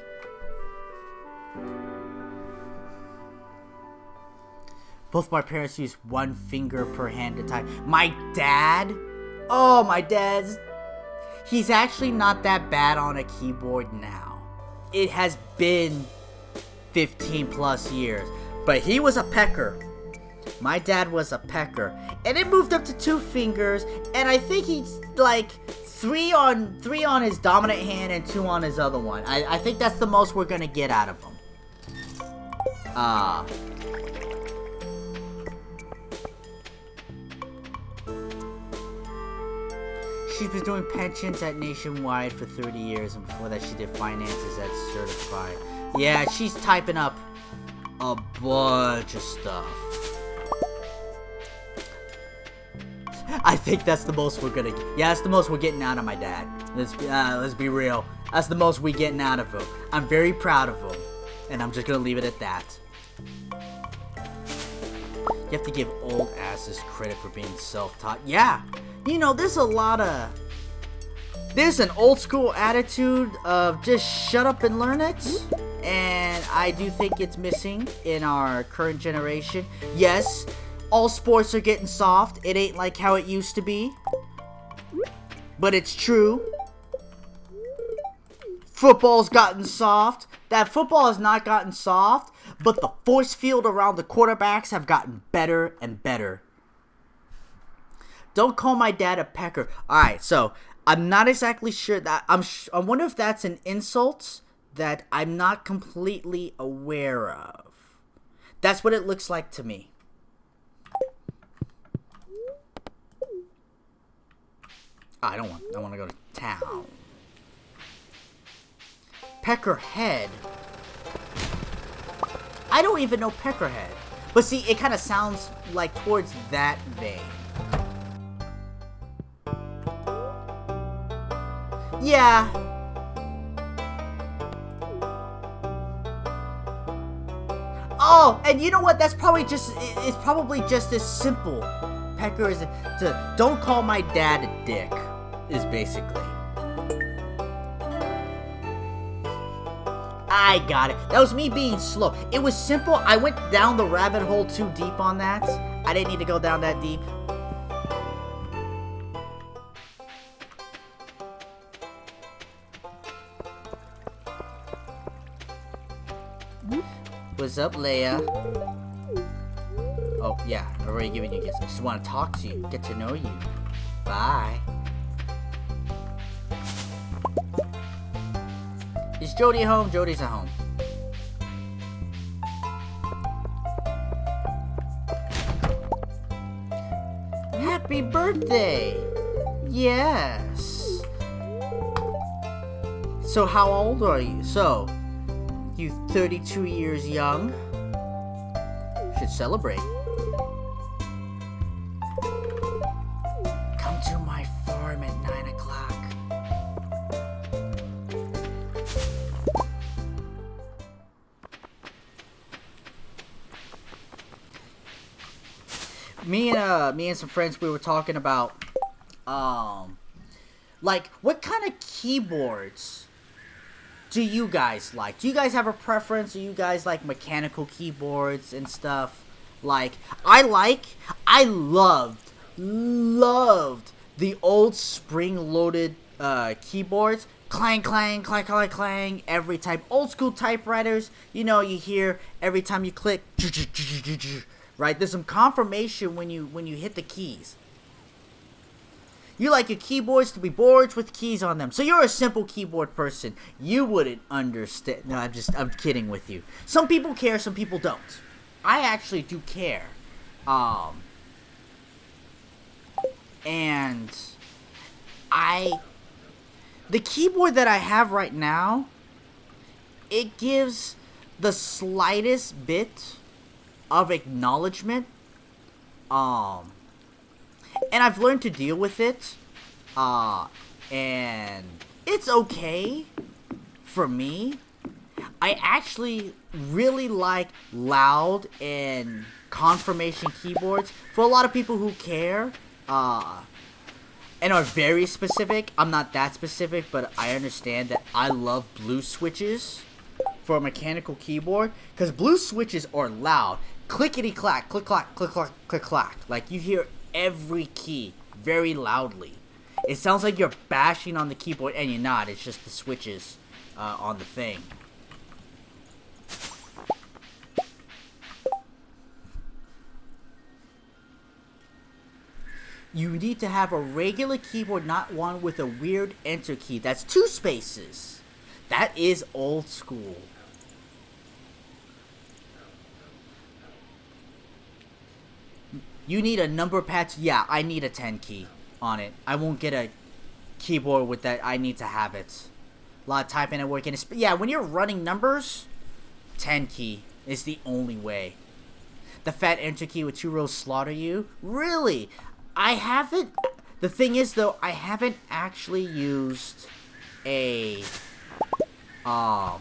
Both my parents use one finger per hand to type. My dad? Oh, my dad's... he's actually not that bad on a keyboard now. It has been 15 plus years. But he was a pecker. My dad was a pecker. And it moved up to 2 fingers. And I think he's like 3 on his dominant hand and 2 on his other one. I think that's the most we're gonna get out of him. She's been doing pensions at Nationwide for 30 years, and before that she did finances at Certified. Yeah, she's typing up a bunch of stuff. I think that's the most we're gonna get. Yeah, that's the most we're getting out of my dad. Let's be real. That's the most we getting out of him. I'm very proud of him, and I'm just gonna leave it at that. You have to give old asses credit for being self-taught. Yeah, you know, there's an old school attitude of just shut up and learn it, and I do think it's missing in our current generation. Yes, all sports are getting soft. It ain't like how it used to be, but it's true. Football's gotten soft. That football has not gotten soft, but the force field around the quarterbacks have gotten better and better. Don't call my dad a pecker. Alright, so I'm not exactly sure that I wonder if that's an insult that I'm not completely aware of. That's what it looks like to me. I want to go to town. Peckerhead. I don't even know Peckerhead. But see, it kind of sounds like towards that vein. Yeah. Oh, and you know what? It's probably just as simple. Pecker is to don't call my dad a dick, is basically. I got it. That was me being slow. It was simple. I went down the rabbit hole too deep on that. I didn't need to go down that deep. What's up, Leia? Oh, yeah. I've already given you gifts. I just want to talk to you. Get to know you. Bye. Is Jody home? Jody's at home. Happy birthday! Yes. So how old are you? So, you 32 years young. Should celebrate. Come to my farm at 9 o'clock. Me and some friends, we were talking about, like, what kind of keyboards do you guys like? Do you guys have a preference? Do you guys like mechanical keyboards and stuff? Like, I loved the old spring-loaded keyboards. Clang, clang, clang, clang, clang, every time. Old school typewriters, you know, you hear every time you click, right? There's some confirmation when you hit the keys. You like your keyboards to be boards with keys on them. So you're a simple keyboard person. You wouldn't understand. No, I'm kidding with you. Some people care, some people don't. I actually do care. And the keyboard that I have right now, it gives the slightest bit of acknowledgement. And I've learned to deal with it. And it's okay for me. I actually really like loud and confirmation keyboards. For a lot of people who care, and are very specific, I'm not that specific, but I understand that I love blue switches for a mechanical keyboard. Because blue switches are loud. Clickety-clack, click-clack, click-clack, click-clack. Like, you hear every key very loudly. It sounds like you're bashing on the keyboard, and you're not. It's just the switches on the thing. You need to have a regular keyboard, not one with a weird enter key. That's 2 spaces. That is old school. You need a number pad. Yeah, I need a 10 key on it. I won't get a keyboard with that. I need to have it. A lot of typing and working. Yeah, when you're running numbers, 10 key is the only way. The fat enter key with 2 rows slaughter you? Really? I haven't... The thing is, though, I haven't actually used a... How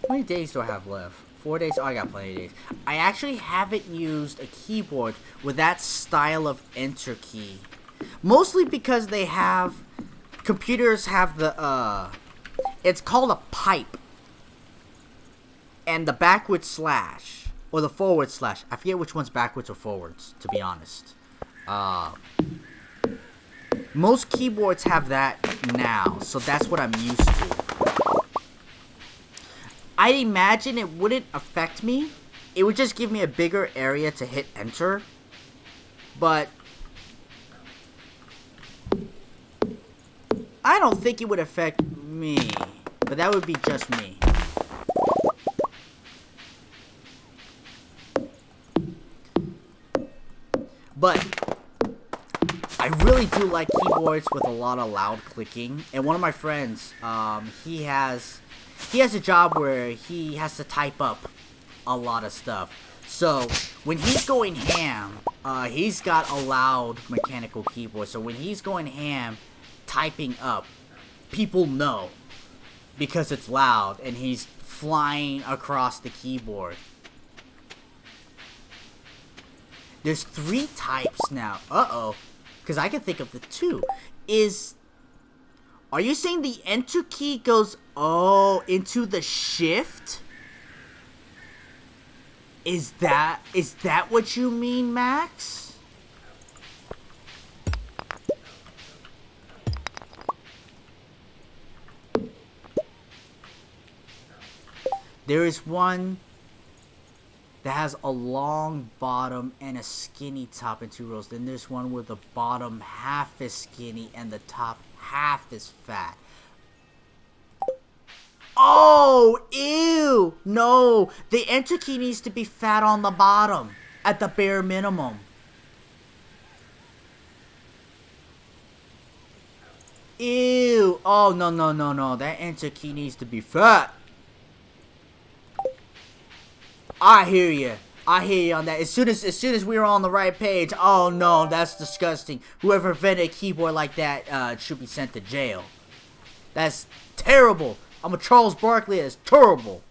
many days do I have left? 4 days? Oh, I got plenty of days. I actually haven't used a keyboard with that style of enter key. Mostly because they have... Computers have the, it's called a pipe. And the backward slash. Or the forward slash. I forget which one's backwards or forwards, to be honest. Most keyboards have that now. So that's what I'm used to. I'd imagine it wouldn't affect me. It would just give me a bigger area to hit enter. But... I don't think it would affect me, but that would be just me. But I really do like keyboards with a lot of loud clicking. And one of my friends, he has a job where he has to type up a lot of stuff. So when he's going ham, he's got a loud mechanical keyboard. So when he's going ham, typing up, people know because it's loud and he's flying across the keyboard. There's 3 types now. Because I can think of the 2. Are you saying the enter key goes into the shift? Is that what you mean, Max? There is one that has a long bottom and a skinny top and 2 rows. Then there's one where the bottom half is skinny and the top half is fat. Oh, ew! No, the enter key needs to be fat on the bottom at the bare minimum. Ew! Oh, no. That enter key needs to be fat. I hear you on that. As soon as we were on the right page, oh no, that's disgusting. Whoever invented a keyboard like that should be sent to jail. That's terrible. I'm a Charles Barkley. That's terrible.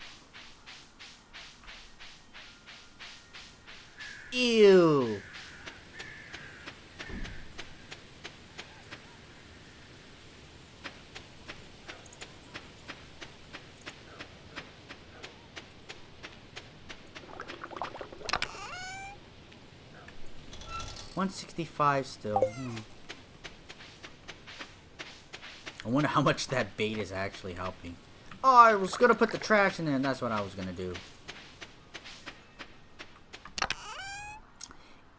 Ew. $165 still. I wonder how much that bait is actually helping. Oh, I was gonna put the trash in there, and that's what I was gonna do.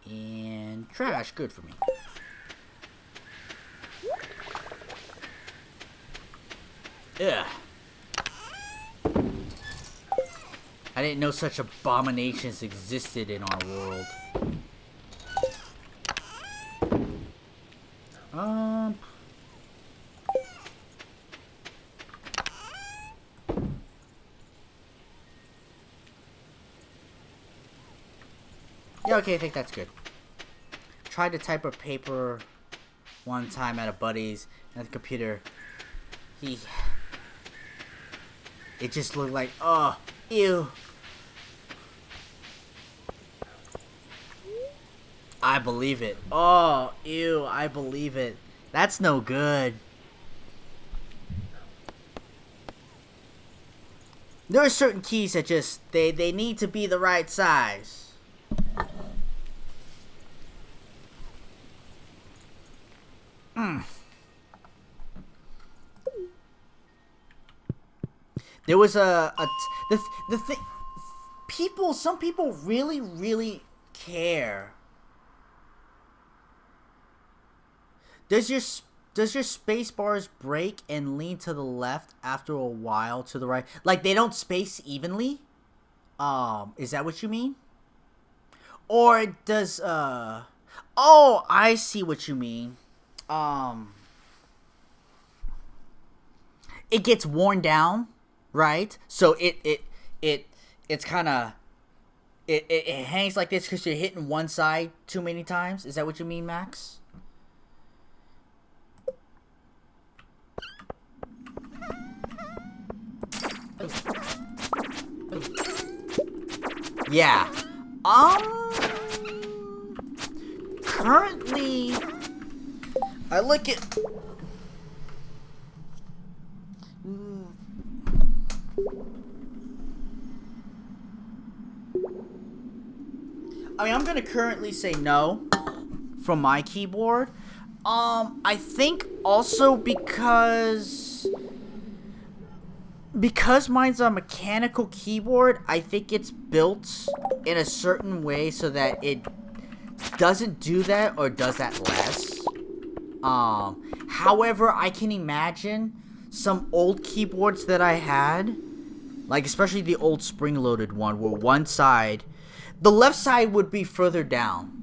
And trash, good for me. Ugh. I didn't know such abominations existed in our world. Yeah, okay, I think that's good. Tried to type a paper one time at a buddy's, and the computer, it just looked like, oh, ew. I believe it. Oh, ew, I believe it. That's no good. There are certain keys that just, they need to be the right size. There was the thing, some people really care. Does does your space bars break and lean to the left after a while to the right? Like they don't space evenly? Is that what you mean? Or does oh, I see what you mean. It gets worn down, right? So it's kind of it hangs like this because you're hitting one side too many times. Is that what you mean, Max? Yeah. Currently, I look at. I mean, I'm gonna currently say no from my keyboard. I think also because mine's a mechanical keyboard, I think it's built in a certain way so that it doesn't do that or does that less. However, I can imagine some old keyboards that I had, like especially the old spring-loaded one, where one side, the left side would be further down.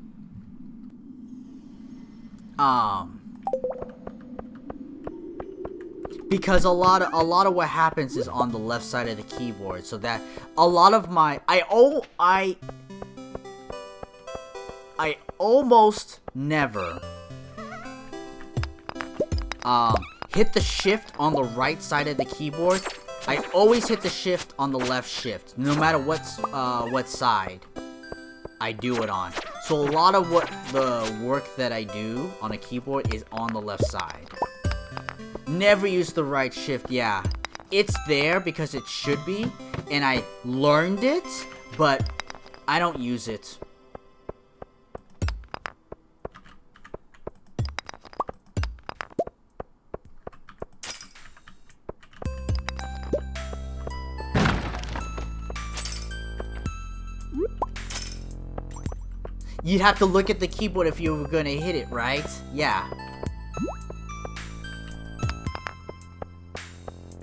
Because a lot of what happens is on the left side of the keyboard, so that a lot of my I almost never hit the shift on the right side of the keyboard. I always hit the shift on the left shift, no matter what side I do it on. So a lot of what the work that I do on a keyboard is on the left side. Never use the right shift. Yeah, it's there because it should be, and I learned it, but I don't use it. You'd have to look at the keyboard if you were gonna hit it, right? Yeah.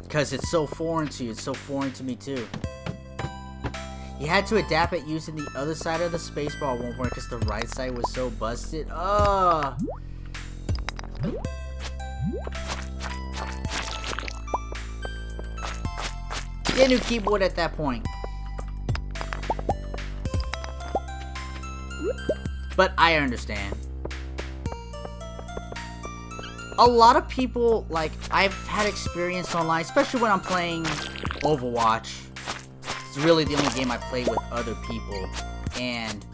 Because it's so foreign to you. It's so foreign to me, too. You had to adapt it using the other side of the spacebar at one point because the right side was so busted. Ugh. Get a new keyboard at that point. But I understand. A lot of people, like, I've had experience online, especially when I'm playing Overwatch. It's really the only game I play with other people. And,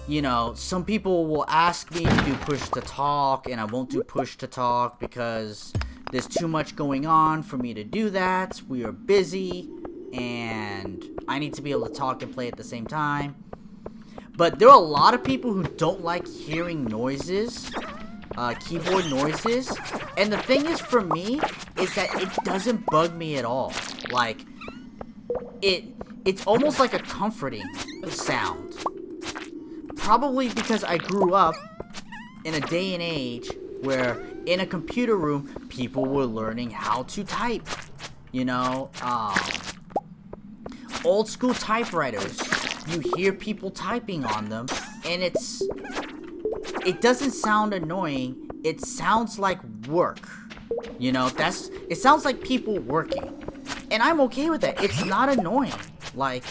you know, some people will ask me to do push to talk, and I won't do push to talk because there's too much going on for me to do that. We are busy, and I need to be able to talk and play at the same time. But there are a lot of people who don't like hearing noises, keyboard noises, and the thing is for me, is that it doesn't bug me at all. Like, it's almost like a comforting sound. Probably because I grew up in a day and age where in a computer room, people were learning how to type. You know, old school typewriters. You hear people typing on them, and it doesn't sound annoying. It sounds like work. You know, it sounds like people working. And I'm okay with that. It's not annoying. Like,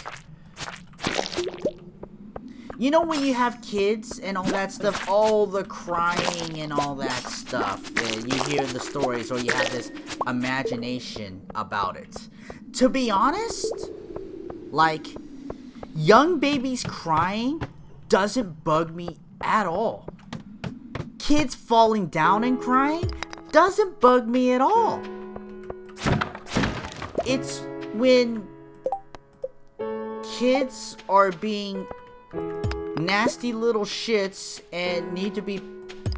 you know when you have kids and all that stuff, all the crying and all that stuff, you hear the stories or you have this imagination about it. To be honest, like, young babies crying doesn't bug me at all. Kids falling down and crying doesn't bug me at all. It's when kids are being nasty little shits and need to be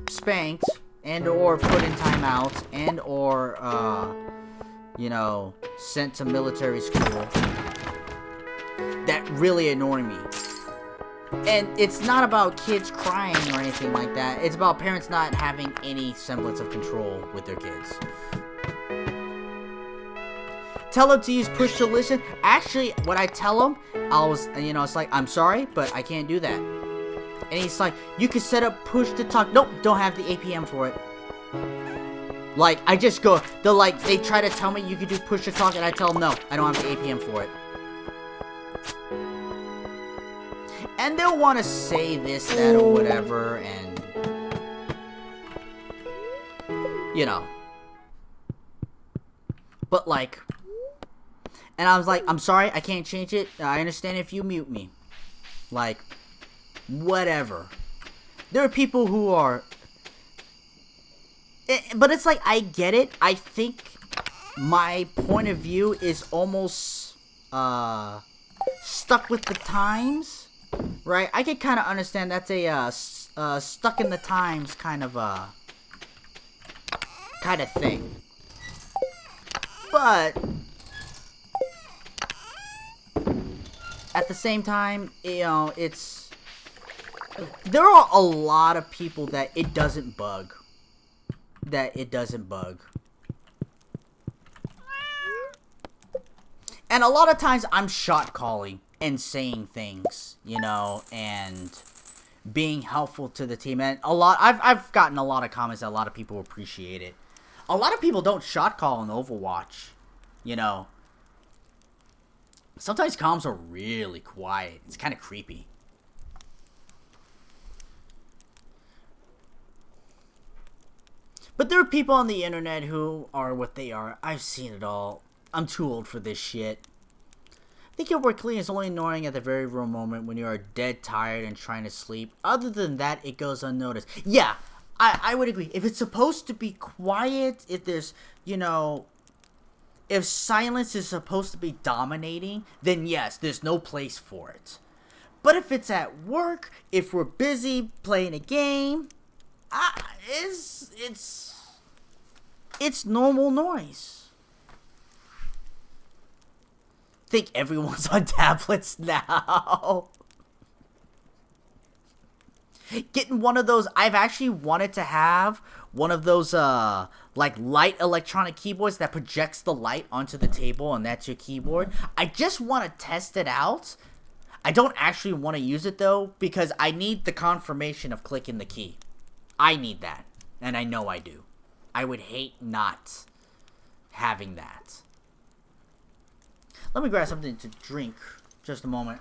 spanked and or put in timeout and or you know, sent to military school that really annoy me. And it's not about kids crying or anything like that. It's about parents not having any semblance of control with their kids. Tell them to use push to listen. Actually, what I tell them, it's like, I'm sorry, but I can't do that. And he's like, you can set up push to talk. Nope, don't have the APM for it. Like, I just go, they try to tell me you can do push to talk, and I tell them, no, I don't have the APM for it. And they'll want to say this, that, or whatever, and, you know. But, like, and I was like, I'm sorry, I can't change it. I understand if you mute me. Like, whatever. There are people who are, but it's like, I get it. I think my point of view is almost, stuck with the times. Right, I can kind of understand that's a stuck in the times kind of thing. But at the same time, there are a lot of people that it doesn't bug. And a lot of times I'm shot calling and saying things, and being helpful to the team. And I've gotten a lot of comments that a lot of people appreciate it. A lot of people don't shot call in Overwatch, Sometimes comms are really quiet. It's kind of creepy. But there are people on the internet who are what they are. I've seen it all. I'm too old for this shit. I think your work clean is only annoying at the very real moment when you are dead tired and trying to sleep. Other than that, it goes unnoticed. Yeah, I would agree. If it's supposed to be quiet, if there's, if silence is supposed to be dominating, then yes, there's no place for it. But if it's at work, if we're busy playing a game, it's normal noise. Think everyone's on tablets now. Getting one of those, I've actually wanted to have one of those like light electronic keyboards that projects the light onto the table and that's your keyboard. I just want to test it out. I don't actually want to use it though because I need the confirmation of clicking the key. I need that, and I know I do. I would hate not having that. Let me grab something to drink. Just a moment.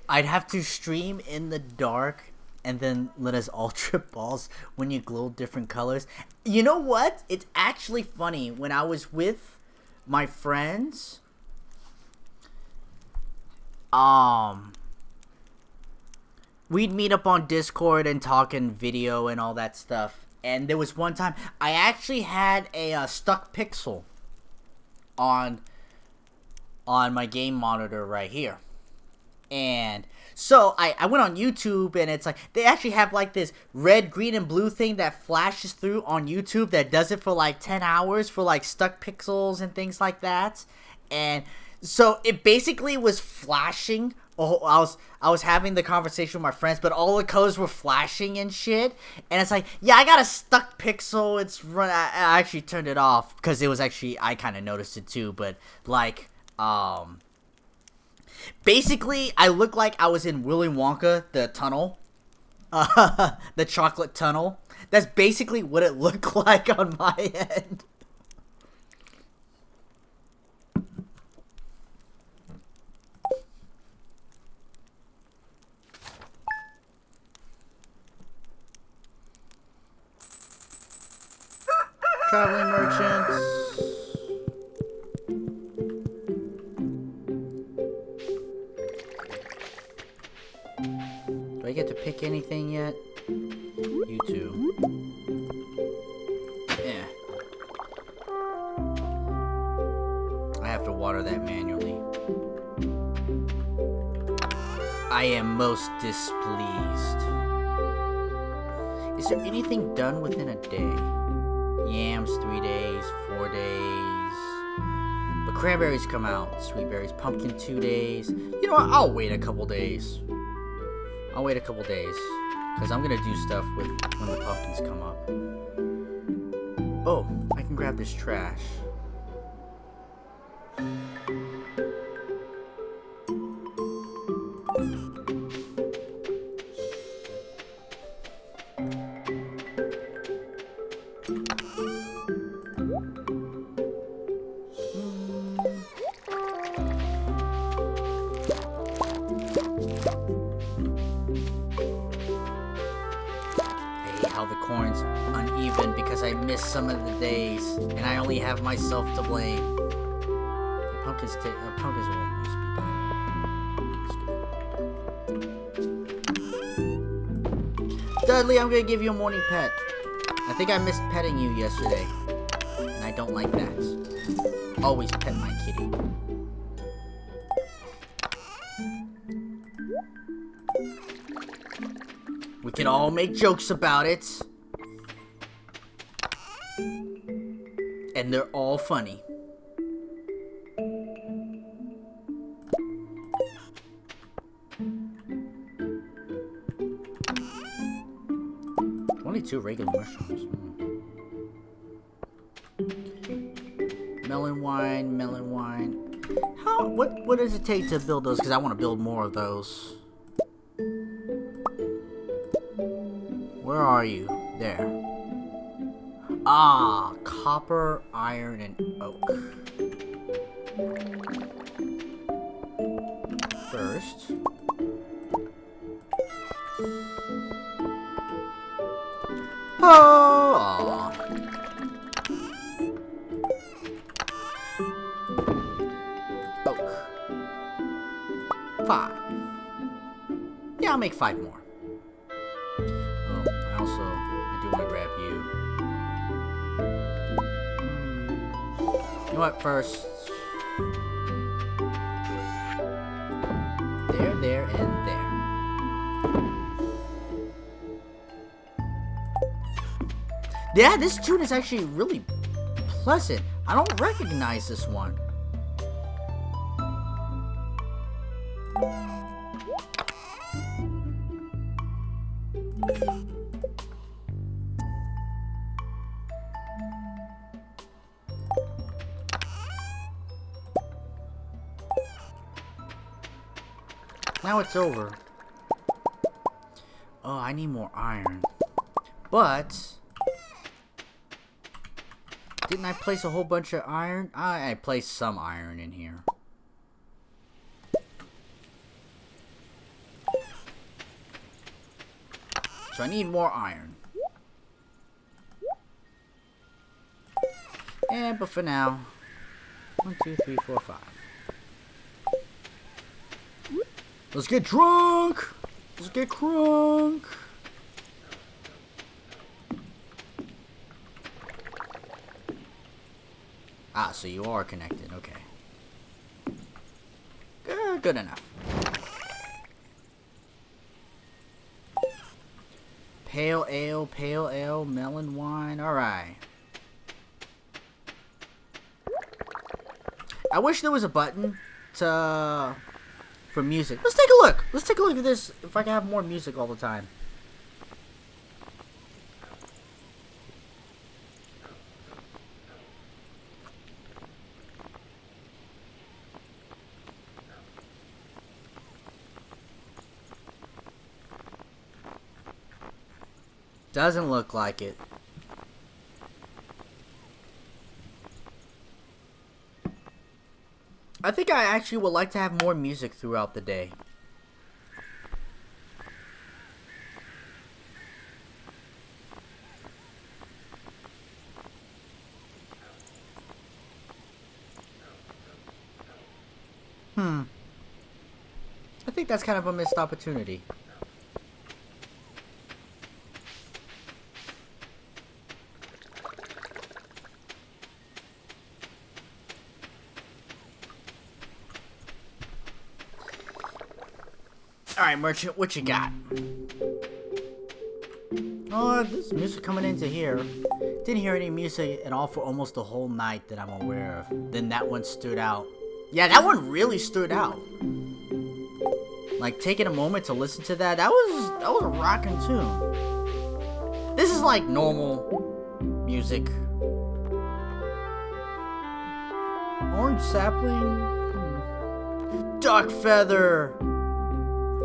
I'd have to stream in the dark and then let us all trip balls when you glow different colors. You know what? It's actually funny. When I was with my friends, we'd meet up on Discord and talk in video and all that stuff. And there was one time I actually had a stuck pixel on my game monitor right here. And so I went on YouTube and it's like they actually have like this red, green, and blue thing that flashes through on YouTube that does it for like 10 hours for like stuck pixels and things like that. And so it basically was flashing. Oh, I was having the conversation with my friends, but all the colors were flashing and shit. And it's like, yeah, I got a stuck pixel. I actually turned it off because it was actually, I kind of noticed it too. But like, basically, I looked like I was in Willy Wonka, the tunnel. The chocolate tunnel. That's basically what it looked like on my end. Traveling merchants. Do I get to pick anything yet? You too. Yeah. I have to water that manually. I am most displeased. Is there anything done within a day? Yams 3 days, 4 days. But cranberries come out. Sweet berries, pumpkin 2 days. You know what? I'll wait a couple days. I'll wait a couple days. Because I'm going to do stuff with when the pumpkins come up. Oh, I can grab this trash. How the corn's uneven because I missed some of the days and I only have myself to blame. The pumpkins will be better. Dudley, I'm gonna give you a morning pet. I think I missed petting you yesterday, and I don't like that. Always pet my kitty. We can all make jokes about it. And they're all funny. Only 2 regular mushrooms. Melon wine, melon wine. What does it take to build those? Because I want to build more of those. Where are you? There. Ah, copper, iron, and oak. First. Oh! Oak. 5. Yeah, I'll make 5 more. I do want to grab you. You know what, first? There, and there. Yeah, this tune is actually really pleasant. I don't recognize this one. Now it's over. Oh, I need more iron. But didn't I place a whole bunch of iron? I placed some iron in here. So I need more iron. But for now, 1, 2, 3, 4, 5. Let's get drunk! Let's get crunk! Ah, so you are connected, okay. Good enough. Pale ale, melon wine, alright. I wish there was a button to... for music. Let's take a look. Let's take a look at this. If I can have more music all the time. Doesn't look like it. I think I actually would like to have more music throughout the day. I think that's kind of a missed opportunity. Alright, merchant, what you got? Oh, this music coming into here. Didn't hear any music at all for almost the whole night that I'm aware of. Then that one stood out. Yeah, that one really stood out. Like, taking a moment to listen to that, that was a rockin' tune. This is like normal music. Orange sapling? Duck feather!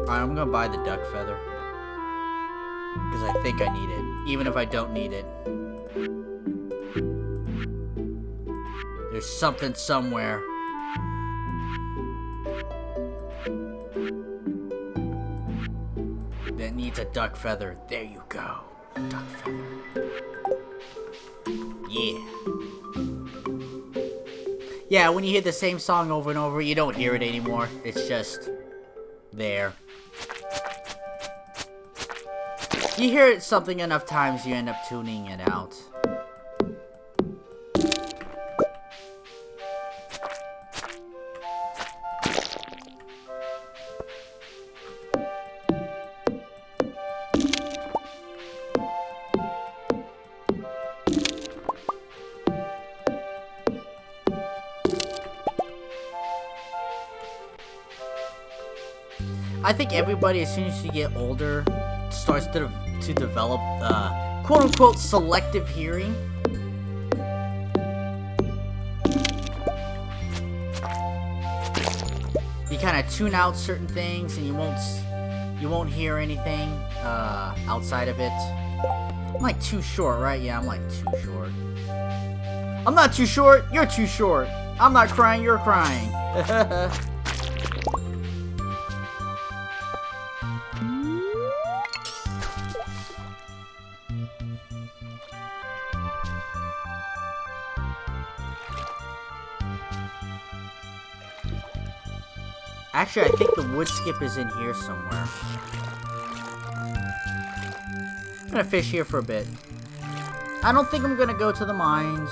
Alright, I'm gonna buy the duck feather. Because I think I need it, even if I don't need it. There's something somewhere. That needs a duck feather. There you go. Duck feather. Yeah. Yeah, when you hear the same song over and over, you don't hear it anymore. It's just there. You hear it something enough times, you end up tuning it out. I think everybody, as soon as you get older, starts to develop quote-unquote selective hearing. You kind of tune out certain things, and you won't hear anything outside of it. I'm like too short, right? Yeah, I'm like too short. I'm not too short. You're too short. I'm not crying. You're crying. Actually, I think the wood skip is in here somewhere. I'm gonna fish here for a bit. I don't think I'm gonna go to the mines.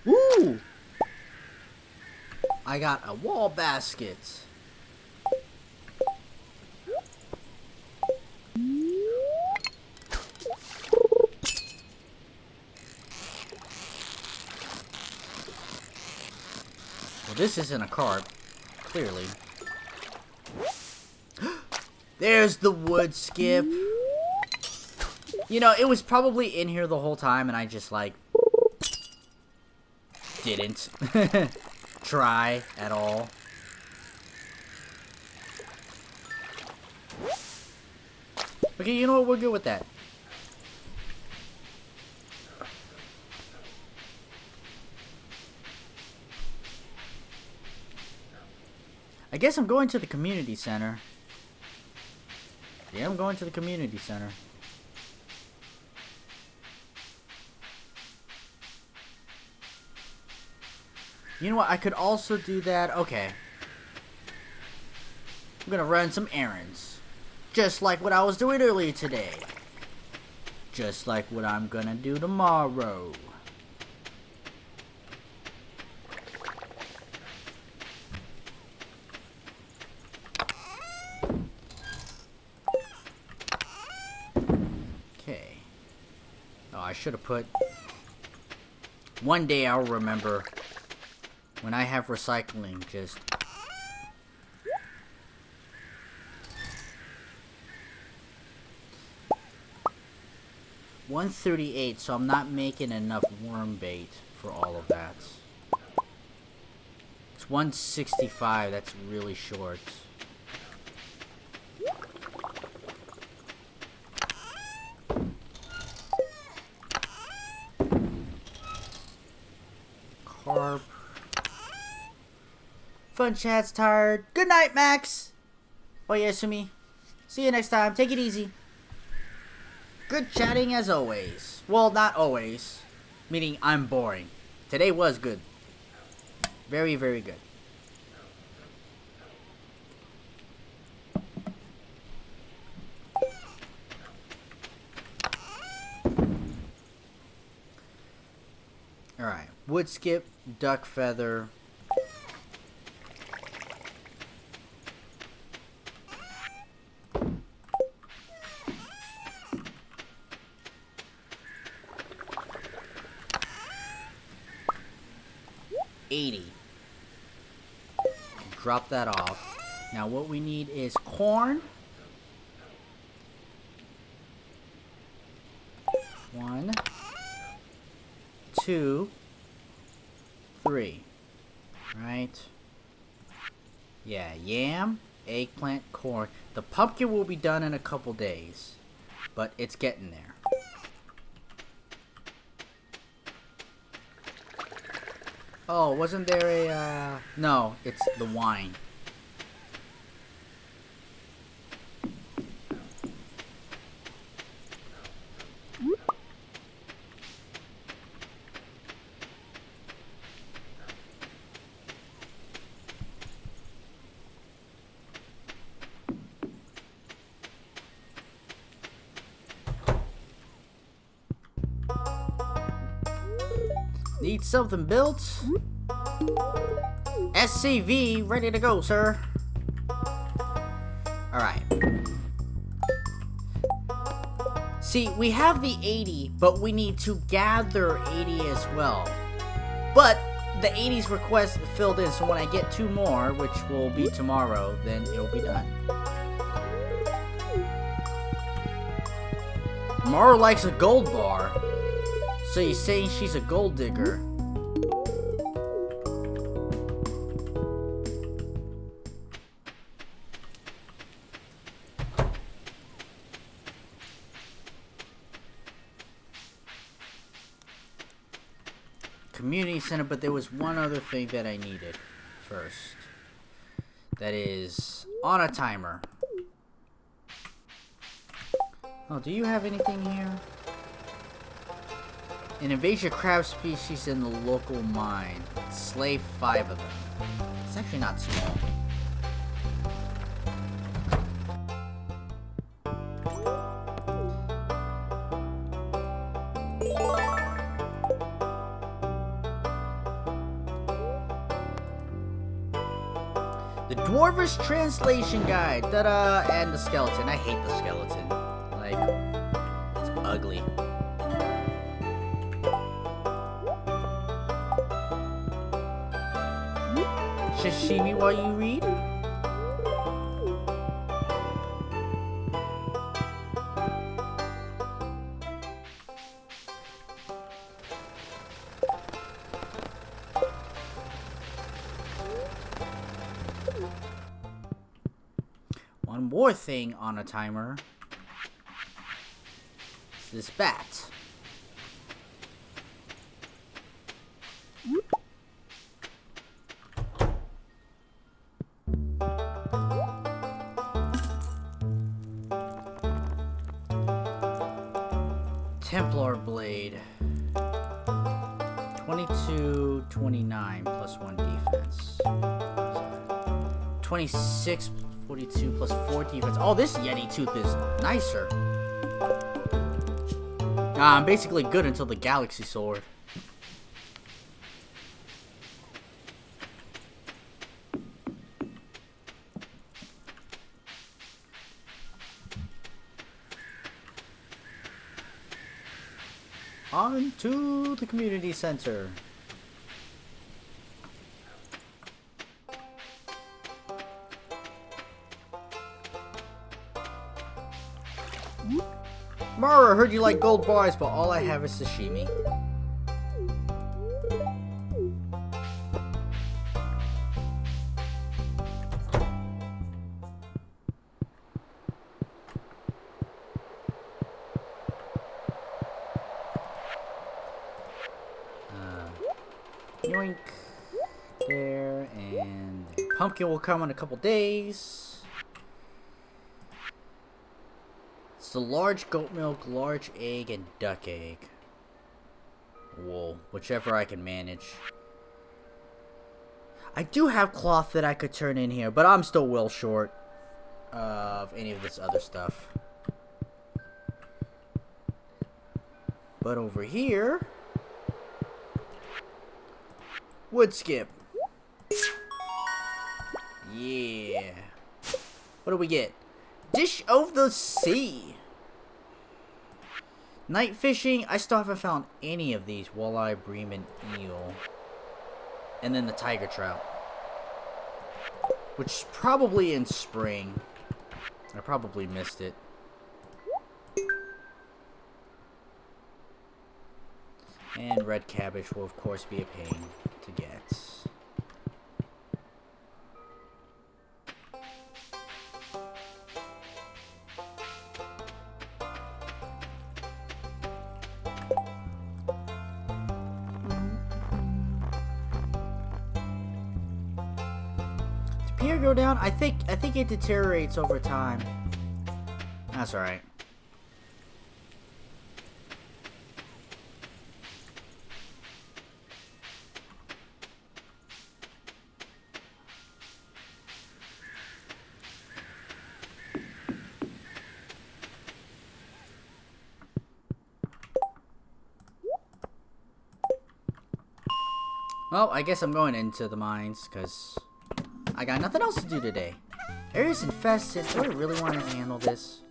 Ooh! I got a wall basket. Well, this isn't a carp, clearly. There's the wood skip. You know, it was probably in here the whole time, and I just, like, didn't try at all. Okay, you know what? We're good with that. I guess I'm going to the community center. Yeah, I'm going to the community center. You know what? I could also do that. Okay. I'm gonna run some errands. Just like what I was doing earlier today. Just like what I'm gonna do tomorrow. Okay. Oh, I should have put... One day I'll remember... When I have recycling, just... $138, so I'm not making enough worm bait for all of that. It's 165. That's really short. Carp. Fun chat's tired. Good night, Max. Oh yeah, Sumi. See you next time. Take it easy. Good chatting as always. Well, not always. Meaning I'm boring. Today was good. Very, very good. Alright. Wood skip, duck feather. Drop that off. Now what we need is corn. 1, 2, 3. Right? Yeah, yam, eggplant, corn. The pumpkin will be done in a couple days, but it's getting there. Oh, wasn't there a, no, it's the wine. Need something built? SCV, ready to go, sir. Alright. See, we have the 80, but we need to gather 80 as well. But the 80's request filled in, so when I get 2 more, which will be tomorrow, then it'll be done. Mara likes a gold bar. So you're saying she's a gold digger? Community center, but there was one other thing that I needed first. That is on a timer. Oh, do you have anything here? An invasive crab species in the local mine. Slay 5 of them. It's actually not small. The Dwarvish Translation Guide. Ta-da! And the skeleton. I hate the skeleton. Like, it's ugly. Sashimi while you read? One more thing on a timer. It's this bat. Templar blade. 22, 29 plus 1 defense. 26, 42 plus 4 defense. Oh, this Yeti tooth is nicer. I'm basically good until the Galaxy Sword. On to the community center. Mara, I heard you like gold bars, but all I have is sashimi. Yoink. There, and pumpkin will come in a couple days. It's the large goat milk, large egg, and duck egg. Wool, whichever I can manage. I do have cloth that I could turn in here, but I'm still well short of any of this other stuff. But over here, wood skip. Yeah. What do we get? Dish of the sea. Night fishing. I still haven't found any of these. Walleye, bream, and eel. And then the tiger trout. Which is probably in spring. I probably missed it. And red cabbage will of course be a pain to get. Does Pierre go down? I think it deteriorates over time. That's alright. Well, I guess I'm going into the mines, because I got nothing else to do today. Area's infested. Do I really want to handle this?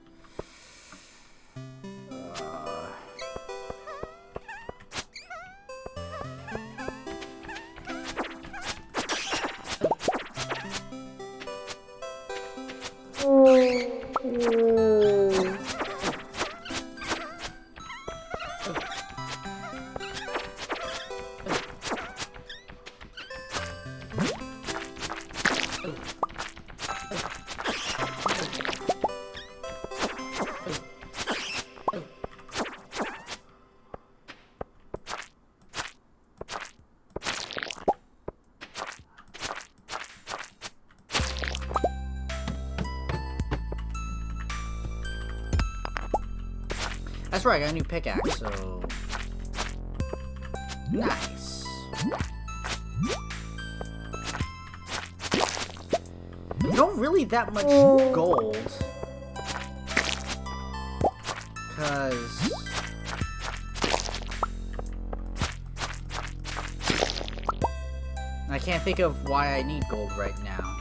That's right, I got a new pickaxe, so... Nice. Not really that much gold. Because... I can't think of why I need gold right now.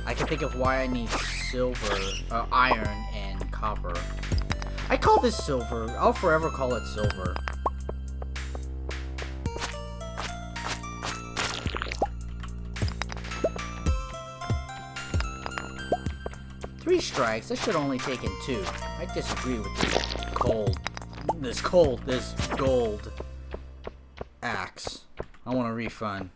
I can think of why I need silver, iron, and copper. I call this silver. I'll forever call it silver. Three strikes. I should have only taken 2. I disagree with this gold axe. I want a refund.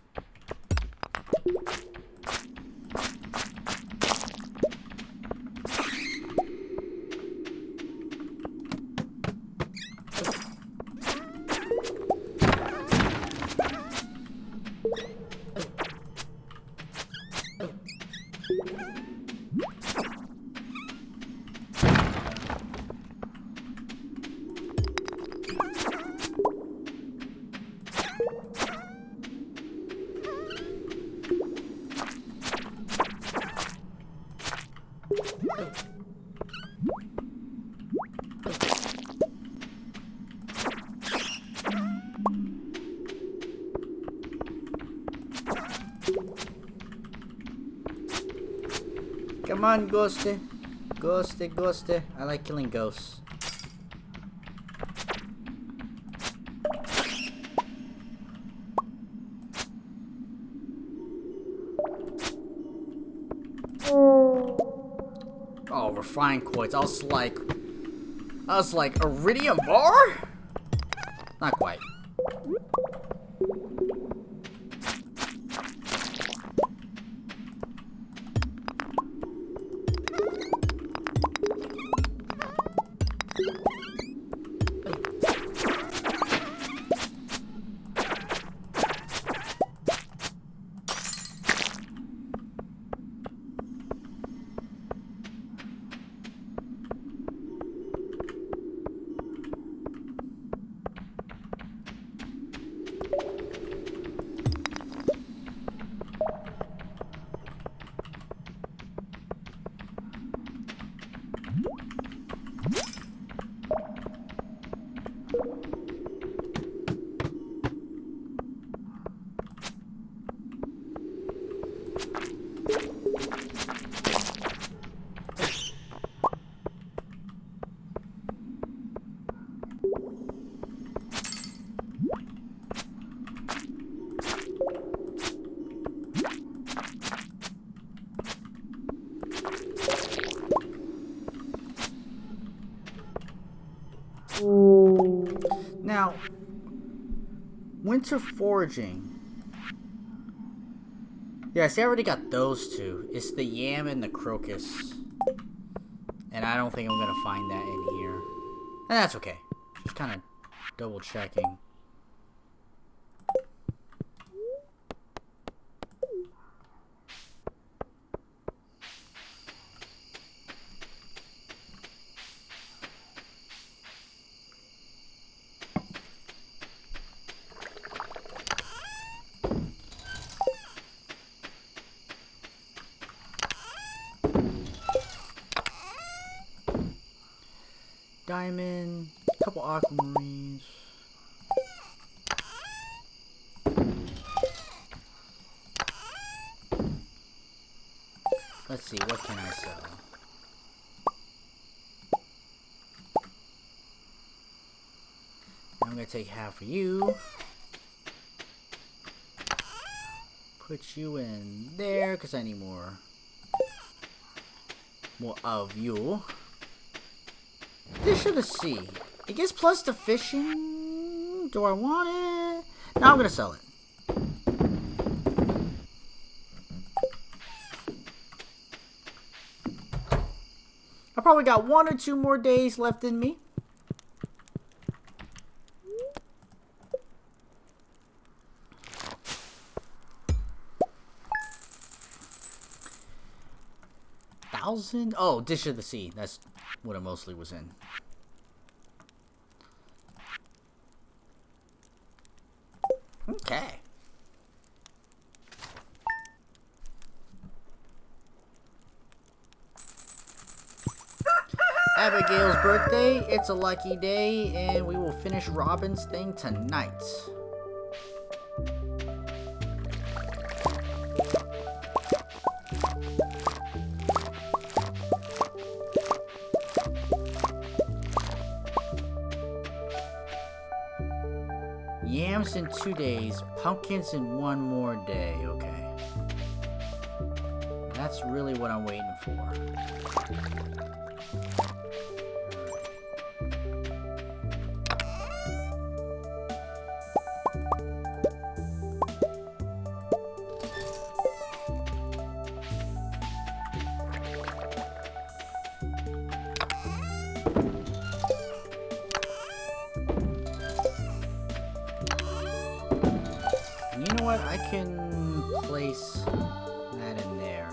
Come on, Ghosty. Ghosty, Ghosty. I like killing ghosts. Oh, refined quartz. I was like, iridium bar? Not quite. winter foraging. Yeah, see, I already got those two. It's the yam and the crocus. And I don't think I'm gonna find that in here. And that's okay. Just kind of double checking. Diamond, a couple aquamarines. Let's see, what can I sell? I'm gonna take half of you. Put you in there, because I need more of you. Dish of the sea. It gets plus to fishing. Do I want it? No, I'm gonna sell it. I probably got 1 or 2 more days left in me. Oh, Dish of the Sea. That's what it mostly was in. Okay. Abigail's birthday. It's a lucky day, and we will finish Robin's thing tonight. Yams in 2 days, pumpkins in 1 more day. Okay. That's really what I'm waiting for. You know what? I can place that in there.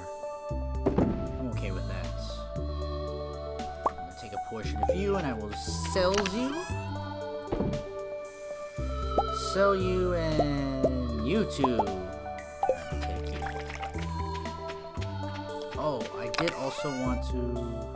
I'm okay with that. I'm gonna take a portion of you and I will sell you. Sell you and you two. I will take you. Oh, I did also want to...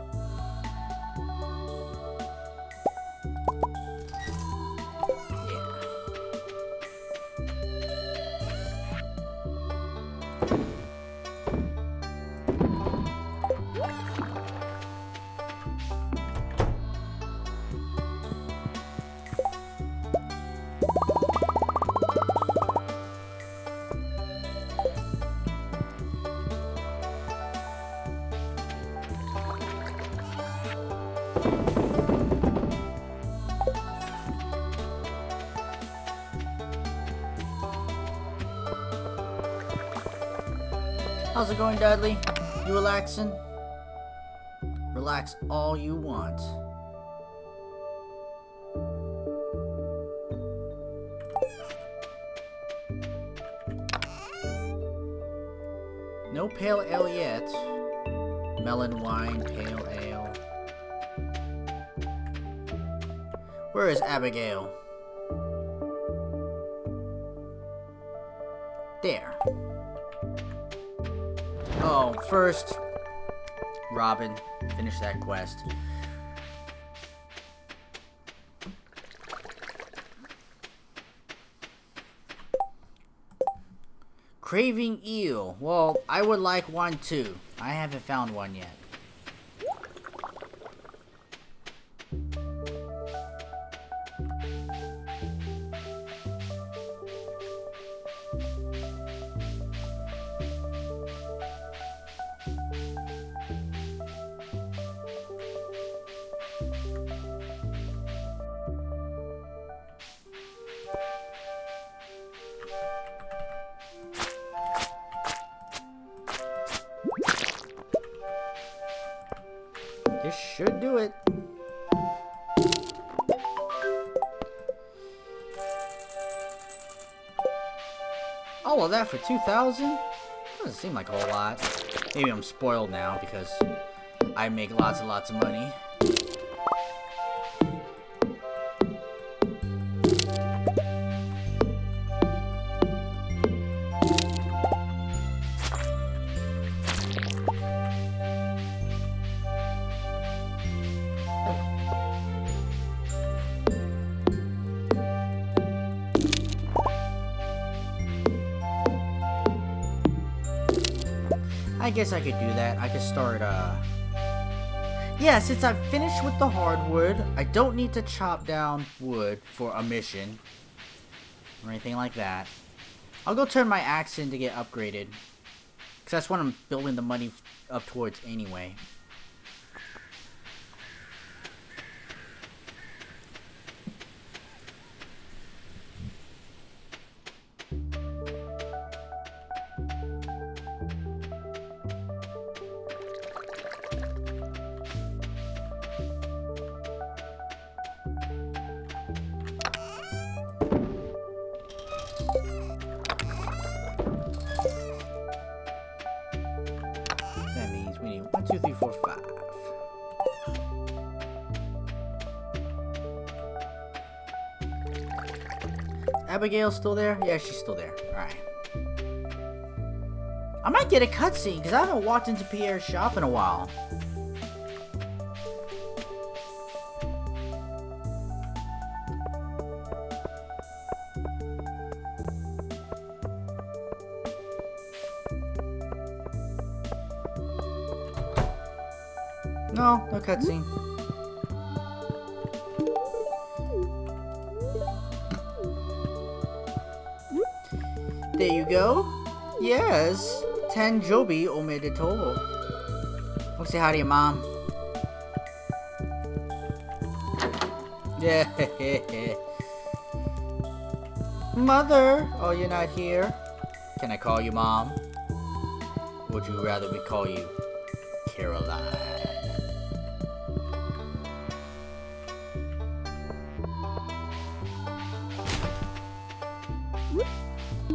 How's it going, Dudley? You relaxing? Relax all you want. No pale ale yet. Melon wine, pale ale. Where is Abigail? There. Oh, first, Robin, finish that quest. Craving eel. Well, I would like one too. I haven't found one yet. This should do it. All of that for 2,000? Doesn't seem like a whole lot. Maybe I'm spoiled now because I make lots and lots of money. I guess I could do that. I could start, yeah, since I've finished with the hardwood, I don't need to chop down wood for a mission or anything like that. I'll go turn my axe in to get upgraded, because that's what I'm building the money up towards anyway. That means we need 1, 2, 3, 4, 5. Abigail's still there? Yeah, she's still there. Alright. I might get a cutscene, because I haven't walked into Pierre's shop in a while. No, no cutscene. There you go. Yes. Tanjobi omedetou. I'll say hi to your mom. Yeah. Mother. Oh, you're not here? Can I call you mom? Or would you rather me call you Caroline?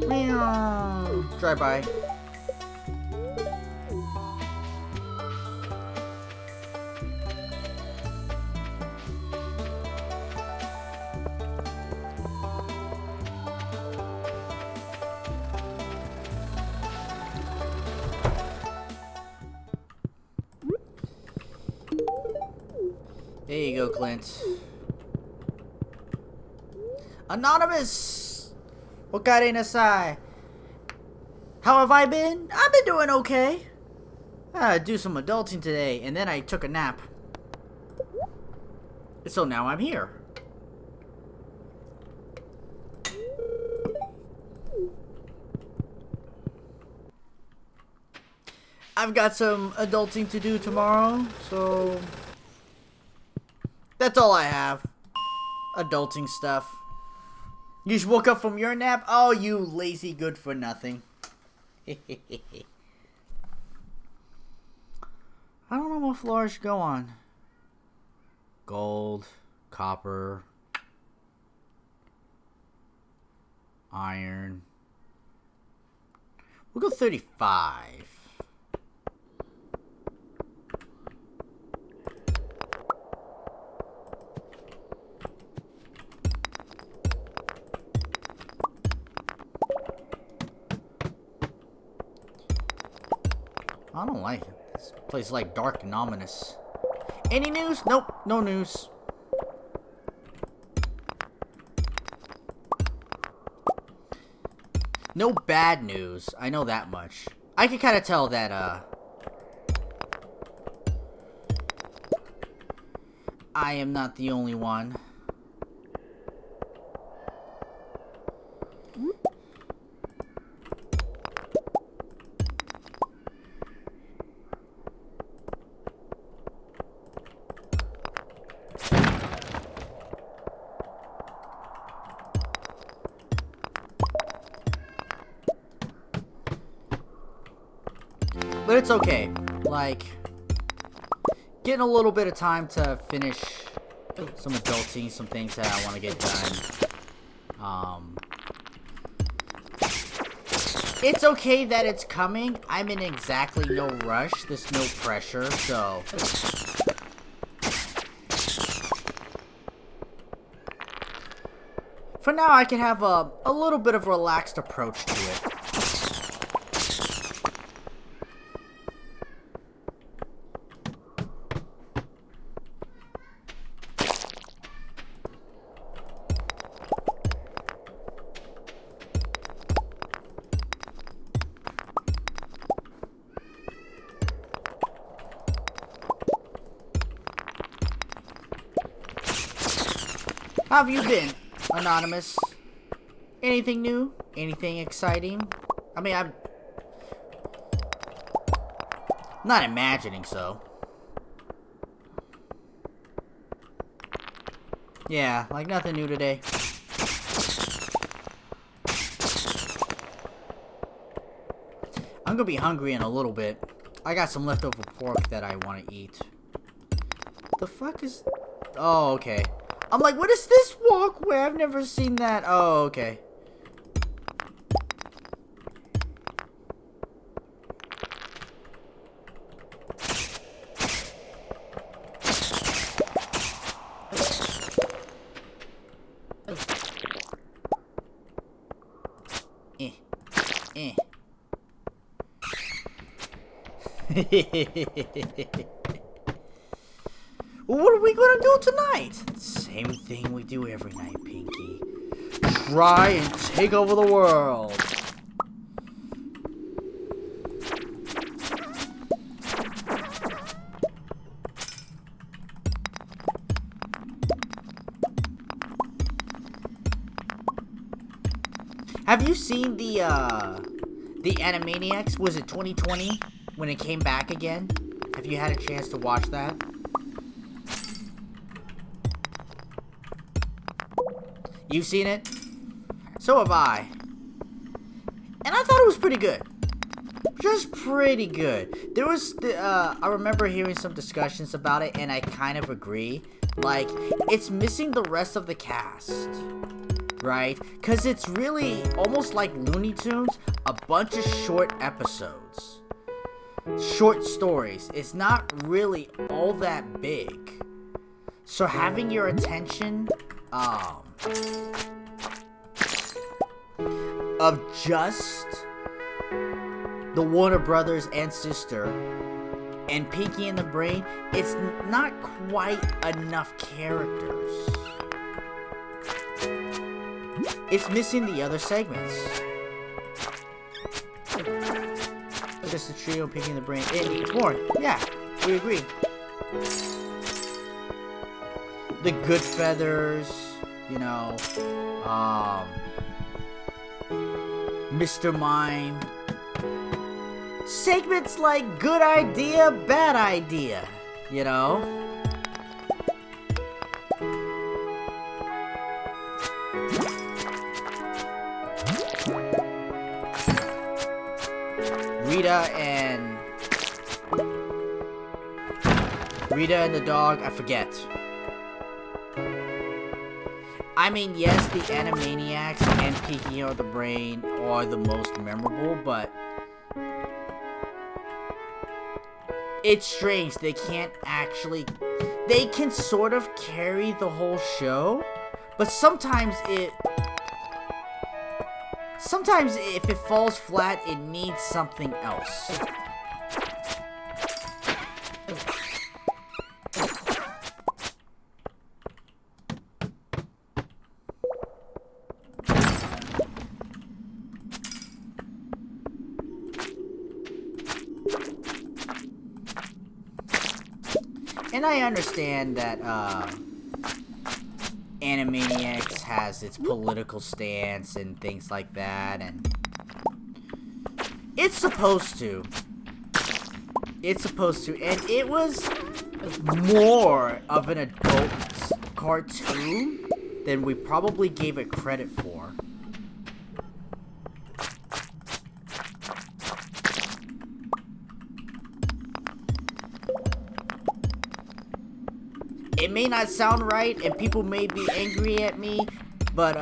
Meow. Drive by. There you go, Clint. Anonymous! What got inside? How have I been? I've been doing okay. I do some adulting today, and then I took a nap. So now I'm here. I've got some adulting to do tomorrow, so that's all I have. Adulting stuff. You just woke up from your nap? Oh, you lazy good for nothing. I don't know what floor I should go on. Gold, copper, iron. We'll go 35. I don't like it. This place is like dark and ominous. Any news? Nope, no news. No bad news. I know that much. I can kind of tell that, I am not the only one. But it's okay. Like, getting a little bit of time to finish some adulting, some things that I want to get done. It's okay that it's coming. I'm in exactly no rush. There's no pressure, so... For now, I can have a little bit of a relaxed approach to it. How have you been, Anonymous? Anything new? Anything exciting? I mean, I'm not imagining so. Yeah, like nothing new today. I'm gonna be hungry in a little bit. I got some leftover pork that I want to eat. The fuck is... Oh, okay. I'm like, what is this walkway? I've never seen that. Oh, okay. Well, what are we gonna do tonight? Same thing we do every night, Pinky. Try and take over the world. Have you seen the Animaniacs? Was it 2020 when it came back again? Have you had a chance to watch that? You've seen it? So have I. And I thought it was pretty good. Just pretty good. There was, I remember hearing some discussions about it, and I kind of agree. Like, it's missing the rest of the cast. Right? Because it's really almost like Looney Tunes, a bunch of short episodes. Short stories. It's not really all that big. So having your attention, of just the Warner Brothers and sister and Pinky and the Brain, it's not quite enough characters. It's missing the other segments. Just the trio, Pinky and the Brain. It needs more. Yeah, we agree. The Good Feathers, you know, Mr. Mime. Segments like good idea, bad idea, you know? Rita and the dog, I forget. I mean, yes, the Animaniacs and Pinky or the Brain are the most memorable, but it's strange. They can't actually... They can sort of carry the whole show, but sometimes if it falls flat, it needs something else. And I understand that Animaniacs has its political stance and things like that, and it's supposed to. It's supposed to, and it was more of an adult cartoon than we probably gave it credit for. it may not sound right, and people may be angry at me, but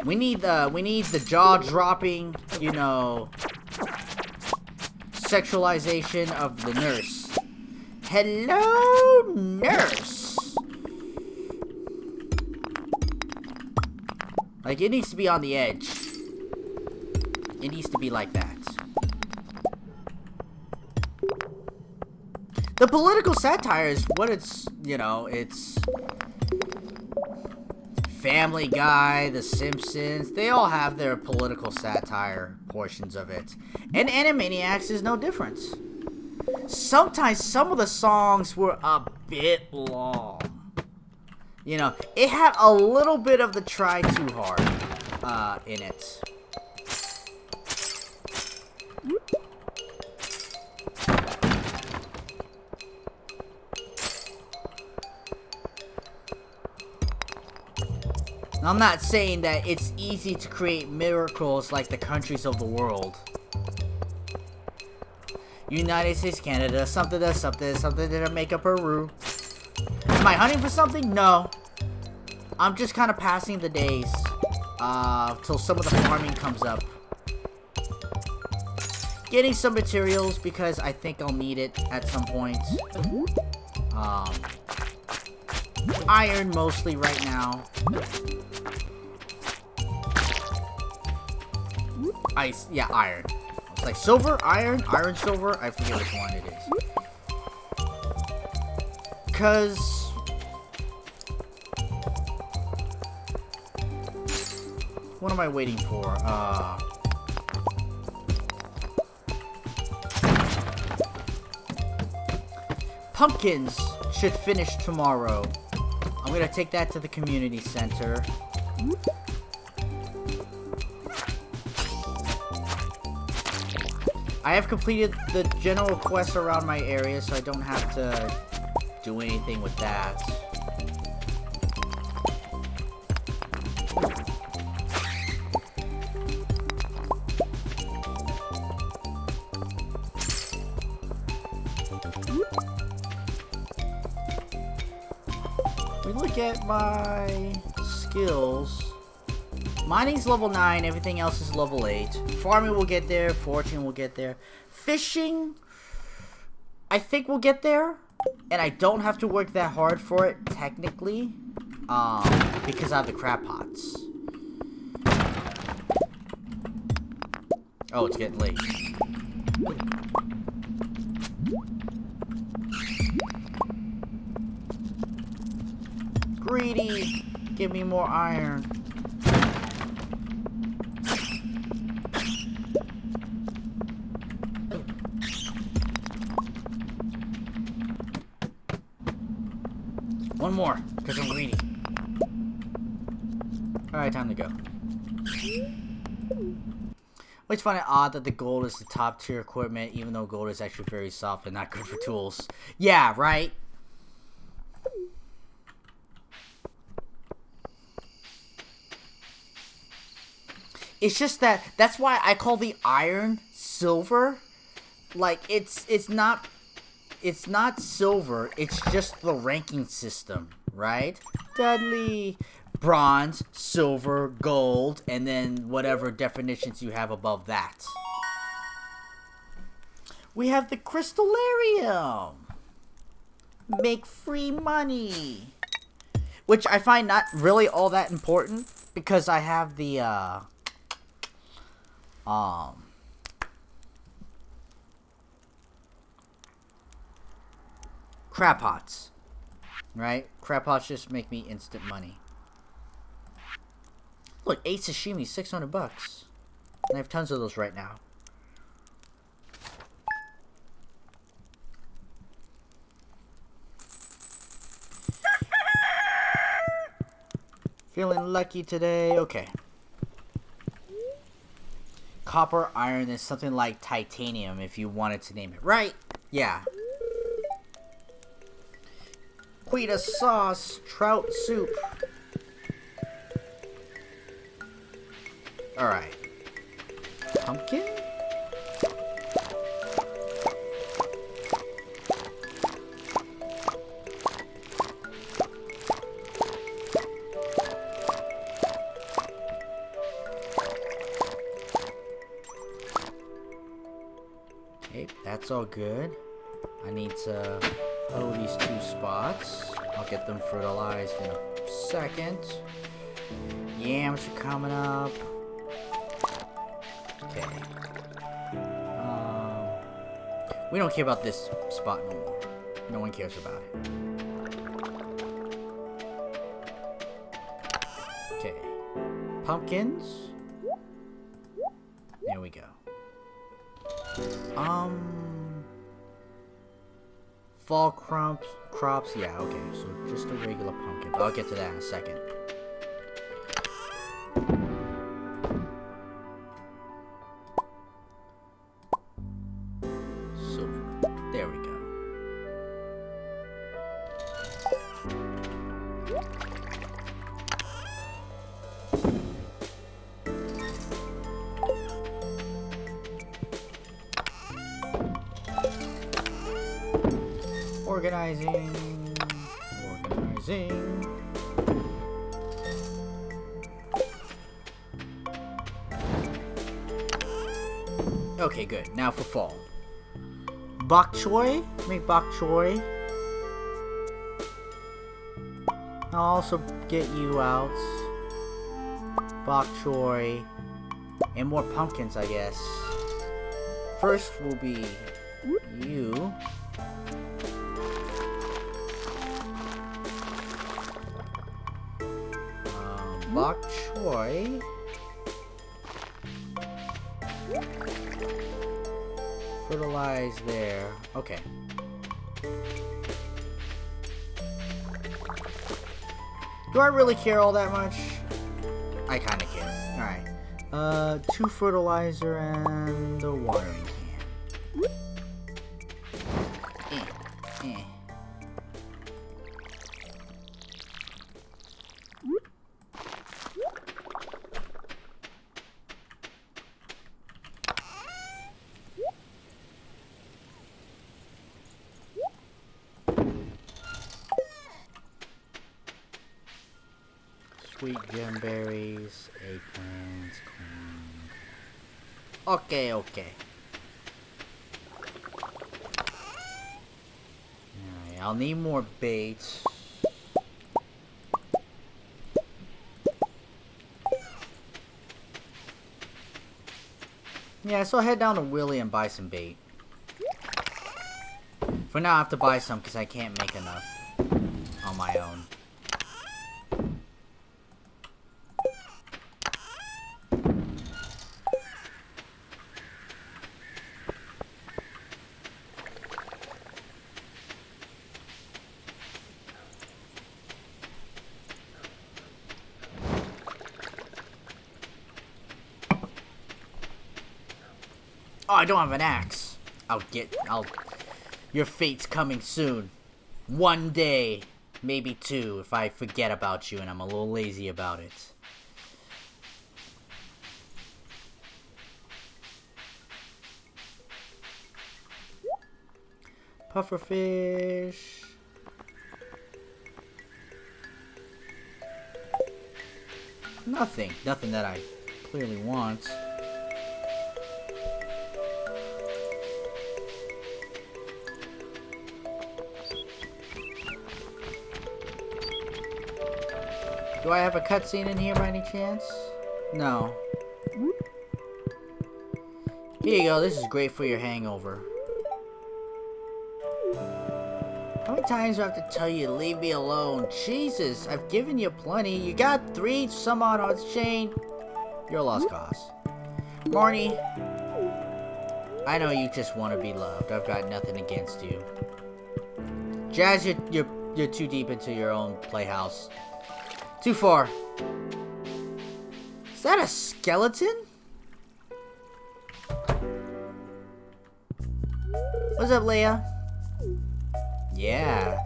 we need the jaw-dropping, you know, sexualization of the nurse. Hello, nurse. Like, it needs to be on the edge. It needs to be like that. The political satire is what it's, you know, it's Family Guy, The Simpsons, they all have their political satire portions of it. And Animaniacs is no different. Sometimes some of the songs were a bit long. You know, it had a little bit of the try too hard in it. I'm not saying that it's easy to create miracles like the countries of the world. United States, Canada, something to make up Peru. Am I hunting for something? No. I'm just kind of passing the days till some of the farming comes up. Getting some materials because I think I'll need it at some point. Iron mostly right now. Ice, yeah, iron. It's like silver, iron, silver. I forget which one it is. Cause what am I waiting for? Pumpkins should finish tomorrow. I'm gonna take that to the community center. I have completed the general quests around my area, so I don't have to do anything with that. We look at my skills. Mining's level 9, everything else is level 8. Farming will get there, fortune will get there. Fishing, I think we'll get there. And I don't have to work that hard for it, technically. Because I have the crab pots. Oh, it's getting late. Greedy! Give me more iron. One more, because I'm greedy. Alright, time to go. I always find it odd that the gold is the top tier equipment, even though gold is actually very soft and not good for tools. Yeah, right? It's just that's why I call the iron silver. Like, it's not silver, it's just the ranking system, right? Dudley, bronze, silver, gold, and then whatever definitions you have above that. We have the crystallarium. Make free money. Which I find not really all that important, because I have the, crab pots, right? Crab pots just make me instant money. Look, 8 sashimi, $600. And I have tons of those right now. Feeling lucky today. Okay. Copper, iron is something like titanium if you wanted to name it. Right? Yeah. Quita sauce, trout soup. Alright. Pumpkin? Okay, that's all good. I need to hoe these 2 spots. I'll get them fertilized in a second. Yams are coming up. Okay. We don't care about this spot no more. No one cares about it. Okay. Pumpkins. There we go. Fall crops. Yeah, okay. So just a regular pumpkin. I'll get to that in a second. So there we go. Organizing. Okay, good. Now for fall. Bok choy. Make bok choy. I'll also get you out. Bok choy. And more pumpkins, I guess. First will be you. Bok choy. Fertilize there. Okay. Do I really care all that much? I kinda care. Alright. 2 fertilizer and the watering can. Sweet gemberries, eggplants, corn. Okay. Alright, I'll need more bait. Yeah, so I'll head down to Willie and buy some bait. For now, I have to buy some because I can't make enough on my own. Oh, I don't have an axe. Your fate's coming soon. 1 day, maybe 2, if I forget about you and I'm a little lazy about it. Pufferfish. Nothing that I clearly want. Do I have a cutscene in here by any chance? No. Here you go, this is great for your hangover. How many times do I have to tell you to leave me alone? Jesus, I've given you plenty. You got 3 some odd odds chain. You're a lost cause. Marnie, I know you just want to be loved. I've got nothing against you. Jazz, you're too deep into your own playhouse. Too far. Is that a skeleton? What's up, Leia? Yeah.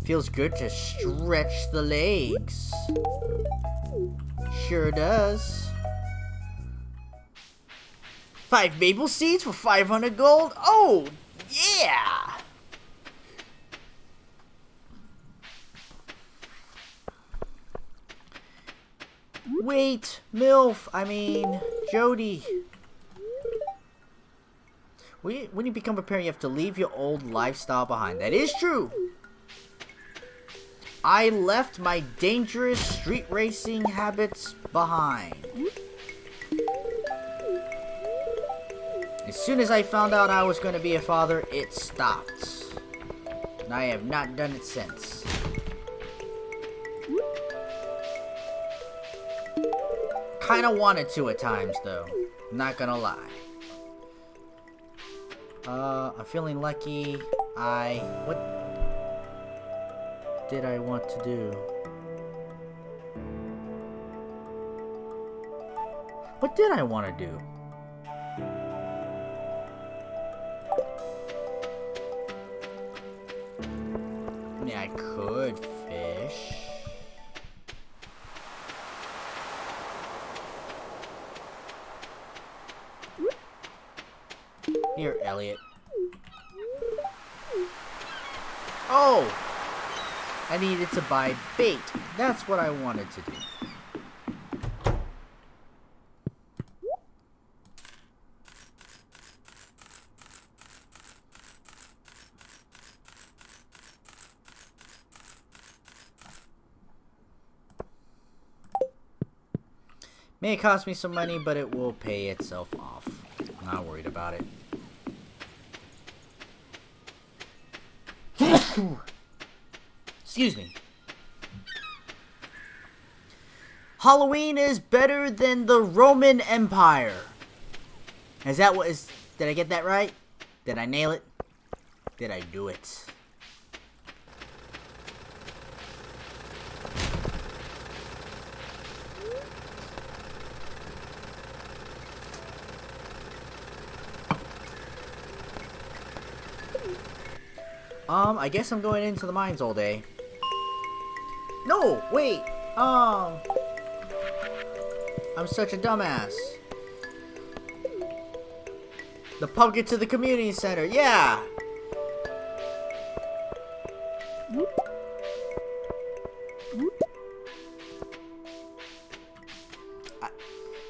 Feels good to stretch the legs. Sure does. 5 maple seeds for 500 gold? Oh, yeah! Wait, Jody. When you become a parent, you have to leave your old lifestyle behind. That is true. I left my dangerous street racing habits behind. As soon as I found out I was going to be a father, it stopped. And I have not done it since. Kinda wanted to at times, though. Not gonna lie. I'm feeling lucky. What did I want to do? What did I want to do? I mean, I could fish. Here, Elliot. Oh! I needed to buy bait. That's what I wanted to do. May cost me some money, but it will pay itself off. I'm not worried about it. Excuse me. Halloween is better than the Roman Empire. Is that what is... Did I get that right? Did I nail it? Did I do it? I guess I'm going into the mines all day. No, wait. I'm such a dumbass. The pumpkin to the community center. Yeah.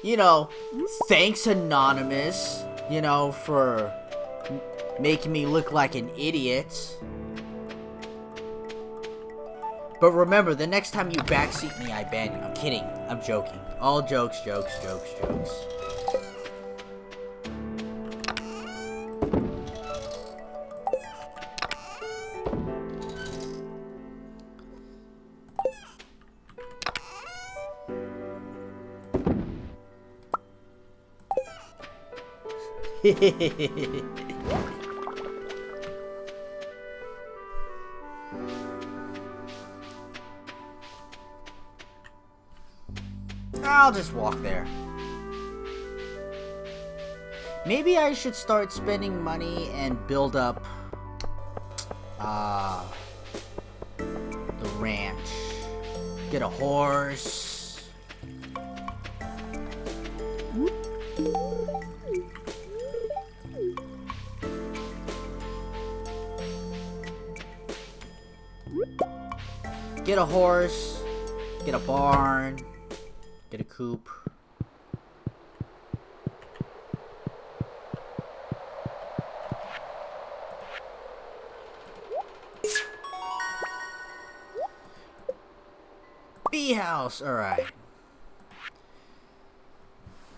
You know, thanks Anonymous, you know, for making me look like an idiot. But remember, the next time you backseat me, I ban you. I'm kidding. I'm joking. All jokes, jokes, jokes, jokes. I'll just walk there. Maybe I should start spending money and build up the ranch. Get a horse. Get a horse. Get a barn. Get a coop. Bee house, alright.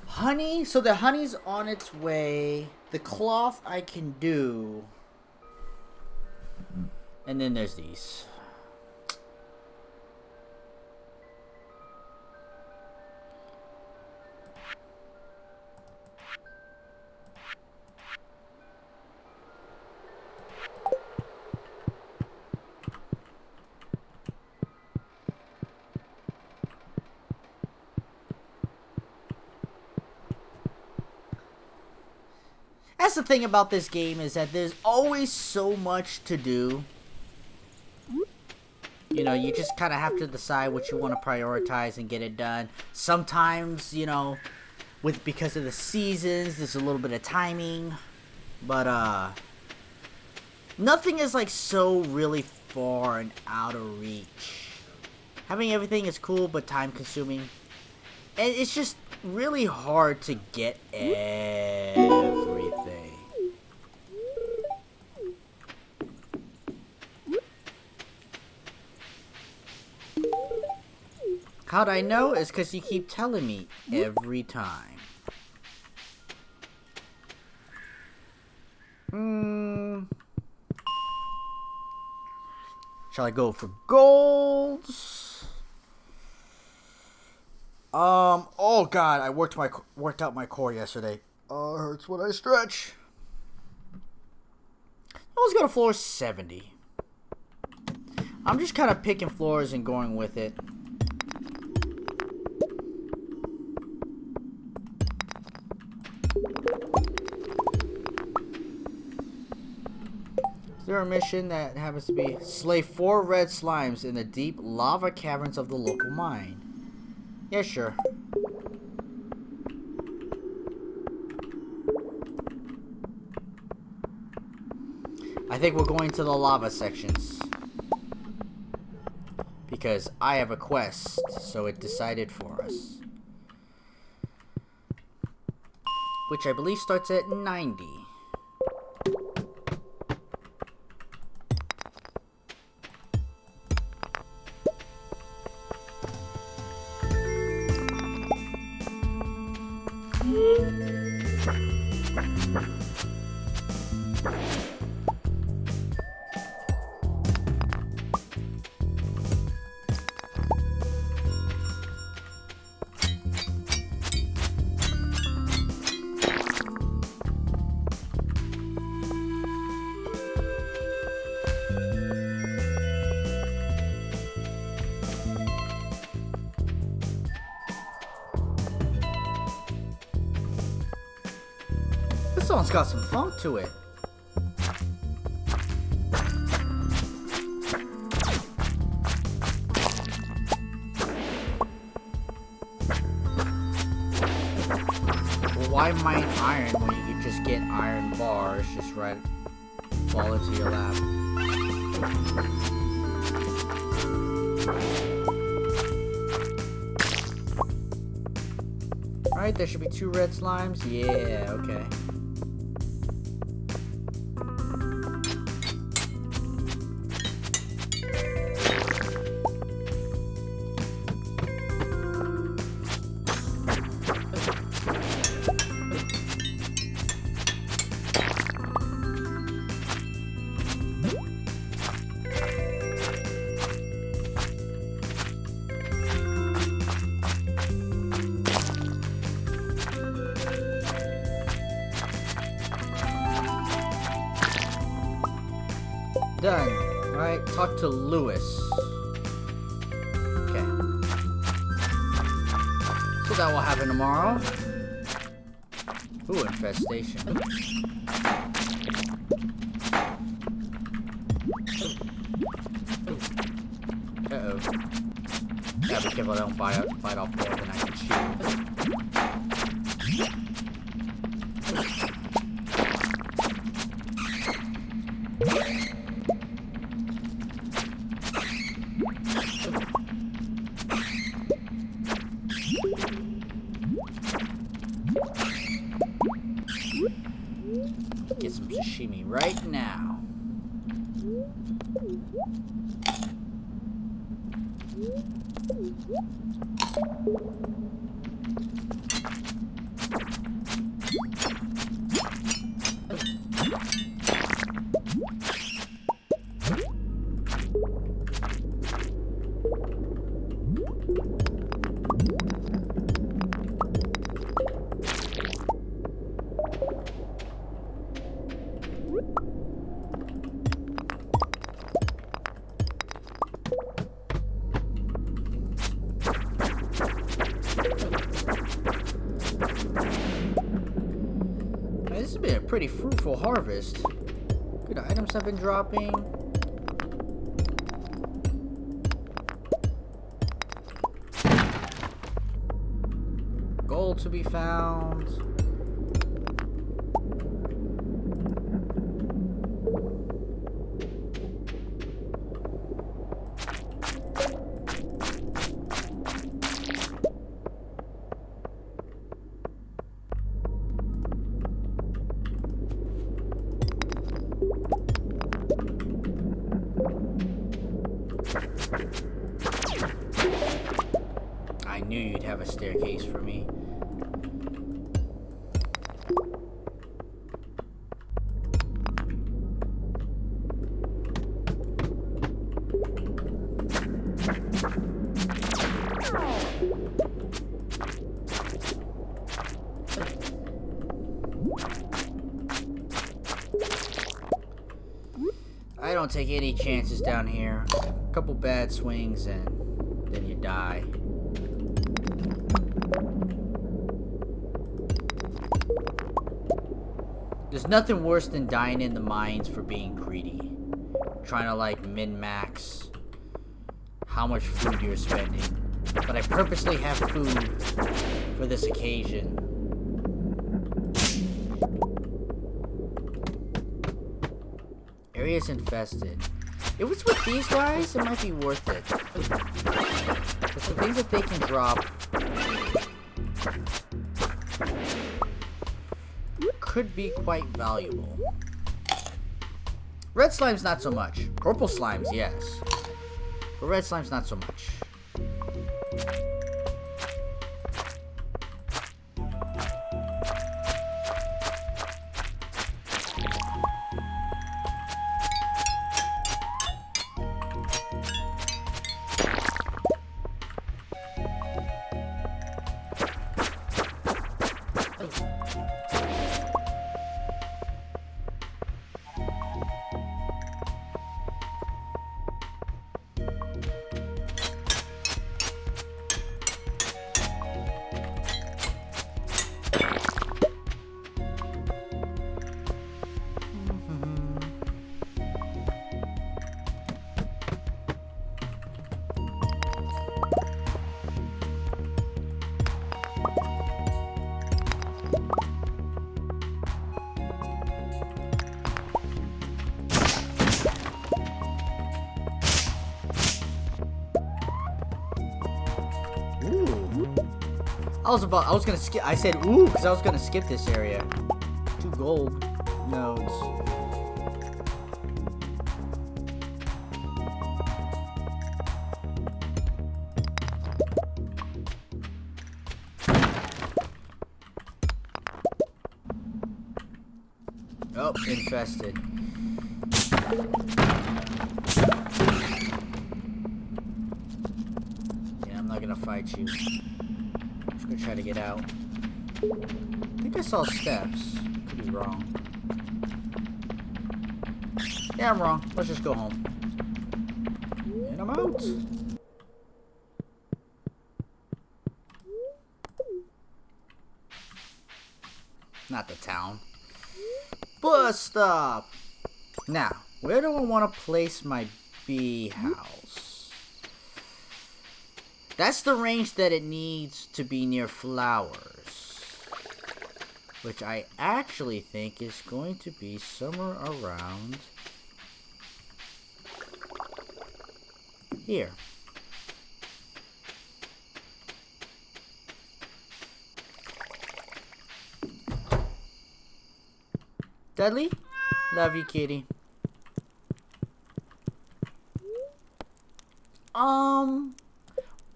Honey, so the honey's on its way. The cloth I can do. And then there's these. That's the thing about this game, is that there's always so much to do. You know, you just kind of have to decide what you want to prioritize and get it done. Sometimes, you know, because of the seasons, there's a little bit of timing. But, nothing is, like, so really far and out of reach. Having everything is cool, but time-consuming. And it's just really hard to get everything. How'd I know? It's because you keep telling me every time. Shall I go for golds? Oh god, I worked out my core yesterday. Oh, it hurts when I stretch. Let's go to floor 70. I'm just kind of picking floors and going with it. Is there a mission that happens to be slay 4 red slimes in the deep lava caverns of the local mine? Yeah, sure. I think we're going to the lava sections. Because I have a quest, so it decided for us. Which I believe starts at 90. This song's got some funk to it. Well, why mine iron when you could just get iron bars just right fall into your lap? Alright, there should be 2 red slimes. Yeah, okay. Done. Alright, talk to Lewis. Okay. So that will happen tomorrow. Ooh, infestation. Uh-oh. Gotta be careful I don't bite off more than I can chew. Get some sashimi right now. This has been a pretty fruitful harvest. Good items have been dropping. Gold to be found. have a staircase for me. I don't take any chances down here. A couple bad swings and then you die. There's nothing worse than dying in the mines for being greedy. Trying to like min-max how much food you're spending. But I purposely have food for this occasion. Area's infested. If it's with these guys, it might be worth it. Because the things that they can drop could be quite valuable. Red slime's not so much. Purple slimes, yes. But red slime's not so much. I was gonna skip. I said ooh because I was gonna skip this area. 2 gold nodes. Oh, infested. Yeah, I'm not gonna fight you. I'm gonna try to get out. I think I saw steps. Could be wrong. Yeah, I'm wrong. Let's just go home. And I'm out. Not the town. Bus stop! Now, where do I want to place my bee house? That's the range that it needs to be near flowers. Which I actually think is going to be somewhere around here. Dudley? Love you, kitty.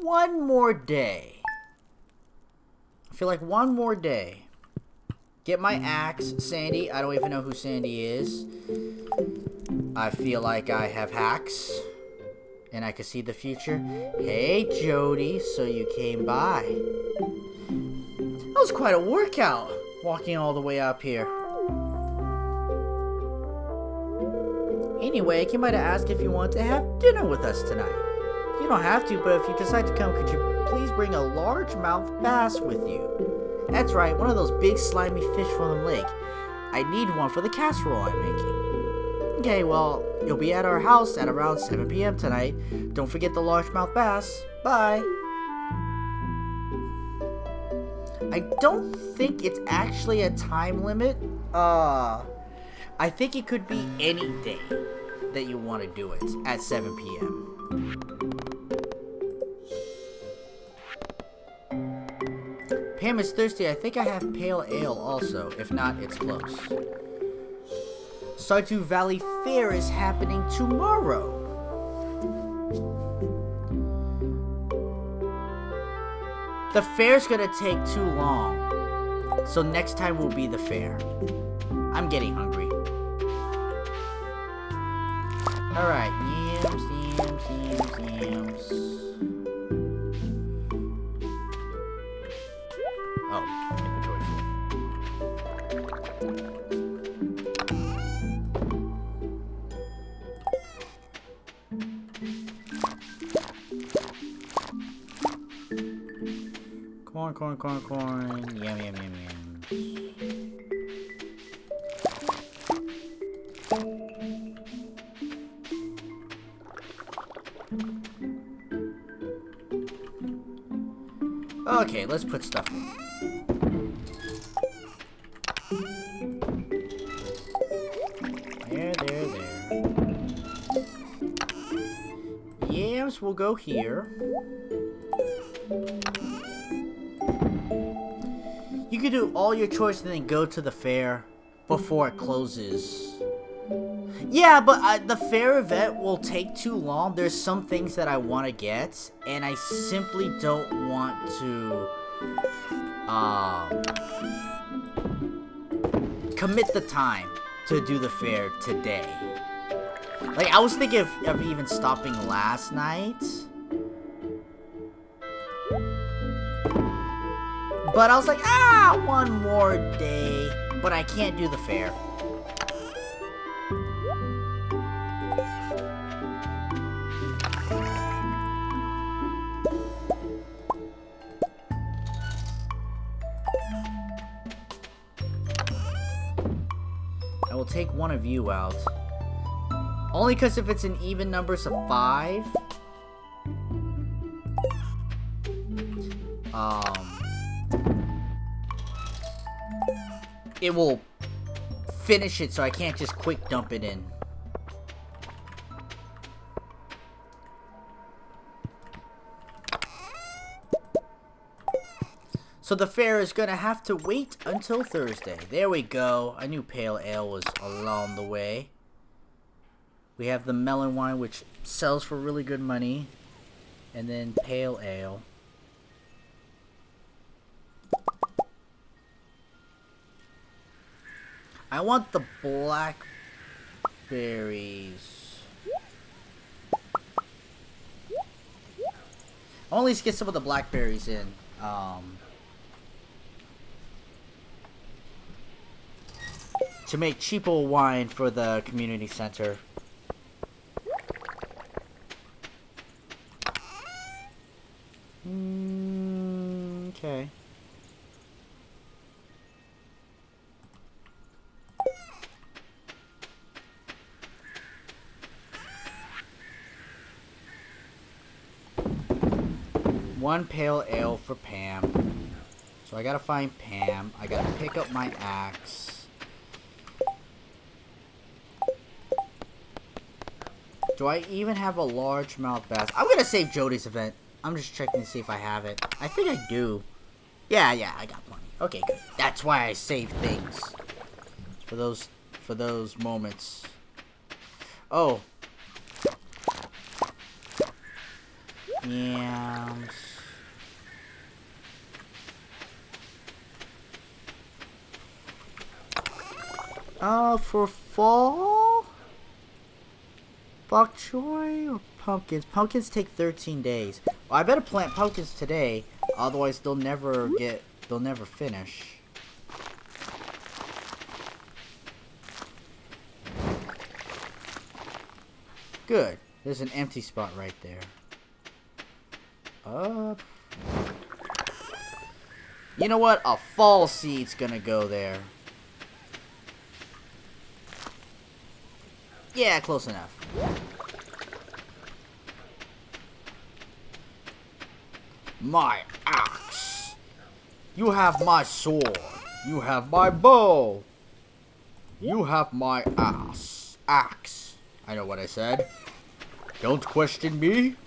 One more day. I feel like one more day. Get my axe, Sandy. I don't even know who Sandy is. I feel like I have hacks. And I can see the future. Hey, Jody. So you came by. That was quite a workout. Walking all the way up here. Anyway, I came by to ask if you want to have dinner with us tonight. You don't have to, but if you decide to come, could you please bring a largemouth bass with you? That's right, one of those big slimy fish from the lake. I need one for the casserole I'm making. Okay, well, you'll be at our house at around 7 p.m. tonight. Don't forget the largemouth bass. Bye. I don't think it's actually a time limit. I think it could be any day that you want to do it at 7 p.m. Pam is thirsty. I think I have pale ale also. If not, it's close. Stardew Valley Fair is happening tomorrow. The fair's gonna take too long. So next time will be the fair. I'm getting hungry. Alright, yams, yams, yams, yams. Oh, inventory full. Corn, corn, corn, corn. Yum, yum, yum, yum. Okay, let's put stuff in. There. Yams will go here. You can do all your chores and then go to the fair before it closes. Yeah, but the fair event will take too long. There's some things that I want to get, and I simply don't want to commit the time to do the fair today. Like, I was thinking of even stopping last night, but I was like, one more day, but I can't do the fair. I will take one of you out. Only because if it's an even numbers of 5, it will finish it, so I can't just quick dump it in. So the fair is gonna have to wait until Thursday. There we go. I knew pale ale was along the way. We have the melon wine, which sells for really good money. And then pale ale. I want the blackberries. I'll at least get some of the blackberries in. To make cheapo wine for the community center. Okay. One pale ale for Pam. So I gotta find Pam. I gotta pick up my axe. Do I even have a largemouth bass? I'm gonna save Jody's event. I'm just checking to see if I have it. I think I do. Yeah, I got plenty. Okay, good. That's why I save things. For those moments. Oh. Yams. For fall? Bok choy or pumpkins? Pumpkins take 13 days. Well, I better plant pumpkins today, otherwise they'll never finish. Good. There's an empty spot right there. You know what? A fall seed's gonna go there. Yeah, close enough. My axe. You have my sword. You have my bow. You have my axe. I know what I said. Don't question me.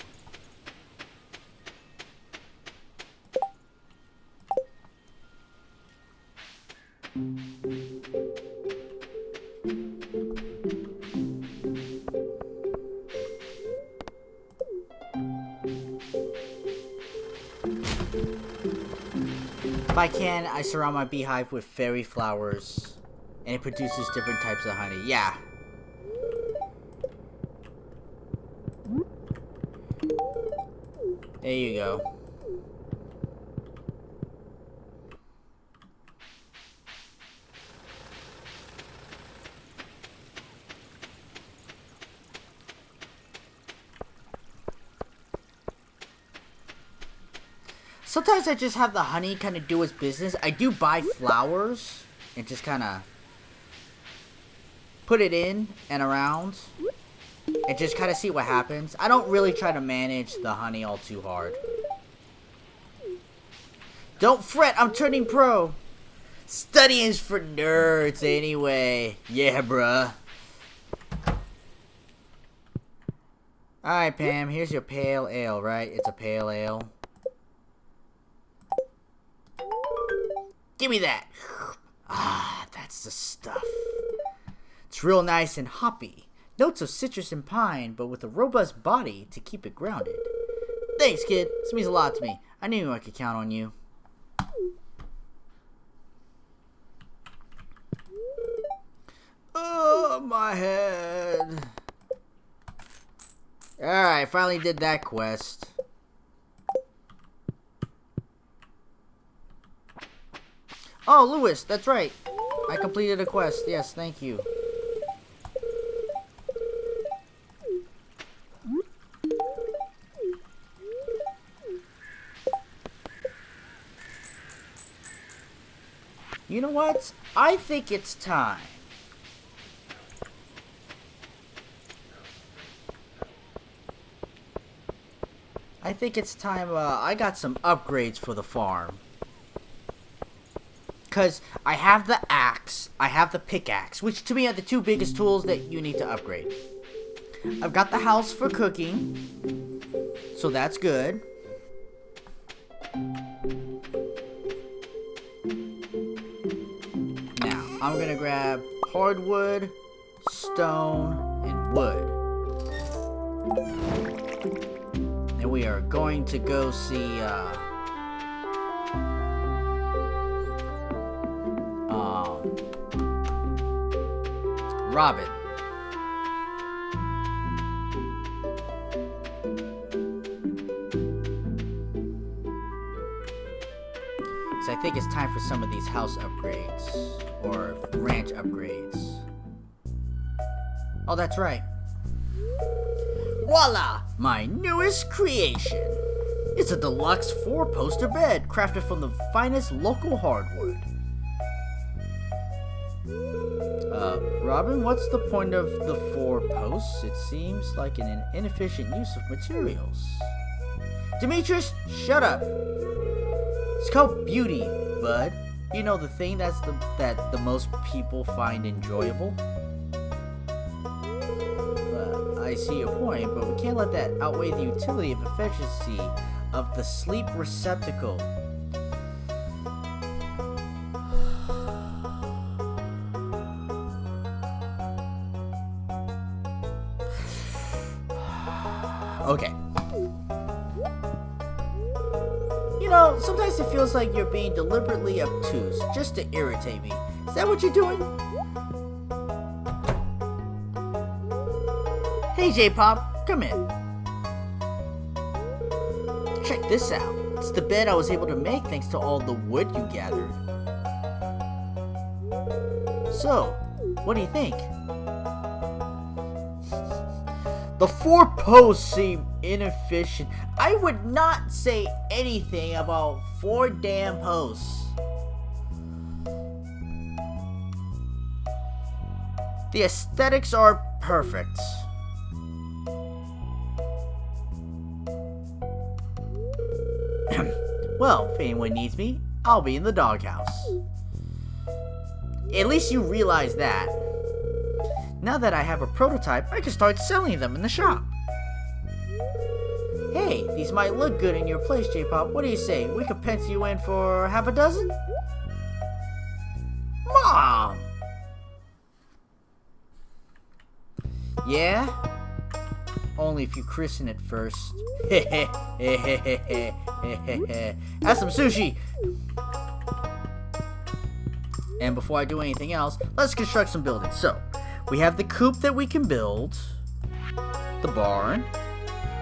If I can, I surround my beehive with fairy flowers. And it produces different types of honey. Yeah. There you go. Sometimes I just have the honey kind of do its business. I do buy flowers and just kind of put it in and around and just kind of see what happens. I don't really try to manage the honey all too hard. Don't fret, I'm turning pro. Studying's for nerds anyway. Yeah, bruh. Alright, Pam, here's your pale ale, right? It's a pale ale. Give me that. Ah, that's the stuff. It's real nice and hoppy. Notes of citrus and pine, but with a robust body to keep it grounded. Thanks, kid. This means a lot to me. I knew I could count on you. Oh, my head. Alright, finally did that quest. Oh, Lewis, that's right. I completed a quest. Yes, thank you. You know what? I think it's time. I think it's time, I got some upgrades for the farm. Because I have the axe, I have the pickaxe, which to me are the two biggest tools that you need to upgrade. I've got the house for cooking, so that's good. Now, I'm going to grab hardwood, stone, and wood. And we are going to go see, Robin. So I think it's time for some of these house upgrades, or ranch upgrades. Oh, that's right. Voila! My newest creation. It's a deluxe 4-poster bed crafted from the finest local hardwood. Robin, what's the point of the 4 posts? It seems like an inefficient use of materials. Demetrius, shut up! It's called beauty, bud. You know, the thing that the most people find enjoyable? I see your point, but we can't let that outweigh the utility of efficiency of the sleep receptacle. Okay. You know, sometimes it feels like you're being deliberately obtuse, just to irritate me. Is that what you're doing? Hey, J-Pop, come in. Check this out. It's the bed I was able to make thanks to all the wood you gathered. So, what do you think? The 4 posts seem inefficient. I would not say anything about 4 damn posts. The aesthetics are perfect. Well, if anyone needs me, I'll be in the doghouse. At least you realize that. Now that I have a prototype, I can start selling them in the shop. Hey, these might look good in your place, J-Pop. What do you say? We could pencil you in for half a dozen? Mom! Yeah? Only if you christen it first. Have some sushi! And before I do anything else, let's construct some buildings. So, we have the coop that we can build. The barn.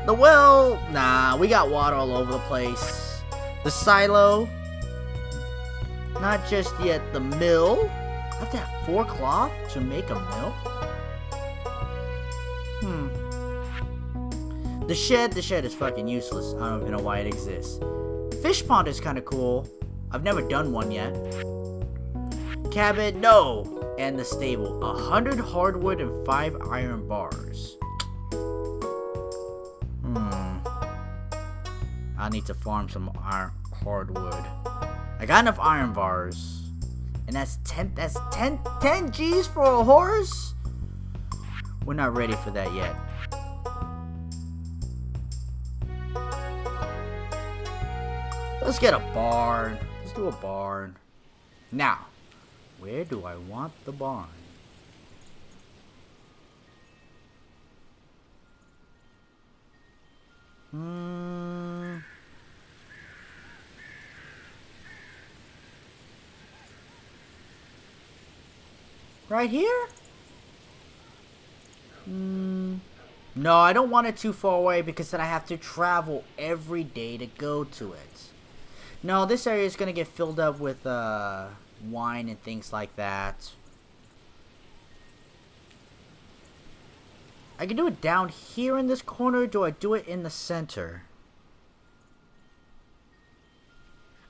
The well, nah, we got water all over the place. The silo. Not just yet. The mill. I have to have 4 cloth to make a mill? The shed is fucking useless. I don't even know why it exists. Fish pond is kind of cool. I've never done one yet. Cabin, no. And the stable. 100 hardwood and 5 iron bars. I need to farm some hardwood. I got enough iron bars. And that's 10 G's for a horse? We're not ready for that yet. Let's get a barn. Let's do a barn. Now, where do I want the barn? Right here? No, I don't want it too far away because then I have to travel every day to go to it. No, this area is going to get filled up with wine and things like that. I can do it down here in this corner, or do I do it in the center?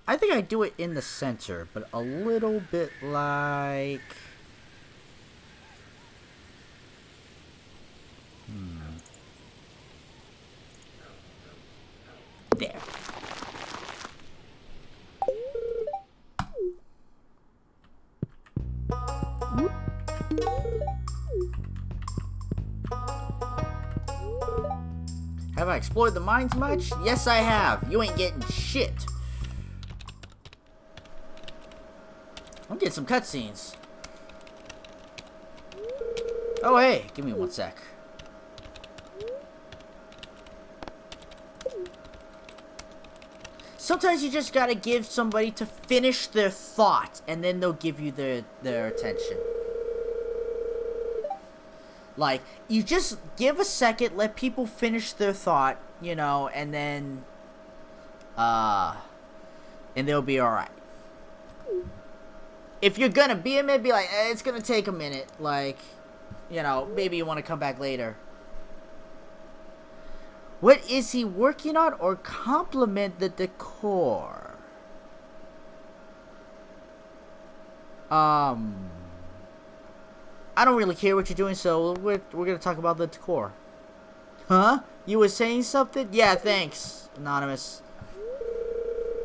I think I do it in the center, but a little bit like... There. Have I explored the mines much? Yes, I have. You ain't getting shit. I'm getting some cutscenes. Oh, hey. Give me 1 sec. Sometimes you just gotta give somebody to finish their thought, and then they'll give you their attention. Like, you just give a second, let people finish their thought, you know, and then, and they'll be alright. If you're gonna be a minute, be like, it's gonna take a minute, like, you know, maybe you want to come back later. What is he working on, or compliment the decor? I don't really care what you're doing, so we're gonna talk about the decor. Huh? You were saying something? Yeah, thanks, Anonymous.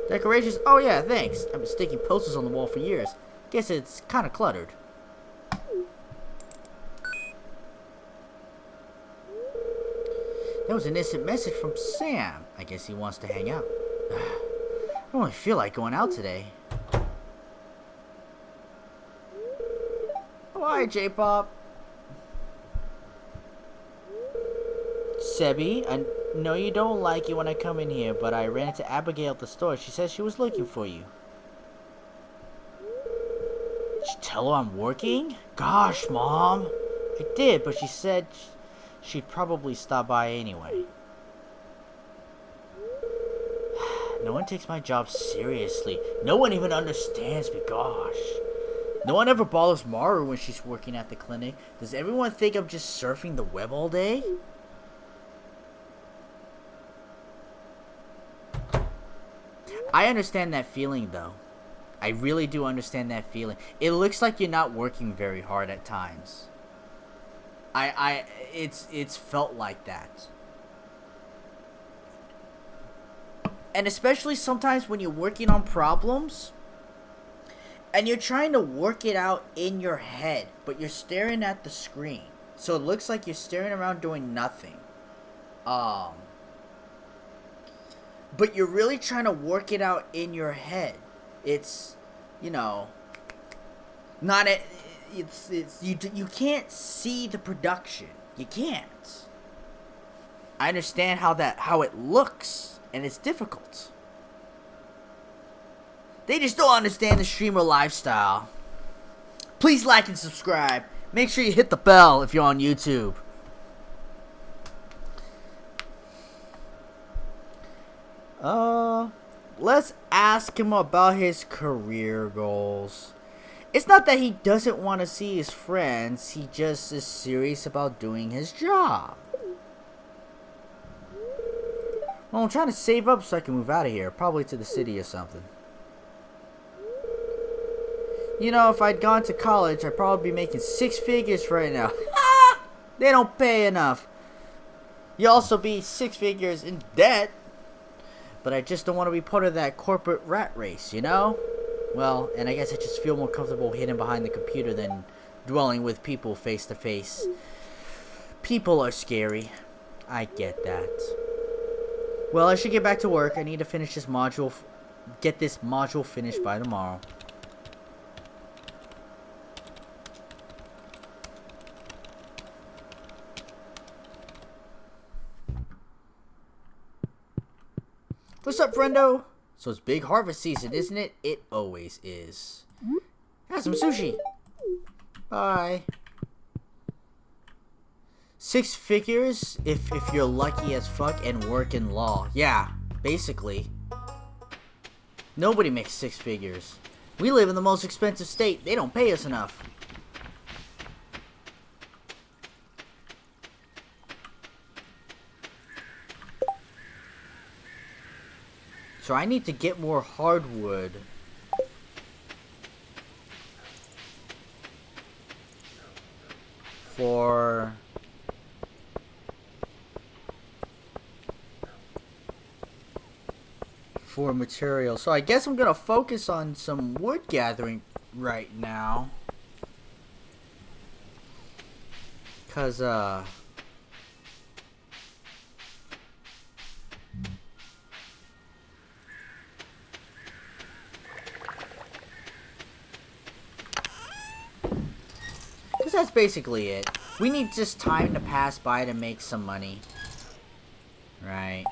Decorations? Oh yeah, thanks. I've been sticking posters on the wall for years. Guess it's kind of cluttered. That was an instant message from Sam. I guess he wants to hang out. I don't really feel like going out today. Oh, hi, J-Pop. Sebi, I know you don't like it when I come in here, but I ran into Abigail at the store. She said she was looking for you. Did you tell her I'm working? Gosh, Mom. I did, but she said she'd probably stop by anyway. No one takes my job seriously. No one even understands me, gosh. No one ever bothers Maru when she's working at the clinic. Does everyone think I'm just surfing the web all day? I understand that feeling, though. I really do understand that feeling. It looks like you're not working very hard at times. It's felt like that. And especially sometimes when you're working on problems and you're trying to work it out in your head, but you're staring at the screen. So it looks like you're staring around doing nothing. But you're really trying to work it out in your head. It's, you know, not a, it's you can't see the production. You can't. I understand how it looks, and it's difficult. They just don't understand the streamer lifestyle. Please like and subscribe. Make sure you hit the bell if you're on YouTube. Let's ask him about his career goals. It's not that he doesn't want to see his friends, he just is serious about doing his job. Well, I'm trying to save up so I can move out of here, probably to the city or something. You know, if I'd gone to college, I'd probably be making 6 figures right now. They don't pay enough. You also be 6 figures in debt. But I just don't want to be part of that corporate rat race, you know? Well, and I guess I just feel more comfortable hidden behind the computer than dwelling with people face to face. People are scary. I get that. Well, I should get back to work. I need to finish this module. Get this module finished by tomorrow. What's up, friendo? So it's big harvest season, isn't it? It always is. Have some sushi. Bye. 6 figures if you're lucky as fuck and work in law. Yeah, basically. Nobody makes 6 figures. We live in the most expensive state. They don't pay us enough. So I need to get more hardwood. For material. So I guess I'm gonna focus on some wood gathering right now. Cause that's basically it. We need just time to pass by to make some money. Right.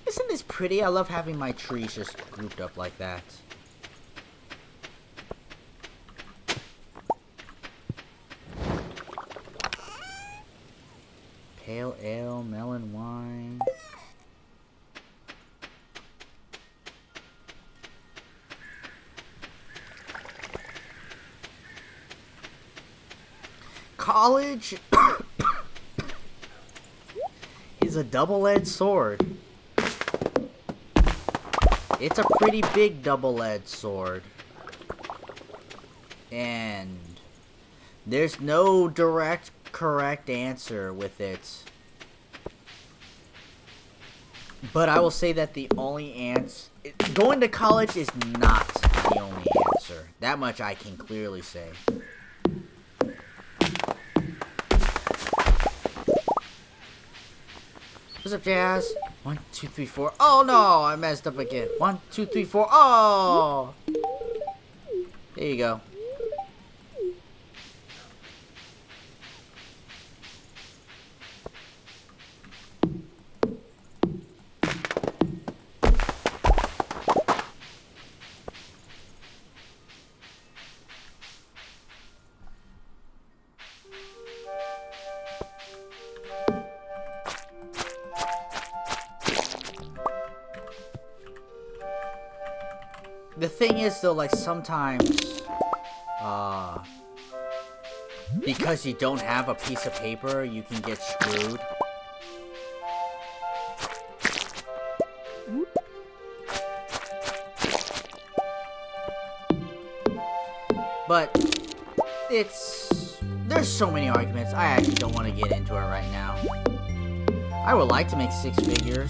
Isn't this pretty? I love having my trees just grouped up like that. Pale ale, melon wine. College is a double-edged sword. It's a pretty big double-edged sword. And there's no direct correct answer with it. But I will say that the only answer... Going to college is not the only answer. That much I can clearly say. What's up, Jazz? 1, 2, 3, 4. Oh no, I messed up again. 1, 2, 3, 4. Oh! There you go. The thing is, though, like, sometimes, because you don't have a piece of paper, you can get screwed. But, there's so many arguments, I actually don't want to get into it right now. I would like to make 6 figures.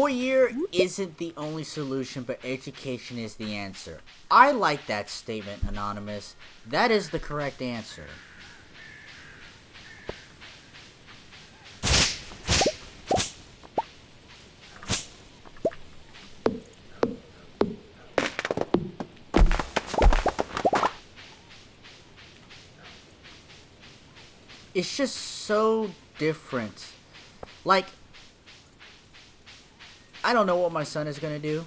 4-year isn't the only solution, but education is the answer. I like that statement, Anonymous. That is the correct answer. It's just so different. Like, I don't know what my son is gonna do.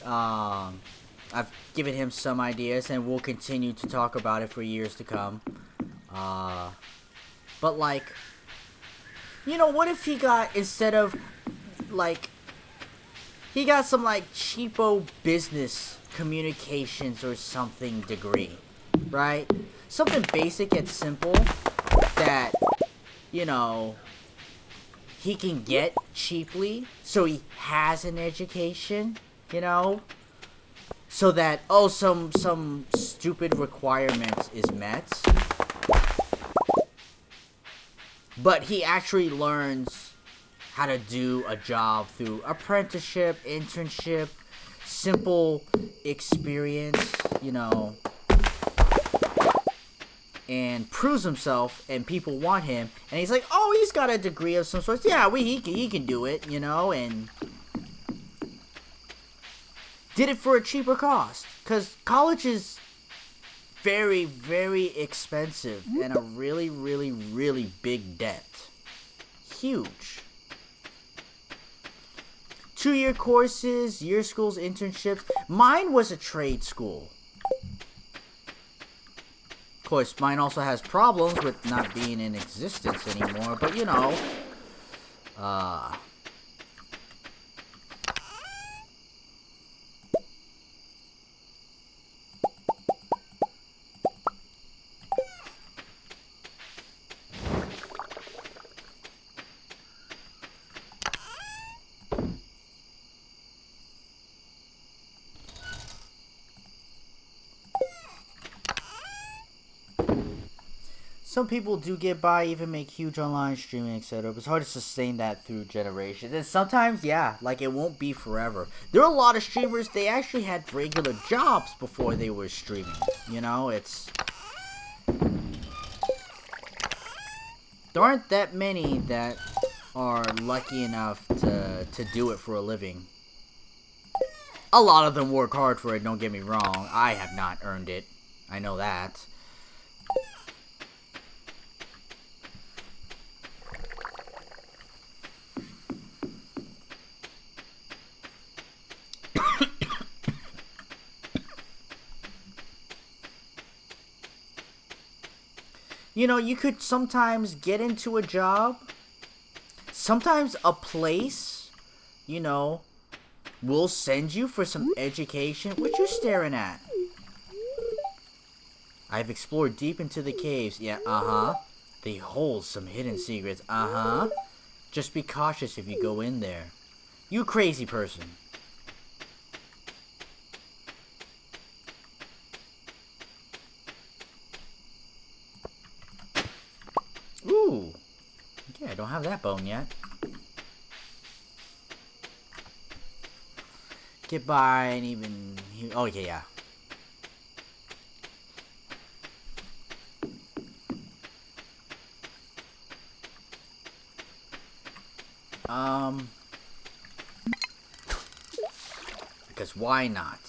I've given him some ideas, and we'll continue to talk about it for years to come. But like, you know, what if he got, instead of like, he got some like cheapo business communications or something degree, right? Something basic and simple that, you know, he can get cheaply, so he has an education, you know, so that, oh, some stupid requirement is met, but he actually learns how to do a job through apprenticeship, internship, simple experience, you know, and proves himself, and people want him, and he's like, oh, he's got a degree of some sort. Yeah, he can do it, you know, and did it for a cheaper cost, because college is very, very expensive, and a really, really, really big debt. Huge. 2-year courses, year schools, internships. Mine was a trade school. Of course, mine also has problems with not being in existence anymore, but you know, some people do get by, even make huge online streaming, etc. But it's hard to sustain that through generations. And sometimes, yeah, like, it won't be forever. There are a lot of streamers, they actually had regular jobs before they were streaming. You know, it's... there aren't that many that are lucky enough to do it for a living. A lot of them work hard for it, don't get me wrong. I have not earned it. I know that. You know, you could sometimes get into a job. Sometimes a place, you know, will send you for some education. What you staring at? I've explored deep into the caves. Yeah, They hold some hidden secrets. Just be cautious if you go in there. You crazy person. Ooh. Okay, I don't have that bone yet. Get by and even... oh, yeah. Because why not?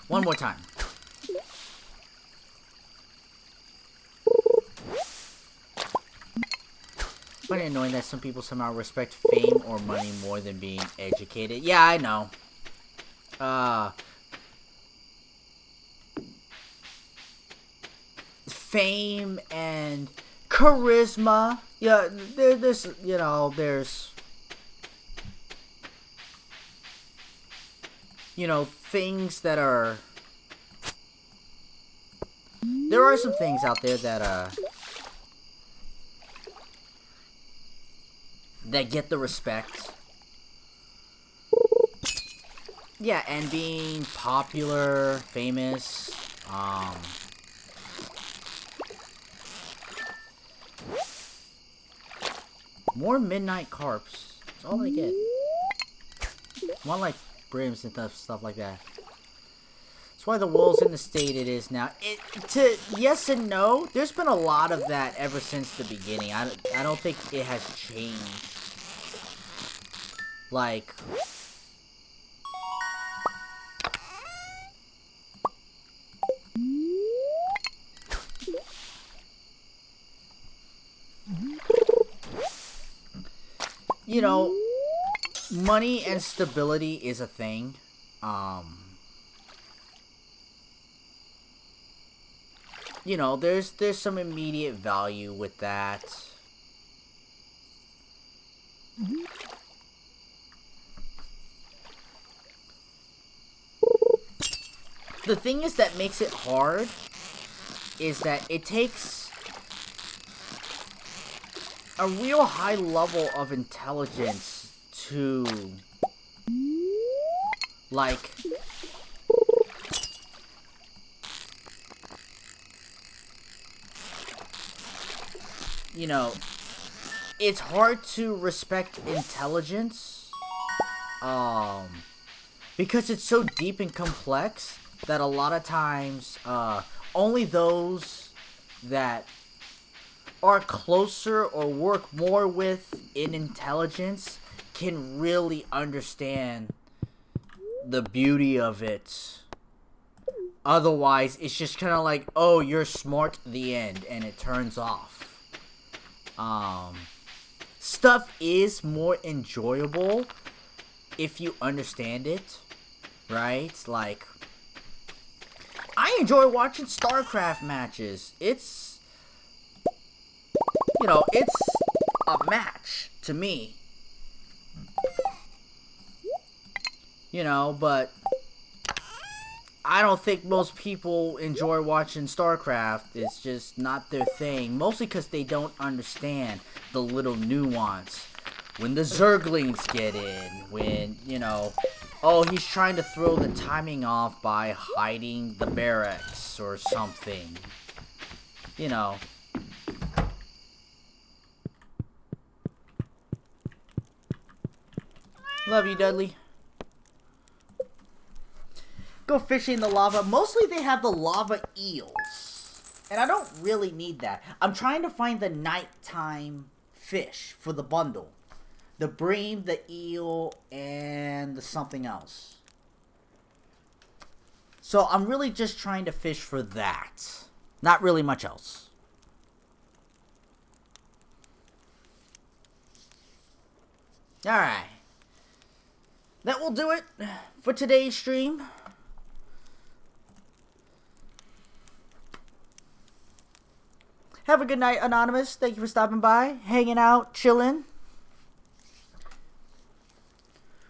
One more time. Funny annoying that some people somehow respect fame or money more than being educated. Yeah, I know. Fame and charisma. Yeah, there's, you know, there's, you know, things that are... there are some things out there that, that get the respect. Yeah, and being popular, famous, More midnight carps. That's all I get. More like brims and stuff like that. That's why the world's in the state it is now. Yes and no. There's been a lot of that ever since the beginning. I don't think it has changed. Like, you know, money and stability is a thing. You know, there's some immediate value with that. The thing is that makes it hard is that it takes a real high level of intelligence to, like, you know, it's hard to respect intelligence, because it's so deep and complex that a lot of times, only those that are closer or work more with in intelligence can really understand the beauty of it. Otherwise, it's just kind of like, oh, you're smart, the end, and it turns off. Stuff is more enjoyable if you understand it, right? Like, I enjoy watching StarCraft matches. It's, you know, it's a match to me. You know, but I don't think most people enjoy watching StarCraft. It's just not their thing. Mostly because they don't understand the little nuance. When the Zerglings get in. When, you know, oh, he's trying to throw the timing off by hiding the barracks or something. You know. Love you, Dudley. Go fishing in the lava. Mostly they have the lava eels. And I don't really need that. I'm trying to find the nighttime fish for the bundle. The bream, the eel, and the something else. So I'm really just trying to fish for that. Not really much else. Alright. That will do it for today's stream. Have a good night, Anonymous. Thank you for stopping by, hanging out, chilling.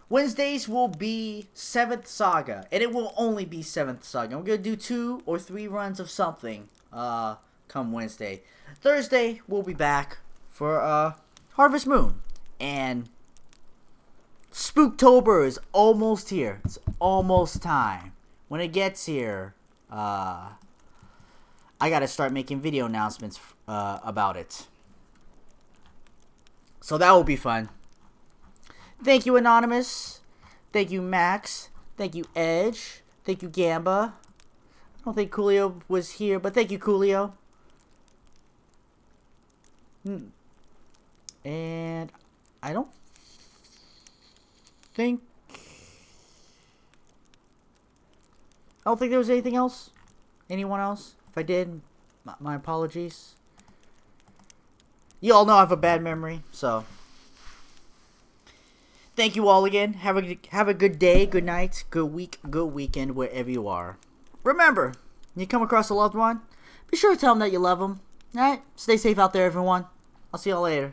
Wednesdays will be 7th Saga, and it will only be 7th Saga. I'm going to do 2 or 3 runs of something come Wednesday. Thursday, we'll be back for Harvest Moon. And Spooktober is almost here. It's almost time. When it gets here, I gotta start making video announcements about it. So that will be fun. Thank you, Anonymous. Thank you, Max. Thank you, Edge. Thank you, Gamba. I don't think Coolio was here, but thank you, Coolio. And I don't think there was anything else. Anyone else? If I did, my apologies. You all know I have a bad memory, so thank you all again. Have a good day, good night, good week, good weekend, wherever you are. Remember, when you come across a loved one, be sure to tell them that you love them. All right, stay safe out there, everyone. I'll see y'all later.